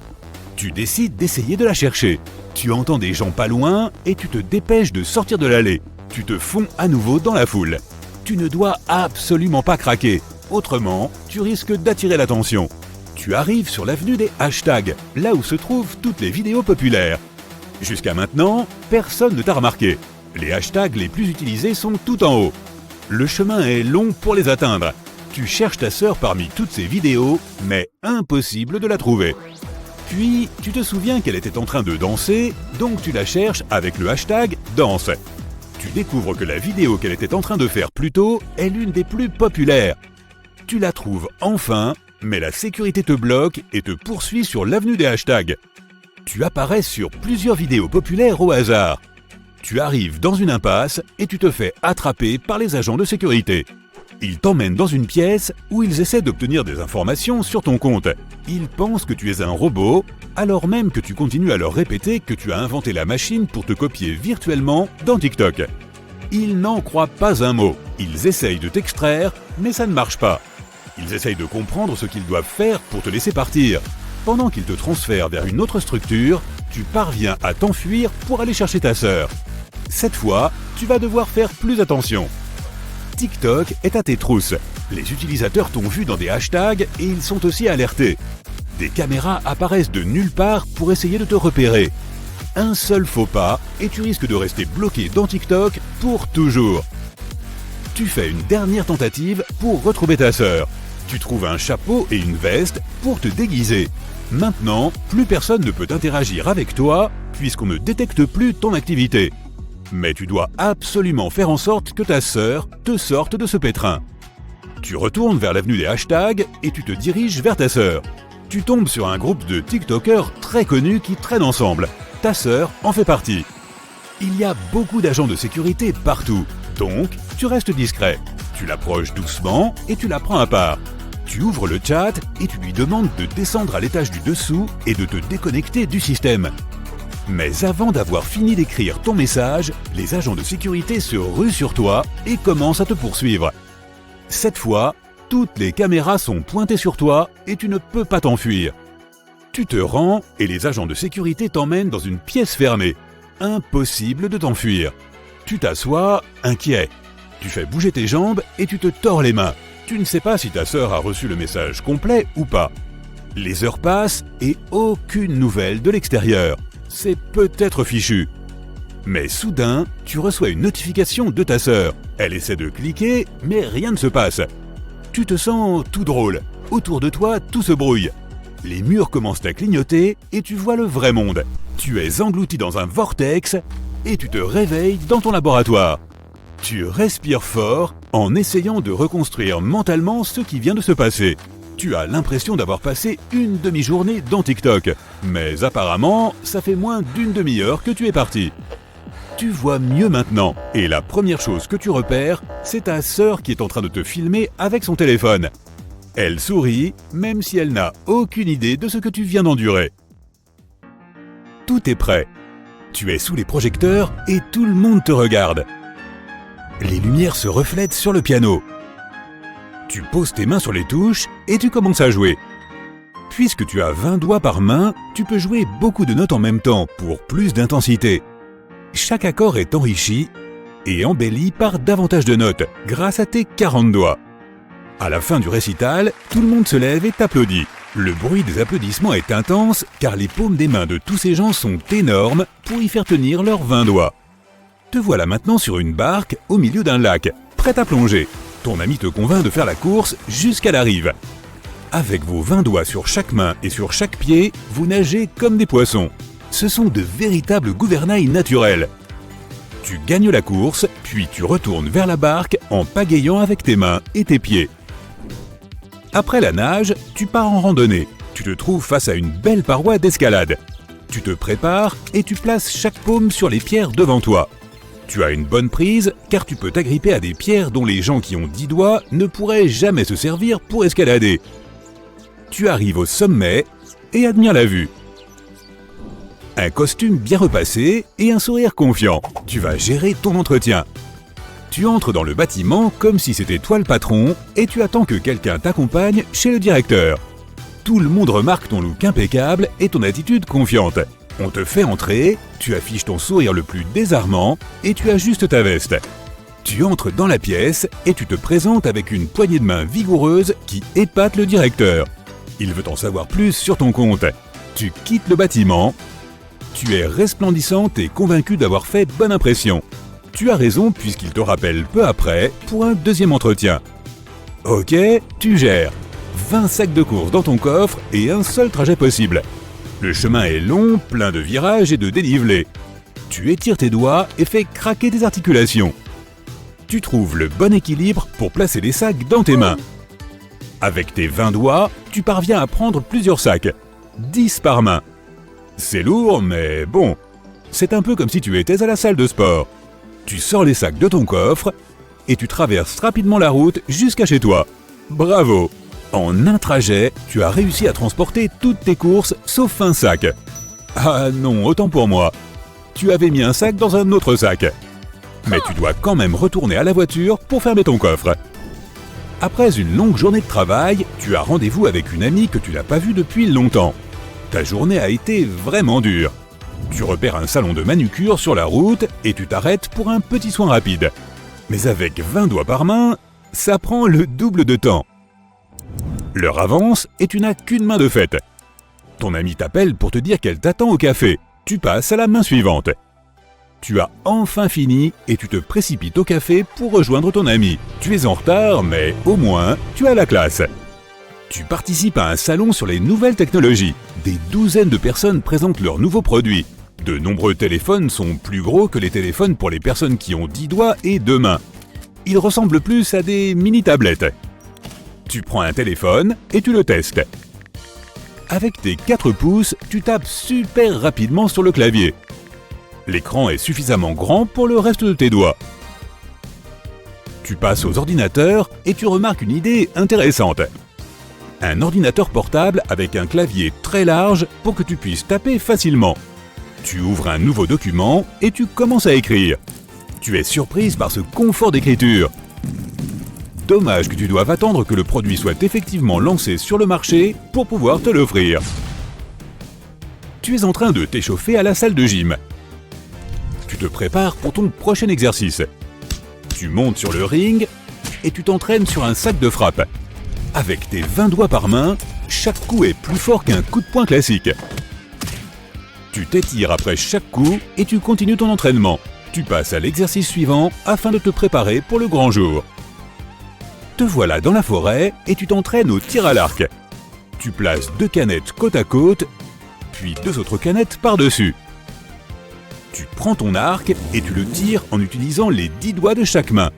Tu décides d'essayer de la chercher. Tu entends des gens pas loin et tu te dépêches de sortir de l'allée. Tu te fonds à nouveau dans la foule. Tu ne dois absolument pas craquer, autrement tu risques d'attirer l'attention. Tu arrives sur l'avenue des hashtags, là où se trouvent toutes les vidéos populaires. Jusqu'à maintenant, personne ne t'a remarqué. Les hashtags les plus utilisés sont tout en haut. Le chemin est long pour les atteindre. Tu cherches ta sœur parmi toutes ces vidéos, mais impossible de la trouver. Puis, tu te souviens qu'elle était en train de danser, donc tu la cherches avec le hashtag « danse ». Tu découvres que la vidéo qu'elle était en train de faire plus tôt est l'une des plus populaires. Tu la trouves enfin, mais la sécurité te bloque et te poursuit sur l'avenue des hashtags. Tu apparais sur plusieurs vidéos populaires au hasard. Tu arrives dans une impasse et tu te fais attraper par les agents de sécurité. Ils t'emmènent dans une pièce où ils essaient d'obtenir des informations sur ton compte. Ils pensent que tu es un robot, alors même que tu continues à leur répéter que tu as inventé la machine pour te copier virtuellement dans TikTok. Ils n'en croient pas un mot. Ils essayent de t'extraire, mais ça ne marche pas. Ils essayent de comprendre ce qu'ils doivent faire pour te laisser partir. Pendant qu'ils te transfèrent vers une autre structure, tu parviens à t'enfuir pour aller chercher ta sœur. Cette fois, tu vas devoir faire plus attention. TikTok est à tes trousses. Les utilisateurs t'ont vu dans des hashtags et ils sont aussi alertés. Des caméras apparaissent de nulle part pour essayer de te repérer. Un seul faux pas et tu risques de rester bloqué dans TikTok pour toujours. Tu fais une dernière tentative pour retrouver ta sœur. Tu trouves un chapeau et une veste pour te déguiser. Maintenant, plus personne ne peut interagir avec toi puisqu'on ne détecte plus ton activité. Mais tu dois absolument faire en sorte que ta sœur te sorte de ce pétrin. Tu retournes vers l'avenue des hashtags et tu te diriges vers ta sœur. Tu tombes sur un groupe de TikTokers très connus qui traînent ensemble. Ta sœur en fait partie. Il y a beaucoup d'agents de sécurité partout, donc tu restes discret. Tu l'approches doucement et tu la prends à part. Tu ouvres le chat et tu lui demandes de descendre à l'étage du dessous et de te déconnecter du système. Mais avant d'avoir fini d'écrire ton message, les agents de sécurité se ruent sur toi et commencent à te poursuivre. Cette fois, toutes les caméras sont pointées sur toi et tu ne peux pas t'enfuir. Tu te rends et les agents de sécurité t'emmènent dans une pièce fermée. Impossible de t'enfuir. Tu t'assois, inquiet. Tu fais bouger tes jambes et tu te tords les mains. Tu ne sais pas si ta sœur a reçu le message complet ou pas. Les heures passent et aucune nouvelle de l'extérieur. C'est peut-être fichu. Mais soudain, tu reçois une notification de ta sœur. Elle essaie de cliquer, mais rien ne se passe. Tu te sens tout drôle. Autour de toi, tout se brouille. Les murs commencent à clignoter et tu vois le vrai monde. Tu es englouti dans un vortex et tu te réveilles dans ton laboratoire. Tu respires fort en essayant de reconstruire mentalement ce qui vient de se passer. Tu as l'impression d'avoir passé une demi-journée dans TikTok, mais apparemment, ça fait moins d'une demi-heure que tu es parti. Tu vois mieux maintenant, et la première chose que tu repères, c'est ta sœur qui est en train de te filmer avec son téléphone. Elle sourit, même si elle n'a aucune idée de ce que tu viens d'endurer. Tout est prêt. Tu es sous les projecteurs et tout le monde te regarde. Les lumières se reflètent sur le piano. Tu poses tes mains sur les touches et tu commences à jouer. Puisque tu as 20 doigts par main, tu peux jouer beaucoup de notes en même temps pour plus d'intensité. Chaque accord est enrichi et embelli par davantage de notes grâce à tes 40 doigts. À la fin du récital, tout le monde se lève et t'applaudit. Le bruit des applaudissements est intense car les paumes des mains de tous ces gens sont énormes pour y faire tenir leurs 20 doigts. Te voilà maintenant sur une barque au milieu d'un lac, prête à plonger. Ton ami te convainc de faire la course jusqu'à la rive. Avec vos 20 doigts sur chaque main et sur chaque pied, vous nagez comme des poissons. Ce sont de véritables gouvernails naturels. Tu gagnes la course, puis tu retournes vers la barque en pagayant avec tes mains et tes pieds. Après la nage, tu pars en randonnée. Tu te trouves face à une belle paroi d'escalade. Tu te prépares et tu places chaque paume sur les pierres devant toi. Tu as une bonne prise car tu peux t'agripper à des pierres dont les gens qui ont 10 doigts ne pourraient jamais se servir pour escalader. Tu arrives au sommet et admires la vue. Un costume bien repassé et un sourire confiant. Tu vas gérer ton entretien. Tu entres dans le bâtiment comme si c'était toi le patron et tu attends que quelqu'un t'accompagne chez le directeur. Tout le monde remarque ton look impeccable et ton attitude confiante. On te fait entrer, tu affiches ton sourire le plus désarmant et tu ajustes ta veste. Tu entres dans la pièce et tu te présentes avec une poignée de main vigoureuse qui épate le directeur. Il veut en savoir plus sur ton compte. Tu quittes le bâtiment. Tu es resplendissante et convaincue d'avoir fait bonne impression. Tu as raison puisqu'il te rappelle peu après pour un deuxième entretien. Ok, tu gères. 20 sacs de courses dans ton coffre et un seul trajet possible. Le chemin est long, plein de virages et de dénivelés. Tu étires tes doigts et fais craquer tes articulations. Tu trouves le bon équilibre pour placer les sacs dans tes mains. Avec tes 20 doigts, tu parviens à prendre plusieurs sacs. 10 par main. C'est lourd, mais bon. C'est un peu comme si tu étais à la salle de sport. Tu sors les sacs de ton coffre et tu traverses rapidement la route jusqu'à chez toi. Bravo! En un trajet, tu as réussi à transporter toutes tes courses sauf un sac. Ah non, autant pour moi. Tu avais mis un sac dans un autre sac. Mais tu dois quand même retourner à la voiture pour fermer ton coffre. Après une longue journée de travail, tu as rendez-vous avec une amie que tu n'as pas vue depuis longtemps. Ta journée a été vraiment dure. Tu repères un salon de manucure sur la route et tu t'arrêtes pour un petit soin rapide. Mais avec 20 doigts par main, ça prend le double de temps. L'heure avance et tu n'as qu'une main de fête. Ton amie t'appelle pour te dire qu'elle t'attend au café. Tu passes à la main suivante. Tu as enfin fini et tu te précipites au café pour rejoindre ton amie. Tu es en retard, mais au moins, tu as la classe. Tu participes à un salon sur les nouvelles technologies. Des douzaines de personnes présentent leurs nouveaux produits. De nombreux téléphones sont plus gros que les téléphones pour les personnes qui ont 10 doigts et 2 mains. Ils ressemblent plus à des mini-tablettes. Tu prends un téléphone et tu le testes. Avec tes 4 pouces, tu tapes super rapidement sur le clavier. L'écran est suffisamment grand pour le reste de tes doigts. Tu passes aux ordinateurs et tu remarques une idée intéressante. Un ordinateur portable avec un clavier très large pour que tu puisses taper facilement. Tu ouvres un nouveau document et tu commences à écrire. Tu es surprise par ce confort d'écriture. Dommage que tu doives attendre que le produit soit effectivement lancé sur le marché pour pouvoir te l'offrir. Tu es en train de t'échauffer à la salle de gym. Tu te prépares pour ton prochain exercice. Tu montes sur le ring et tu t'entraînes sur un sac de frappe. Avec tes 20 doigts par main, chaque coup est plus fort qu'un coup de poing classique. Tu t'étires après chaque coup et tu continues ton entraînement. Tu passes à l'exercice suivant afin de te préparer pour le grand jour. Te voilà dans la forêt et tu t'entraînes au tir à l'arc. Tu places 2 canettes côte à côte, puis 2 autres canettes par-dessus. Tu prends ton arc et tu le tires en utilisant les 10 doigts de chaque main.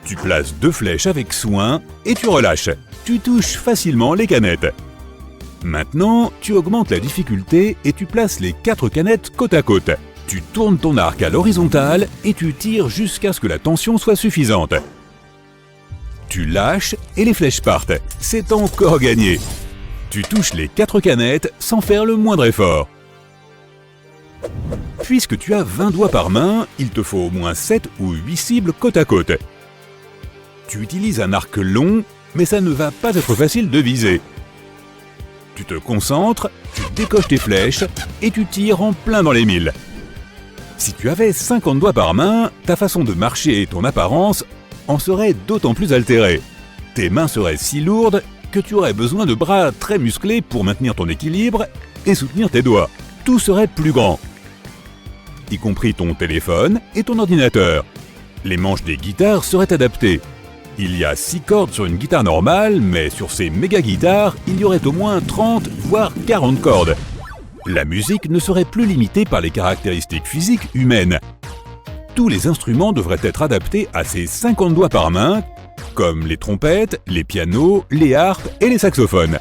Tu places 2 flèches avec soin et tu relâches. Tu touches facilement les canettes. Maintenant, tu augmentes la difficulté et tu places les 4 canettes côte à côte. Tu tournes ton arc à l'horizontale et tu tires jusqu'à ce que la tension soit suffisante. Tu lâches et les flèches partent. C'est encore gagné. Tu touches les 4 canettes sans faire le moindre effort. Puisque tu as 20 doigts par main, il te faut au moins 7 ou 8 cibles côte à côte. Tu utilises un arc long, mais ça ne va pas être facile de viser. Tu te concentres, tu décoches tes flèches et tu tires en plein dans les mille. Si tu avais 50 doigts par main, ta façon de marcher et ton apparence en seraient d'autant plus altérées. Tes mains seraient si lourdes que tu aurais besoin de bras très musclés pour maintenir ton équilibre et soutenir tes doigts. Tout serait plus grand, y compris ton téléphone et ton ordinateur. Les manches des guitares seraient adaptées. Il y a 6 cordes sur une guitare normale, mais sur ces méga-guitares, il y aurait au moins 30, voire 40 cordes. La musique ne serait plus limitée par les caractéristiques physiques humaines. Tous les instruments devraient être adaptés à ces 50 doigts par main, comme les trompettes, les pianos, les harpes et les saxophones.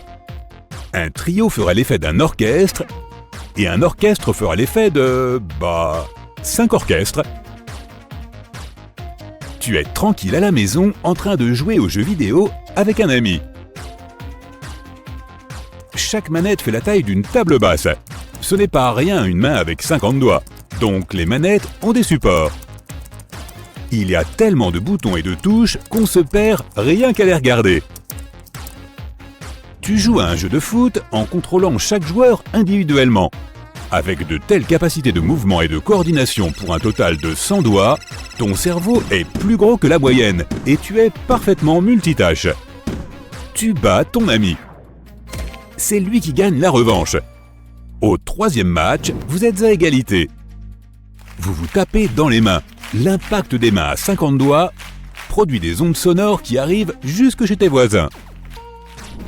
Un trio fera l'effet d'un orchestre, et un orchestre fera l'effet de... 5 orchestres. Tu es tranquille à la maison en train de jouer aux jeux vidéo avec un ami. Chaque manette fait la taille d'une table basse. Ce n'est pas rien une main avec 50 doigts, donc les manettes ont des supports. Il y a tellement de boutons et de touches qu'on se perd rien qu'à les regarder. Tu joues à un jeu de foot en contrôlant chaque joueur individuellement. Avec de telles capacités de mouvement et de coordination pour un total de 100 doigts, ton cerveau est plus gros que la moyenne et tu es parfaitement multitâche. Tu bats ton ami. C'est lui qui gagne la revanche. Au 3e match, vous êtes à égalité. Vous vous tapez dans les mains. L'impact des mains à 50 doigts produit des ondes sonores qui arrivent jusque chez tes voisins.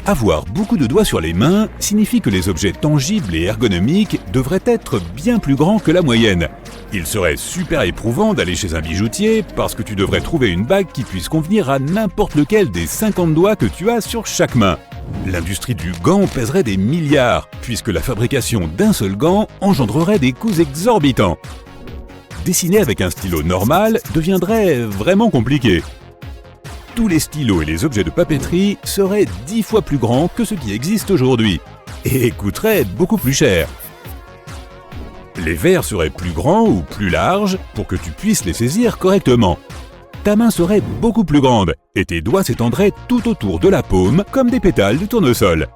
Avoir beaucoup de doigts sur les mains signifie que les objets tangibles et ergonomiques devraient être bien plus grands que la moyenne. Il serait super éprouvant d'aller chez un bijoutier parce que tu devrais trouver une bague qui puisse convenir à n'importe lequel des 50 doigts que tu as sur chaque main. L'industrie du gant pèserait des milliards, puisque la fabrication d'un seul gant engendrerait des coûts exorbitants. Dessiner avec un stylo normal deviendrait vraiment compliqué. Tous les stylos et les objets de papeterie seraient 10 fois plus grands que ceux qui existent aujourd'hui, et coûteraient beaucoup plus cher. Les verres seraient plus grands ou plus larges pour que tu puisses les saisir correctement. Ta main serait beaucoup plus grande, et tes doigts s'étendraient tout autour de la paume comme des pétales de tournesol.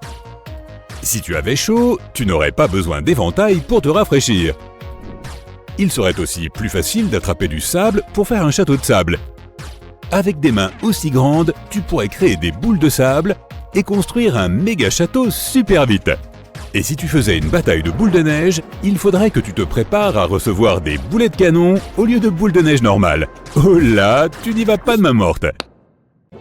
Si tu avais chaud, tu n'aurais pas besoin d'éventail pour te rafraîchir. Il serait aussi plus facile d'attraper du sable pour faire un château de sable. Avec des mains aussi grandes, tu pourrais créer des boules de sable et construire un méga château super vite. Et si tu faisais une bataille de boules de neige, il faudrait que tu te prépares à recevoir des boulets de canon au lieu de boules de neige normales. Oh là, tu n'y vas pas de main morte.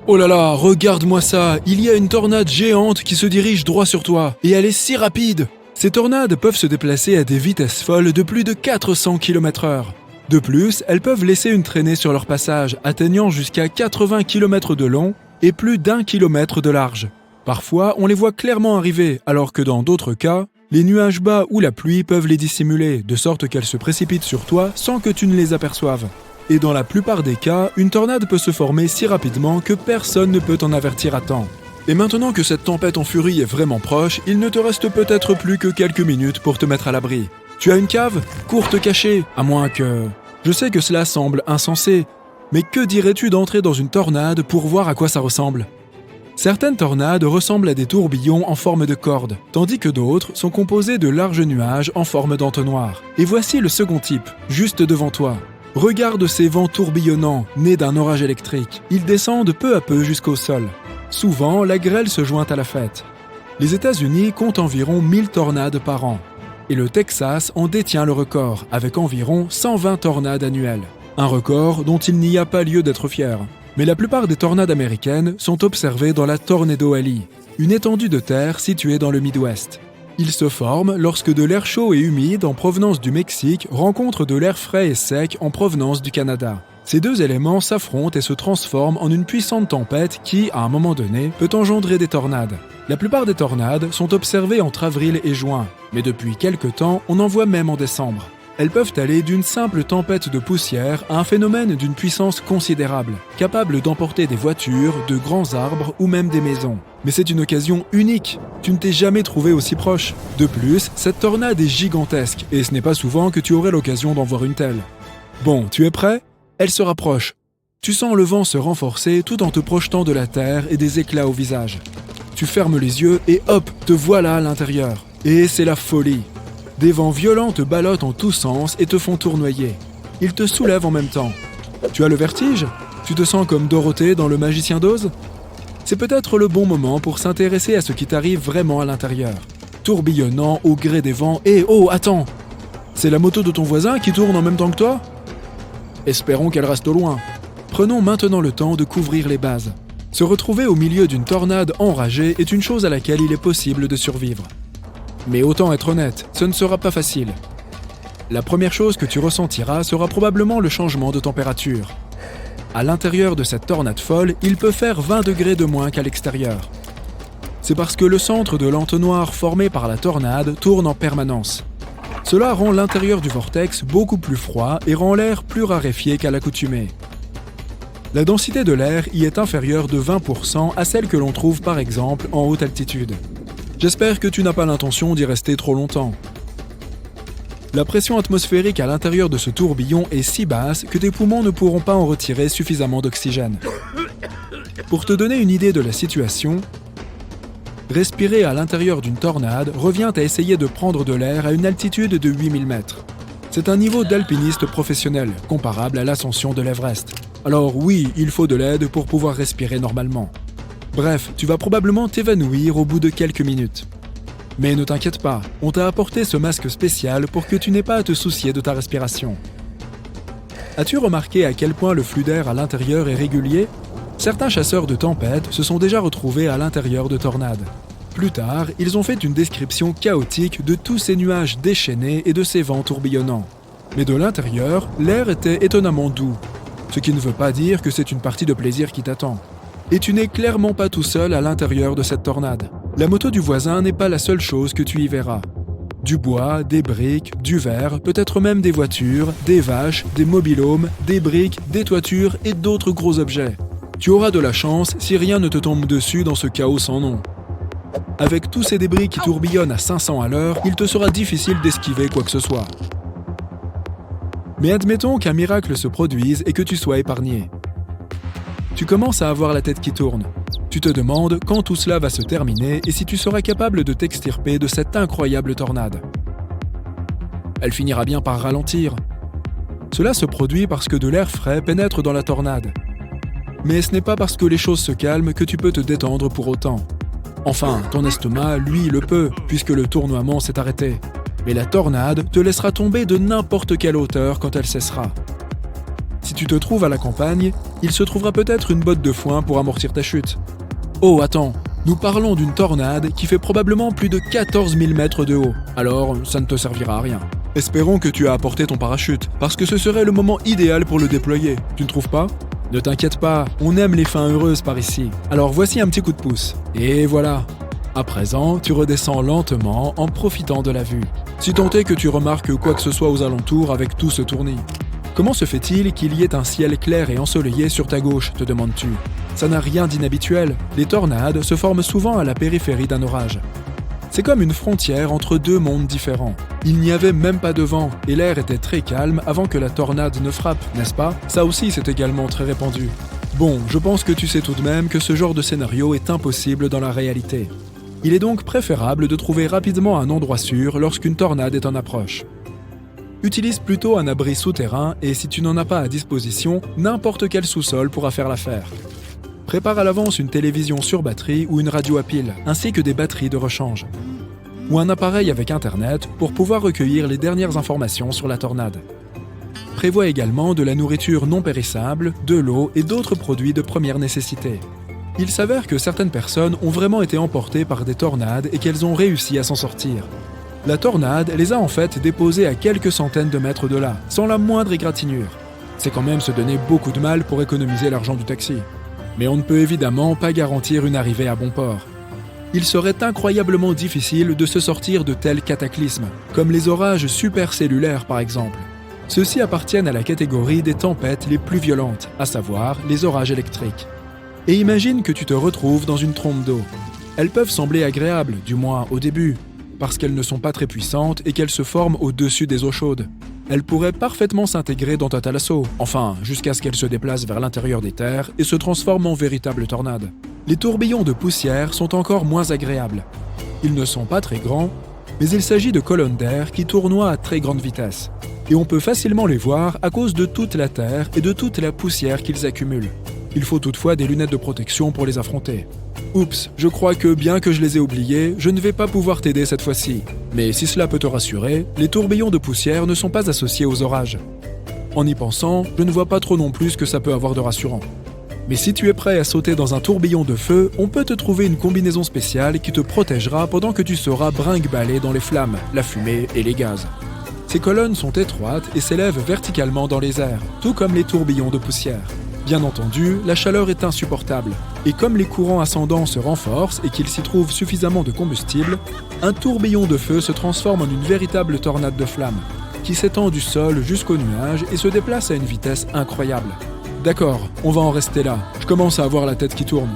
Oh là là, regarde-moi ça, il y a une tornade géante qui se dirige droit sur toi, et elle est si rapide. Ces tornades peuvent se déplacer à des vitesses folles de plus de 400 km/h. De plus, elles peuvent laisser une traînée sur leur passage, atteignant jusqu'à 80 km de long et plus d'1 km de large. Parfois, on les voit clairement arriver, alors que dans d'autres cas, les nuages bas ou la pluie peuvent les dissimuler, de sorte qu'elles se précipitent sur toi sans que tu ne les aperçoives. Et dans la plupart des cas, une tornade peut se former si rapidement que personne ne peut t'en avertir à temps. Et maintenant que cette tempête en furie est vraiment proche, il ne te reste peut-être plus que quelques minutes pour te mettre à l'abri. Tu as une cave ? Cours te cacher, à moins que... Je sais que cela semble insensé, mais que dirais-tu d'entrer dans une tornade pour voir à quoi ça ressemble ? Certaines tornades ressemblent à des tourbillons en forme de corde, tandis que d'autres sont composées de larges nuages en forme d'entonnoir. Et voici le second type, juste devant toi. Regarde ces vents tourbillonnants, nés d'un orage électrique. Ils descendent peu à peu jusqu'au sol. Souvent, la grêle se joint à la fête. Les États-Unis comptent environ 1000 tornades par an. Et le Texas en détient le record, avec environ 120 tornades annuelles. Un record dont il n'y a pas lieu d'être fier. Mais la plupart des tornades américaines sont observées dans la Tornado Alley, une étendue de terre située dans le Midwest. Ils se forment lorsque de l'air chaud et humide en provenance du Mexique rencontre de l'air frais et sec en provenance du Canada. Ces deux éléments s'affrontent et se transforment en une puissante tempête qui, à un moment donné, peut engendrer des tornades. La plupart des tornades sont observées entre avril et juin, mais depuis quelque temps, on en voit même en décembre. Elles peuvent aller d'une simple tempête de poussière à un phénomène d'une puissance considérable, capable d'emporter des voitures, de grands arbres ou même des maisons. Mais c'est une occasion unique, tu ne t'es jamais trouvé aussi proche. De plus, cette tornade est gigantesque, et ce n'est pas souvent que tu aurais l'occasion d'en voir une telle. Bon, tu es prêt ? Elle se rapproche. Tu sens le vent se renforcer tout en te projetant de la terre et des éclats au visage. Tu fermes les yeux et hop, te voilà à l'intérieur. Et c'est la folie. Des vents violents te ballottent en tous sens et te font tournoyer. Ils te soulèvent en même temps. Tu as le vertige ? Tu te sens comme Dorothée dans Le Magicien d'Oz ? C'est peut-être le bon moment pour s'intéresser à ce qui t'arrive vraiment à l'intérieur. Tourbillonnant au gré des vents et oh, attends ! C'est la moto de ton voisin qui tourne en même temps que toi ? Espérons qu'elle reste au loin. Prenons maintenant le temps de couvrir les bases. Se retrouver au milieu d'une tornade enragée est une chose à laquelle il est possible de survivre. Mais autant être honnête, ce ne sera pas facile. La première chose que tu ressentiras sera probablement le changement de température. À l'intérieur de cette tornade folle, il peut faire 20 degrés de moins qu'à l'extérieur. C'est parce que le centre de l'entonnoir formé par la tornade tourne en permanence. Cela rend l'intérieur du vortex beaucoup plus froid et rend l'air plus raréfié qu'à l'accoutumée. La densité de l'air y est inférieure de 20% à celle que l'on trouve par exemple en haute altitude. J'espère que tu n'as pas l'intention d'y rester trop longtemps. La pression atmosphérique à l'intérieur de ce tourbillon est si basse que tes poumons ne pourront pas en retirer suffisamment d'oxygène. Pour te donner une idée de la situation, respirer à l'intérieur d'une tornade revient à essayer de prendre de l'air à une altitude de 8000 mètres. C'est un niveau d'alpiniste professionnel, comparable à l'ascension de l'Everest. Alors oui, il faut de l'aide pour pouvoir respirer normalement. Bref, tu vas probablement t'évanouir au bout de quelques minutes. Mais ne t'inquiète pas, on t'a apporté ce masque spécial pour que tu n'aies pas à te soucier de ta respiration. As-tu remarqué à quel point le flux d'air à l'intérieur est régulier ? Certains chasseurs de tempêtes se sont déjà retrouvés à l'intérieur de tornades. Plus tard, ils ont fait une description chaotique de tous ces nuages déchaînés et de ces vents tourbillonnants. Mais de l'intérieur, l'air était étonnamment doux. Ce qui ne veut pas dire que c'est une partie de plaisir qui t'attend. Et tu n'es clairement pas tout seul à l'intérieur de cette tornade. La moto du voisin n'est pas la seule chose que tu y verras. Du bois, des briques, du verre, peut-être même des voitures, des vaches, des mobil-homes, des briques, des toitures et d'autres gros objets. Tu auras de la chance si rien ne te tombe dessus dans ce chaos sans nom. Avec tous ces débris qui tourbillonnent à 500 à l'heure, il te sera difficile d'esquiver quoi que ce soit. Mais admettons qu'un miracle se produise et que tu sois épargné. Tu commences à avoir la tête qui tourne. Tu te demandes quand tout cela va se terminer et si tu seras capable de t'extirper de cette incroyable tornade. Elle finira bien par ralentir. Cela se produit parce que de l'air frais pénètre dans la tornade. Mais ce n'est pas parce que les choses se calment que tu peux te détendre pour autant. Enfin, ton estomac, lui, le peut, puisque le tournoiement s'est arrêté. Mais la tornade te laissera tomber de n'importe quelle hauteur quand elle cessera. Si tu te trouves à la campagne, il se trouvera peut-être une botte de foin pour amortir ta chute. Oh, attends, nous parlons d'une tornade qui fait probablement plus de 14 000 mètres de haut, alors ça ne te servira à rien. Espérons que tu as apporté ton parachute, parce que ce serait le moment idéal pour le déployer, tu ne trouves pas ? Ne t'inquiète pas, on aime les fins heureuses par ici. Alors voici un petit coup de pouce. Et voilà. À présent, tu redescends lentement en profitant de la vue. Si tant est que tu remarques quoi que ce soit aux alentours avec tout ce tournis. Comment se fait-il qu'il y ait un ciel clair et ensoleillé sur ta gauche, te demandes-tu ? Ça n'a rien d'inhabituel. Les tornades se forment souvent à la périphérie d'un orage. C'est comme une frontière entre deux mondes différents. Il n'y avait même pas de vent et l'air était très calme avant que la tornade ne frappe, n'est-ce pas ? Ça aussi, c'est également très répandu. Bon, je pense que tu sais tout de même que ce genre de scénario est impossible dans la réalité. Il est donc préférable de trouver rapidement un endroit sûr lorsqu'une tornade est en approche. Utilise plutôt un abri souterrain et si tu n'en as pas à disposition, n'importe quel sous-sol pourra faire l'affaire. Prépare à l'avance une télévision sur batterie ou une radio à pile, ainsi que des batteries de rechange. Ou un appareil avec Internet pour pouvoir recueillir les dernières informations sur la tornade. Prévois également de la nourriture non périssable, de l'eau et d'autres produits de première nécessité. Il s'avère que certaines personnes ont vraiment été emportées par des tornades et qu'elles ont réussi à s'en sortir. La tornade les a en fait déposées à quelques centaines de mètres de là, sans la moindre égratignure. C'est quand même se donner beaucoup de mal pour économiser l'argent du taxi. Mais on ne peut évidemment pas garantir une arrivée à bon port. Il serait incroyablement difficile de se sortir de tels cataclysmes, comme les orages supercellulaires par exemple. Ceux-ci appartiennent à la catégorie des tempêtes les plus violentes, à savoir les orages électriques. Et imagine que tu te retrouves dans une trombe d'eau. Elles peuvent sembler agréables, du moins au début, parce qu'elles ne sont pas très puissantes et qu'elles se forment au-dessus des eaux chaudes. Elles pourraient parfaitement s'intégrer dans ta thalasso, enfin, jusqu'à ce qu'elles se déplacent vers l'intérieur des terres et se transforment en véritables tornades. Les tourbillons de poussière sont encore moins agréables. Ils ne sont pas très grands, mais il s'agit de colonnes d'air qui tournoient à très grande vitesse. Et on peut facilement les voir à cause de toute la terre et de toute la poussière qu'ils accumulent. Il faut toutefois des lunettes de protection pour les affronter. Oups, je crois que bien que je les ai oubliées, je ne vais pas pouvoir t'aider cette fois-ci. Mais si cela peut te rassurer, les tourbillons de poussière ne sont pas associés aux orages. En y pensant, je ne vois pas trop non plus ce que ça peut avoir de rassurant. Mais si tu es prêt à sauter dans un tourbillon de feu, on peut te trouver une combinaison spéciale qui te protégera pendant que tu seras brinque-ballé dans les flammes, la fumée et les gaz. Ces colonnes sont étroites et s'élèvent verticalement dans les airs, tout comme les tourbillons de poussière. Bien entendu, la chaleur est insupportable, et comme les courants ascendants se renforcent et qu'il s'y trouve suffisamment de combustible, un tourbillon de feu se transforme en une véritable tornade de flammes, qui s'étend du sol jusqu'aux nuages et se déplace à une vitesse incroyable. D'accord, on va en rester là, je commence à avoir la tête qui tourne.